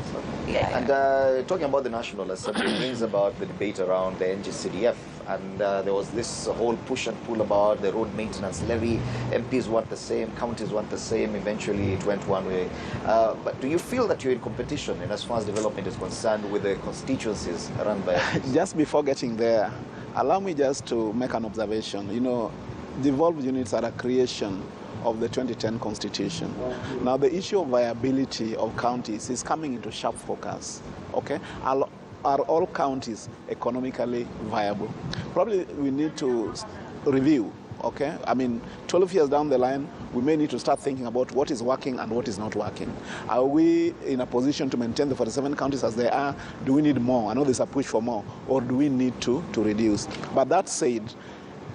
And talking about the National Assembly brings about the debate around the NGCDF, and there was this whole push and pull about the road maintenance levy. MPs want the same, counties want the same. Eventually it went one way. But do you feel that you're in competition in as far as development is concerned with the constituencies run by MPs? Just before getting there, allow me just to make an observation. You know, devolved units are a creation of the 2010 Constitution. Now, the issue of viability of counties is coming into sharp focus. Okay, are all counties economically viable? Probably we need to review. Okay, I mean, 12 years down the line, we may need to start thinking about what is working and what is not working. Are we in a position to maintain the 47 counties as they are? Do we need more? I know there's a push for more, or do we need to reduce? But that said,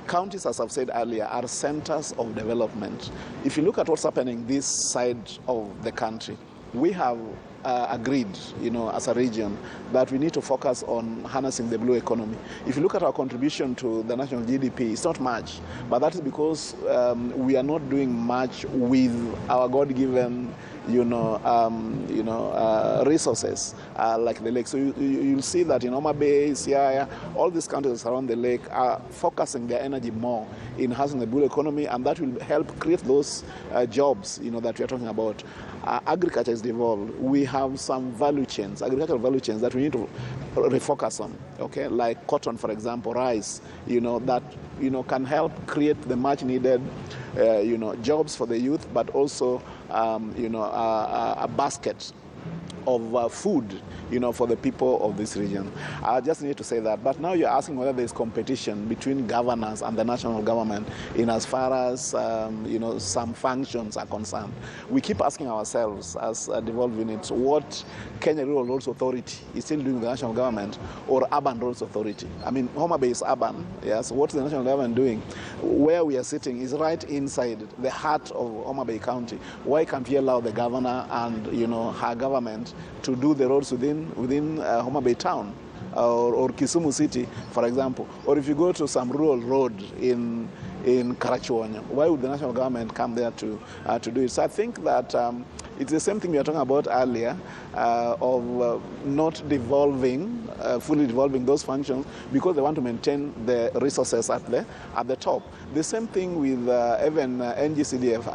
counties, as I've said earlier, are centers of development. If you look at what's happening this side of the country, we have agreed, you know, as a region, that we need to focus on harnessing the blue economy. If you look at our contribution to the national GDP, it's not much, but that is because we are not doing much with our God-given, resources like the lake. So you'll see that in Homa Bay, Siaya, all these countries around the lake are focusing their energy more in enhancing the blue economy, and that will help create those jobs, that we are talking about. Agriculture is devolved. We have some value chains, agricultural value chains that we need to refocus on. Okay, like cotton, for example, rice. That can help create the much needed, jobs for the youth, but also a basket of food, for the people of this region. I just need to say that. But now you're asking whether there's competition between governors and the national government in as far as, some functions are concerned. We keep asking ourselves as devolved units, what Kenya Rural Roads Authority is still doing with the national government, or Urban Roads Authority? I mean, Homa Bay is urban, yes. What's the national government doing? Where we are sitting is right inside the heart of Homa Bay County. Why can't we allow the governor and, her government to do the roads within Homa Bay town or Kisumu City, for example? Or if you go to some rural road in Karachuonyo, why would the national government come there to do it? So I think that it's the same thing we were talking about earlier of not fully devolving those functions because they want to maintain the resources at the top. The same thing with even NGCDF.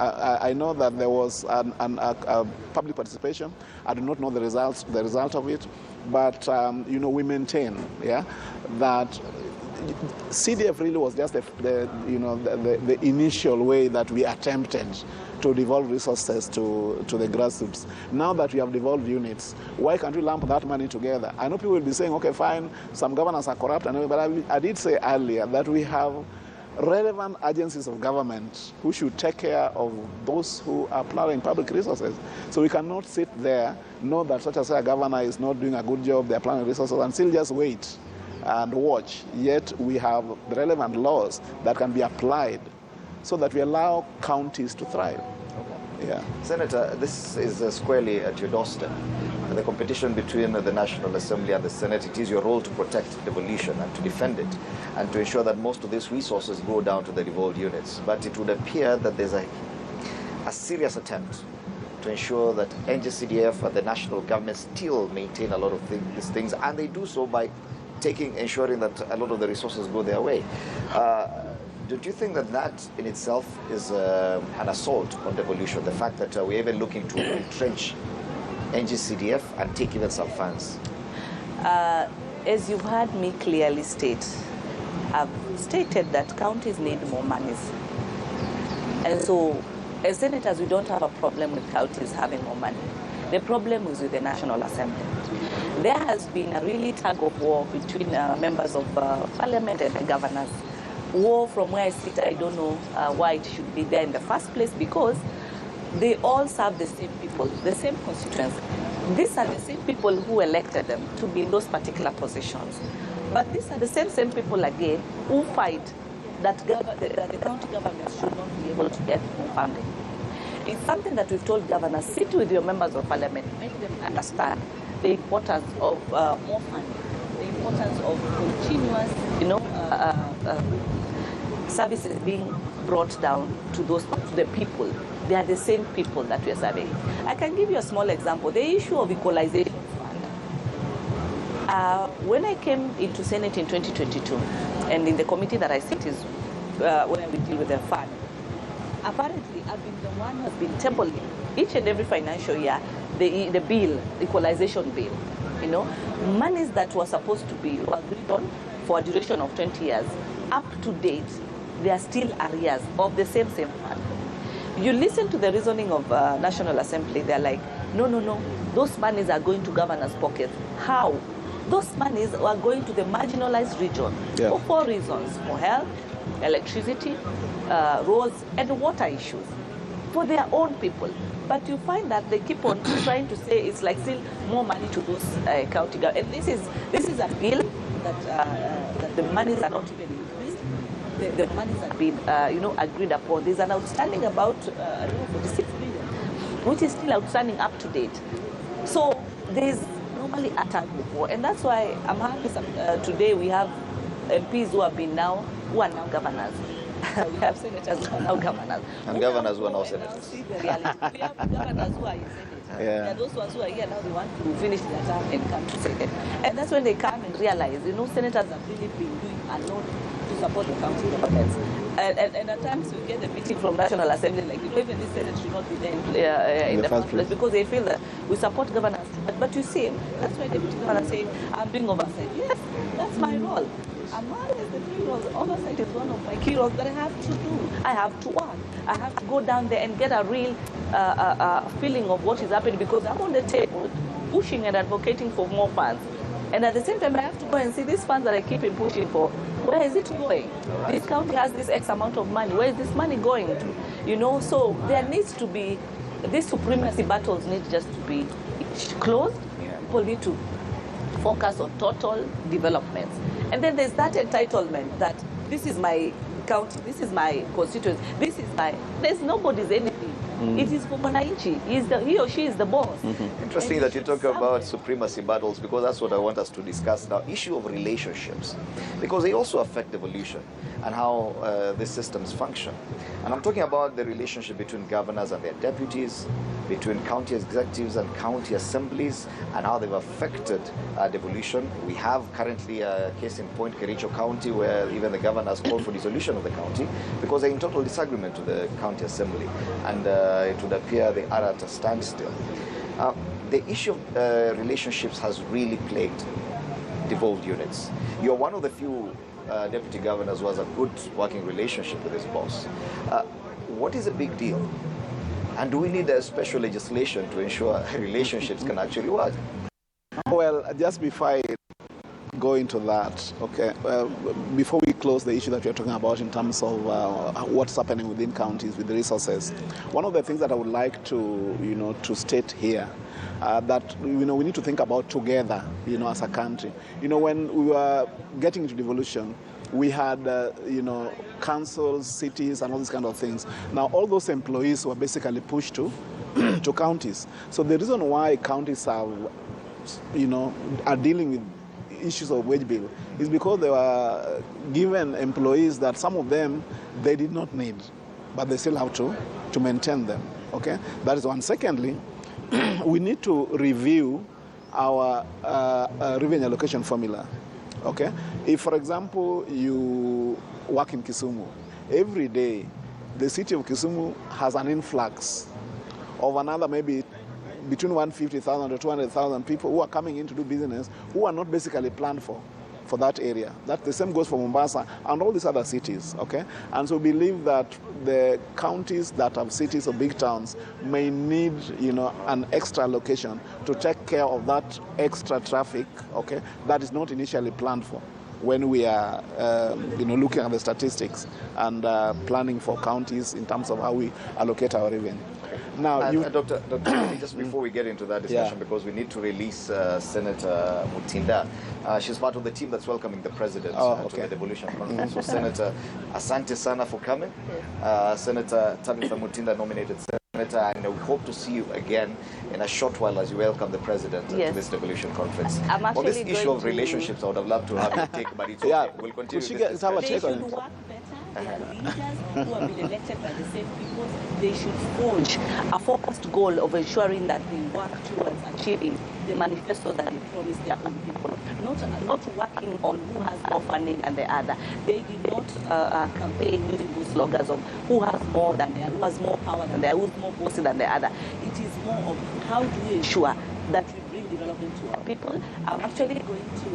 I know that there was a public participation. I do not know the result of it, but we maintain, that CDF really was just the initial way that we attempted to devolve resources to the grassroots. Now that we have devolved units, why can't we lump that money together? I know people will be saying, okay, fine, some governors are corrupt, but I did say earlier that we have relevant agencies of government who should take care of those who are plowing public resources. So we cannot sit there, know that such as a governor is not doing a good job, they're plowing resources, and still just wait and watch. Yet we have the relevant laws that can be applied so that we allow counties to thrive. Okay. Yeah. Senator, this is squarely at your doorstep. The competition between the National Assembly and the Senate, it is your role to protect devolution and to defend it and to ensure that most of these resources go down to the devolved units. But it would appear that there's a a serious attempt to ensure that NGCDF and the national government still maintain a lot of these things, and they do so by ensuring that a lot of the resources go their way. Don't you think that in itself is an assault on devolution, the fact that we're even looking to entrench NGCDF and take even some funds? As you've heard me clearly state, I've stated that counties need more monies. And so, as senators, we don't have a problem with counties having more money. The problem is with the National Assembly. There has been a really tug of war between members of Parliament and the governors. War, from where I sit, I don't know why it should be there in the first place, because they all serve the same people, the same constituents. These are the same people who elected them to be in those particular positions. But these are the same people again who fight that the county government should not be able to get more funding. It's something that we've told governors, sit with your members of Parliament, make them understand the importance of more funding, the importance of continuous, services being brought down to the people. They are the same people that we are serving. I can give you a small example. The issue of equalization fund. When I came into Senate in 2022, and in the committee that I sit is where we deal with the fund, apparently I've been the one who has been tabling each and every financial year the bill, equalization bill. Monies that were supposed to be agreed on for a duration of 20 years, up to date, there are still arrears of the same fund. You listen to the reasoning of National Assembly, they're like, no, those monies are going to governors' pockets. How? Those monies are going to the marginalized region for 4 reasons: for health, electricity, roads, and water issues, for their own people. But you find that they keep on trying to say it's like still more money to those county governments. And this is a bill that the monies are not even increased. The monies have been agreed upon. There's an outstanding about 46 billion, which is still outstanding up to date. So there's normally a tug of war, and that's why I'm happy today we have MPs who are now governors. We have senators who are now governors. And governors who are now senators. We have governors who are in Senate. There are those ones who are here now, they want to finish their term and come to Senate. And that's when they come and realize, senators have really been doing a lot to support the county governments. And at times we get a meeting from National Assembly, like, even this Senate should not be there in the first place, because they feel that we support governors. But you see, that's why Deputy Governor saying, I'm doing oversight. Yes, that's my role. Among the 3 roles, oversight is one of my key roles that I have to do. I have to work. I have to go down there and get a real feeling of what is happening, because I'm on the table pushing and advocating for more funds. And at the same time, I have to go and see these funds that I keep pushing for. Where is it going? This county has this X amount of money. Where is this money going to? So there needs to be, these supremacy battles need just to be closed. People need to focus on total developments. And then there's that entitlement that this is my county, this is my constituency, there's nobody's anything. It is for Mwananchi. He or she is the boss. Interesting that you talk about supremacy battles, because that's what I want us to discuss now. Issue of relationships, because they also affect devolution and how these systems function. And I'm talking about the relationship between governors and their deputies, between county executives and county assemblies, and how they've affected devolution. We have currently a case in point, Kericho County, where even the governors called for dissolution of the county because they're in total disagreement with the county assembly. And it would appear they are at a standstill. The issue of relationships has really plagued devolved units. You're one of the few deputy governors who has a good working relationship with his boss. What is a big deal? And do we need a special legislation to ensure relationships can actually work? Well, just before I go into that, okay, before we close the issue that we're talking about in terms of what's happening within counties with the resources, one of the things that I would like to, to state here, that, we need to think about together, as a country. When we were getting into devolution, we had, councils, cities, and all these kind of things. Now, all those employees were basically pushed to counties. So the reason why counties are dealing with issues of wage bill is because they were given employees that some of them they did not need, but they still have to maintain them. Okay, that is one. Secondly, we need to review our revenue allocation formula. Okay, if, for example, you work in Kisumu, every day the city of Kisumu has an influx of another maybe between 150,000 to 200,000 people who are coming in to do business who are not basically planned for that area. That the same goes for Mombasa and all these other cities, okay? And so we believe that the counties that have cities or big towns may need, an extra location to take care of that extra traffic, okay, that is not initially planned for when we are, looking at the statistics and planning for counties in terms of how we allocate our revenue. Now, Dr. just before we get into that discussion, because we need to release Senator Mutinda. She's part of the team that's welcoming the president to the Devolution conference. So, Senator, asante sana for coming. Senator Tabitha Mutinda nominated Senator, and we hope to see you again in a short while as you welcome the president to this Devolution conference. On this issue of relationships, I would have loved to have you take, but it's okay. We'll continue this discussion. Leaders who have been elected by the same people, they should forge a focused goal of ensuring that they work towards achieving the manifesto that they promised their own people. Not working on who has more funding than the other. They did not campaign using those slogans of who has more than the other, who has more power than the other, who is more bossy than the other. It is more of how do we ensure that we bring development to our people. I'm actually going to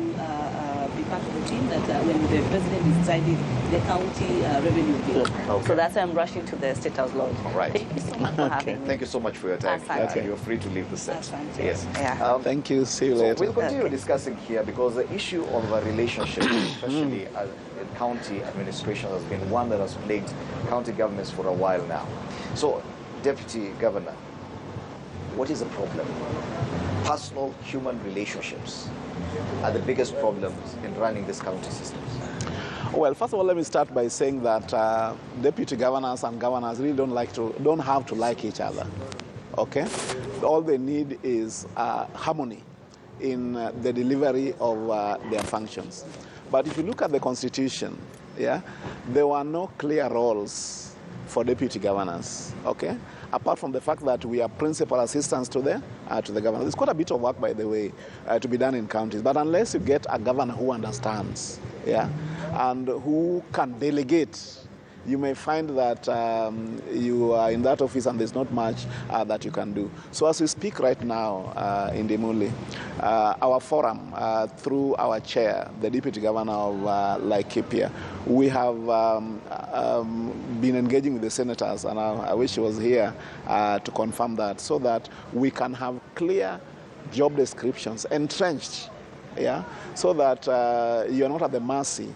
be part of the team that when the president is deciding the county revenue bill. Okay. So that's why I'm rushing to the State House Lodge. All right. Thank you so much for having me. Thank you so much for your time. You're free to leave the set. Yes. Yeah. Thank you. See you later. We'll continue discussing here because the issue of a relationship, especially in county administration, has been one that has plagued county governments for a while now. So, Deputy Governor, what is the problem? Personal human relationships are the biggest problems in running these county systems. Well, first of all, let me start by saying that deputy governors and governors really don't have to like each other. Okay, all they need is harmony in the delivery of their functions. But if you look at the Constitution, there were no clear roles for deputy governors. Okay, apart from the fact that we are principal assistants to the governor. There's quite a bit of work, by the way, to be done in counties. But unless you get a governor who understands, and who can delegate, you may find that you are in that office and there's not much that you can do. So as we speak right now in Demuli, our forum, through our chair, the Deputy Governor of Laikipia, we have been engaging with the senators, and I wish he was here to confirm that, so that we can have clear job descriptions, entrenched, so that you're not at the mercy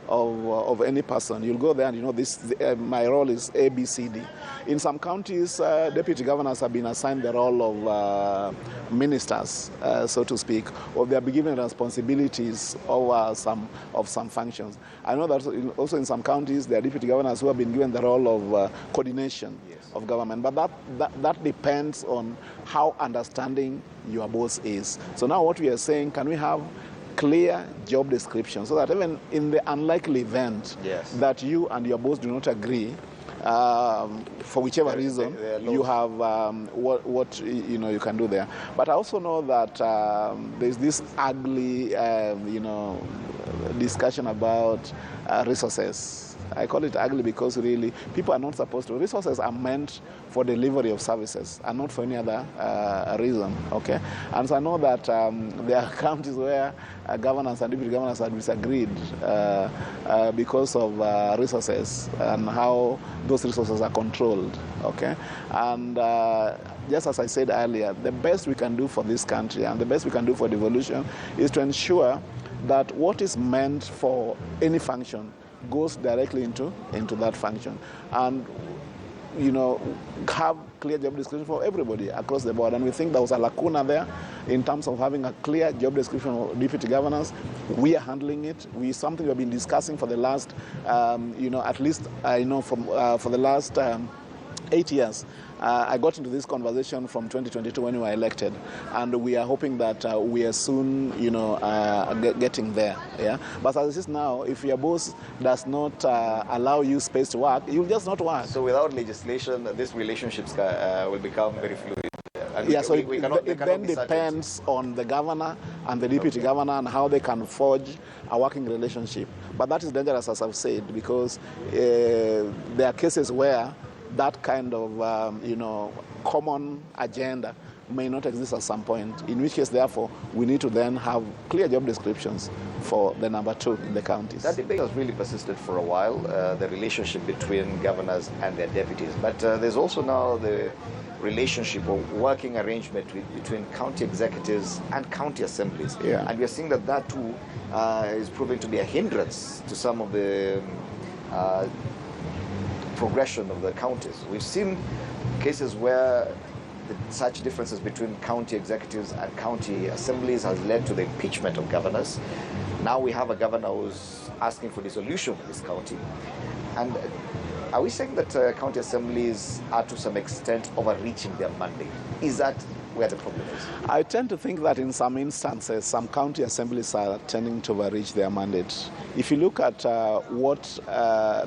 of any person. You'll go there and this. My role is A, B, C, D. In some counties, deputy governors have been assigned the role of ministers, so to speak, or they have been given responsibilities over some functions. I know that also in some counties, there are deputy governors who have been given the role of coordination of government. But that depends on how understanding your boss is. So now what we are saying, can we have clear job description so that even in the unlikely event that you and your boss do not agree, for whichever reason, you have what you can do there. But I also know that there's this ugly discussion about resources. I call it ugly because really people are not supposed to. Resources are meant for delivery of services and not for any other reason. Okay, and so I know that there are counties where governors and deputy governors have disagreed because of resources and how those resources are controlled. Okay, and just as I said earlier, the best we can do for this country and the best we can do for devolution is to ensure that what is meant for any function goes directly into that function, and have clear job description for everybody across the board. And we think there was a lacuna there in terms of having a clear job description of deputy governors. We are handling it. Something we've been discussing for the last, at least I know for the last 8 years. I got into this conversation from 2022 when we were elected, and we are hoping that we are soon, getting there. Yeah. But as it is now, if your boss does not allow you space to work, you'll just not work. So without legislation, these relationships will become very fluid. Yeah, so it then depends on the governor and the deputy governor and how they can forge a working relationship. But that is dangerous, as I've said, because there are cases where that kind of, common agenda may not exist at some point, in which case, therefore, we need to then have clear job descriptions for the number 2 in the counties. That debate has really persisted for a while, the relationship between governors and their deputies. But there's also now the relationship or working arrangement between county executives and county assemblies. Yeah. And we are seeing that too is proving to be a hindrance to some of the progression of the counties. We've seen cases where such differences between county executives and county assemblies has led to the impeachment of governors. Now we have a governor who's asking for dissolution of this county. And are we saying that county assemblies are to some extent overreaching their mandate? Is that where the problem is? I tend to think that in some instances, some county assemblies are tending to overreach their mandate. If you look at what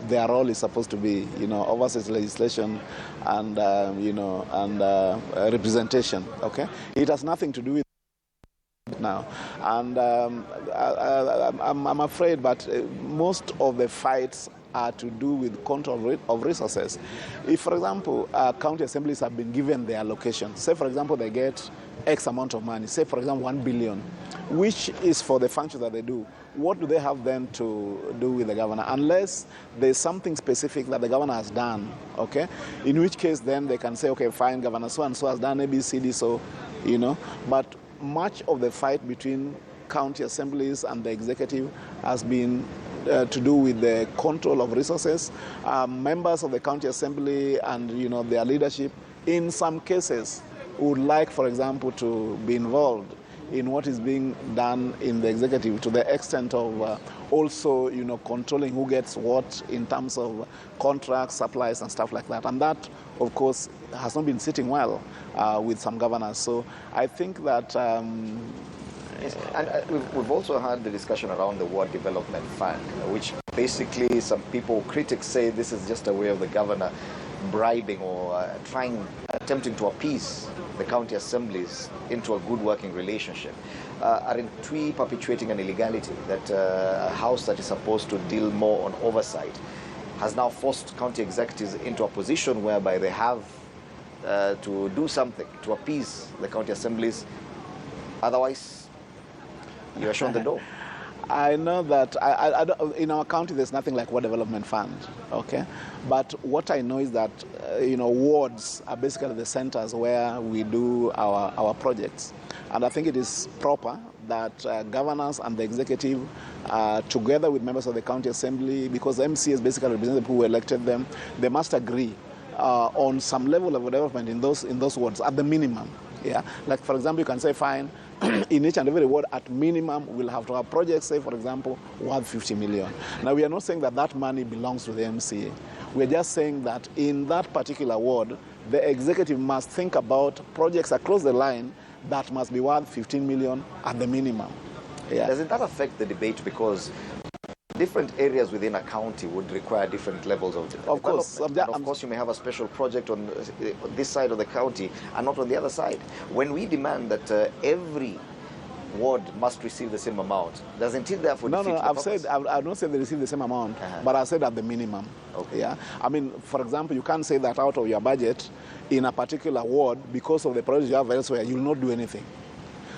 their role is supposed to be, overseas legislation and, representation, okay? It has nothing to do with now. And I'm afraid, but most of the fights are to do with control of resources. If, for example, county assemblies have been given their allocation, say, for example, they get X amount of money, say, for example, 1 billion, which is for the functions that they do, what do they have then to do with the governor? Unless there's something specific that the governor has done, okay, in which case then they can say, okay, fine, Governor so-and-so has done A, B, C, D, so, but much of the fight between county assemblies and the executive has been to do with the control of resources. Members of the county assembly and their leadership, in some cases, would like, for example, to be involved in what is being done in the executive to the extent of also, controlling who gets what in terms of contracts, supplies, and stuff like that. And that, of course, has not been sitting well with some governors. So I think that. Yes. And we've also had the discussion around the Ward Development Fund, which basically some critics say this is just a way of the governor bribing or attempting to appease the county assemblies into a good working relationship. Aren't we perpetuating an illegality that a house that is supposed to deal more on oversight has now forced county executives into a position whereby they have to do something to appease the county assemblies? Otherwise, you are shown the door. I know that in our county there's nothing like Ward Development Fund, okay? But what I know is that, wards are basically the centers where we do our projects. And I think it is proper that governors and the executive, together with members of the county assembly, because the MCAs basically represent the people who elected them, they must agree on some level of development in those wards at the minimum. Yeah, like for example, you can say, fine, in each and every ward, at minimum, we'll have to have projects, say, for example, worth 50 million. Now, we are not saying that that money belongs to the MCA. We're just saying that in that particular ward, the executive must think about projects across the line that must be worth 15 million at the minimum. Yeah. Doesn't that affect the debate? Because different areas within a county would require different levels of development. Of course, you may have a special project on this side of the county and not on the other side. When we demand that every ward must receive the same amount, doesn't it therefore defeat the purpose? I've not said they receive the same amount, but I said at the minimum. Okay. Yeah. I mean, for example, you can't say that out of your budget in a particular ward, because of the projects you have elsewhere, you'll not do anything.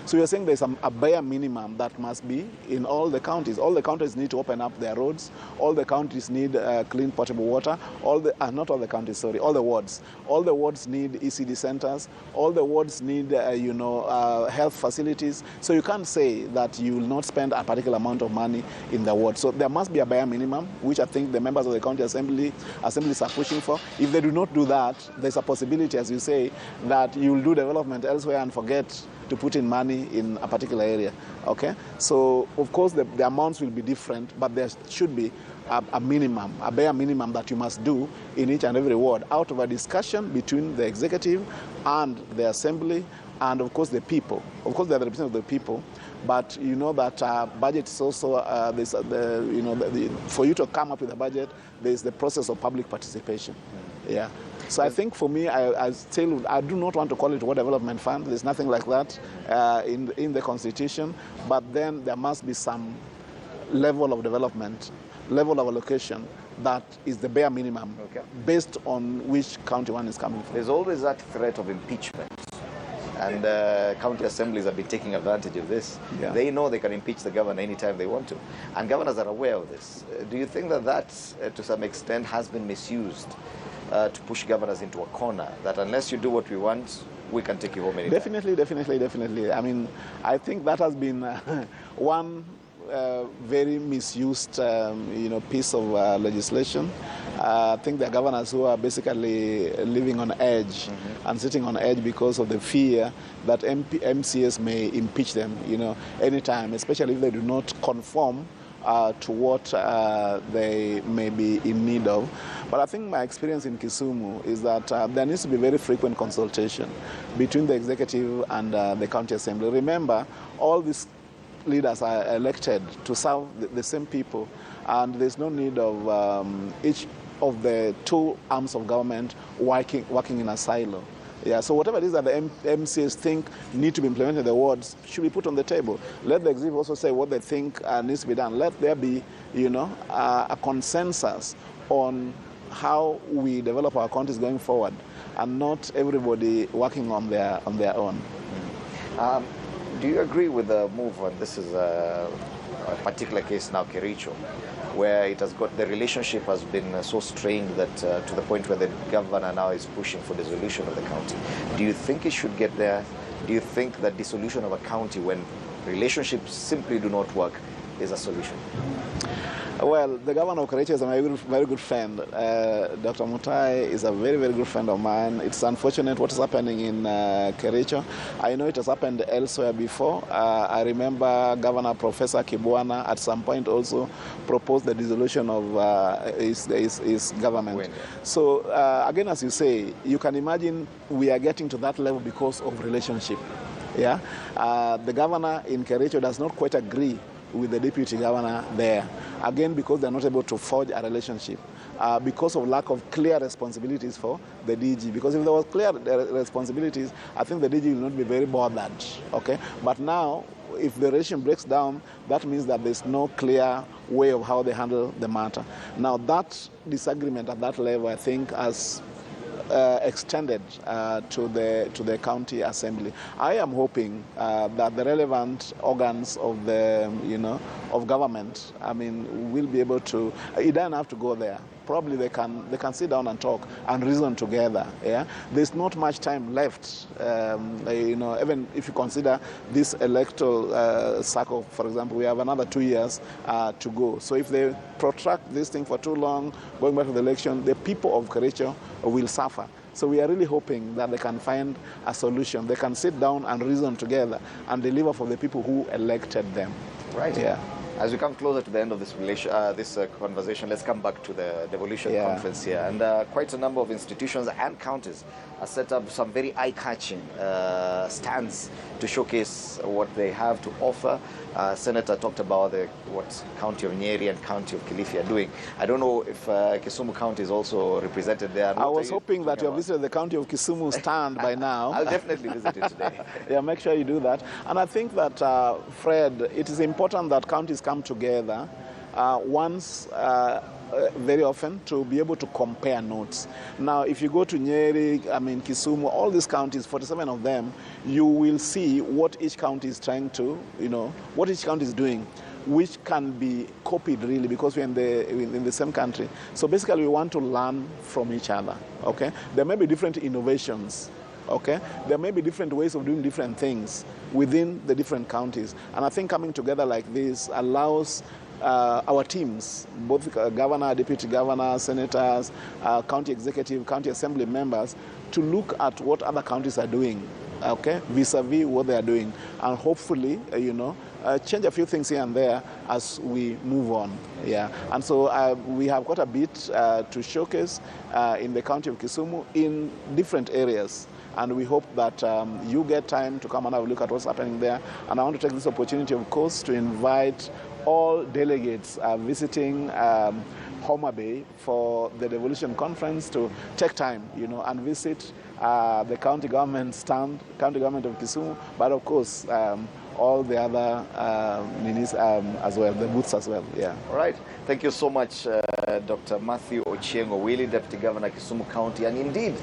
So you're saying there's a bare minimum that must be in all the counties. All the counties need to open up their roads. All the counties need clean potable water. Not all the counties, sorry, all the wards. All the wards need ECD centers. All the wards need, health facilities. So you can't say that you will not spend a particular amount of money in the ward. So there must be a bare minimum, which I think the members of the county assemblies are pushing for. If they do not do that, there's a possibility, as you say, that you will do development elsewhere and forget to put in money in a particular area. Okay, so of course the amounts will be different, but there should be a minimum, a bare minimum that you must do in each and every ward out of a discussion between the executive and the assembly and of course the people. Of course they are the representatives of the people, but you know that budget is also, for you to come up with a budget, there is the process of public participation. Yeah. So I think for me, I do not want to call it War Development Fund. There's nothing like that in the Constitution, but then there must be some level of development, level of allocation that is the bare minimum, based on which county one is coming from. There's always that threat of impeachment. And county assemblies have been taking advantage of this. Yeah. They know they can impeach the governor anytime they want to. And governors are aware of this. Do you think that to some extent, has been misused to push governors into a corner, that unless you do what we want, we can take you home anytime? Definitely. I mean, I think that has been one very misused, piece of legislation. I think there are governors who are basically living on edge and sitting on edge because of the fear that MCAs may impeach them, anytime, especially if they do not conform to what they may be in need of. But I think my experience in Kisumu is that there needs to be very frequent consultation between the executive and the county assembly. Remember, all these leaders are elected to serve the same people, and there's no need of each of the two arms of government working in a silo. Yeah, so whatever it is that the MCAs think need to be implemented in the wards should be put on the table. Let the executive also say what they think needs to be done. Let there be, a consensus on how we develop our counties going forward, and not everybody working on their own. Do you agree with the move, and this is a particular case now, Kericho, where the relationship has been so strained that to the point where the governor now is pushing for dissolution of the county? Do you think it should get there? Do you think that dissolution of a county, when relationships simply do not work, is a solution? Well, the governor of Kericho is a very good friend. Dr. Mutai is a very, very good friend of mine. It's unfortunate what is happening in Kericho. I know it has happened elsewhere before. I remember Governor Professor Kibwana at some point also proposed the dissolution of his government. When? So again, as you say, you can imagine we are getting to that level because of relationship. Yeah, the governor in Kericho does not quite agree with the deputy governor there, again because they're not able to forge a relationship, because of lack of clear responsibilities for the DG. Because if there was clear responsibilities, I think the DG will not be very bothered, okay? But now, if the relation breaks down, that means that there's no clear way of how they handle the matter. Now that disagreement at that level, I think, has extended to the county assembly. I am hoping that the relevant organs of the of government, will be able to. It doesn't have to go there. Probably they can sit down and talk and reason together. Yeah, there's not much time left. Even if you consider this electoral cycle, for example, we have another 2 years to go. So if they protract this thing for too long, going back to the election, the people of Kericho will suffer. So we are really hoping that they can find a solution. They can sit down and reason together and deliver for the people who elected them. Right. Yeah. As we come closer to the end of this conversation, let's come back to the Devolution conference here. And quite a number of institutions and counties have set up some very eye-catching stands to showcase what they have to offer. Senator talked about what County of Nyeri and County of Kilifi are doing. I don't know if Kisumu County is also represented there. I was hoping that you have visited the County of Kisumu stand by now. I'll definitely visit it today. Yeah, make sure you do that. And I think that, Fred, it is important that counties come together once very often to be able to compare notes. Now, if you go to Nyeri, Kisumu, all these counties, 47 of them, you will see what each county is trying to, what each county is doing, which can be copied really because we're in the same country. So basically, we want to learn from each other, okay? There may be different innovations, okay? There may be different ways of doing different things within the different counties. And I think coming together like this allows our teams, both governor, deputy governor, senators, county executive, county assembly members, to look at what other counties are doing okay, vis-a-vis what they are doing, and hopefully, change a few things here and there as we move on. Yeah, and so we have got a bit to showcase in the county of Kisumu in different areas. And we hope that you get time to come and have a look at what's happening there. And I want to take this opportunity, of course, to invite all delegates visiting Homa Bay for the Devolution Conference to take time, and visit the county government stand, county government of Kisumu, but of course, all the other as well, the booths as well. Yeah. All right. Thank you so much, Dr. Matthew Ochieng Willie, Deputy Governor, Kisumu County. And indeed,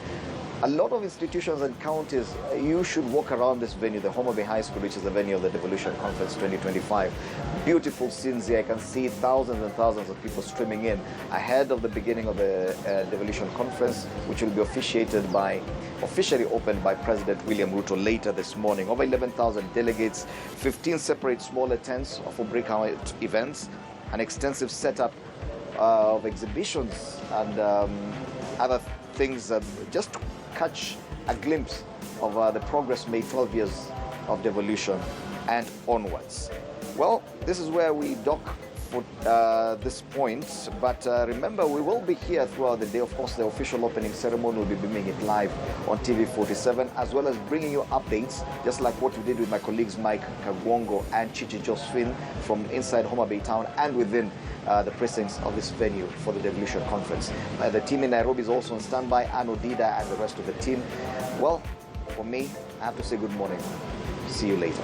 a lot of institutions and counties, you should walk around this venue, the Homa Bay High School, which is the venue of the Devolution Conference 2025. Beautiful scenes here. I can see thousands and thousands of people streaming in ahead of the beginning of the Devolution Conference, which will be officially opened by President William Ruto later this morning. Over 11,000 delegates, 15 separate smaller tents for breakout events, an extensive setup of exhibitions and other things just to catch a glimpse of the progress made 12 years of devolution and onwards. Well, this is where we dock for this point, but remember, we will be here throughout the day. Of course, the official opening ceremony will be beaming it live on TV 47, as well as bringing you updates, just like what we did with my colleagues Mike Kagwongo and Chichi Josephine from inside Homa Bay town and within the precincts of this venue for the Devolution Conference. The team in Nairobi is also on standby, Ano Dida and the rest of the team. Well, for me, I have to say good morning. See you later.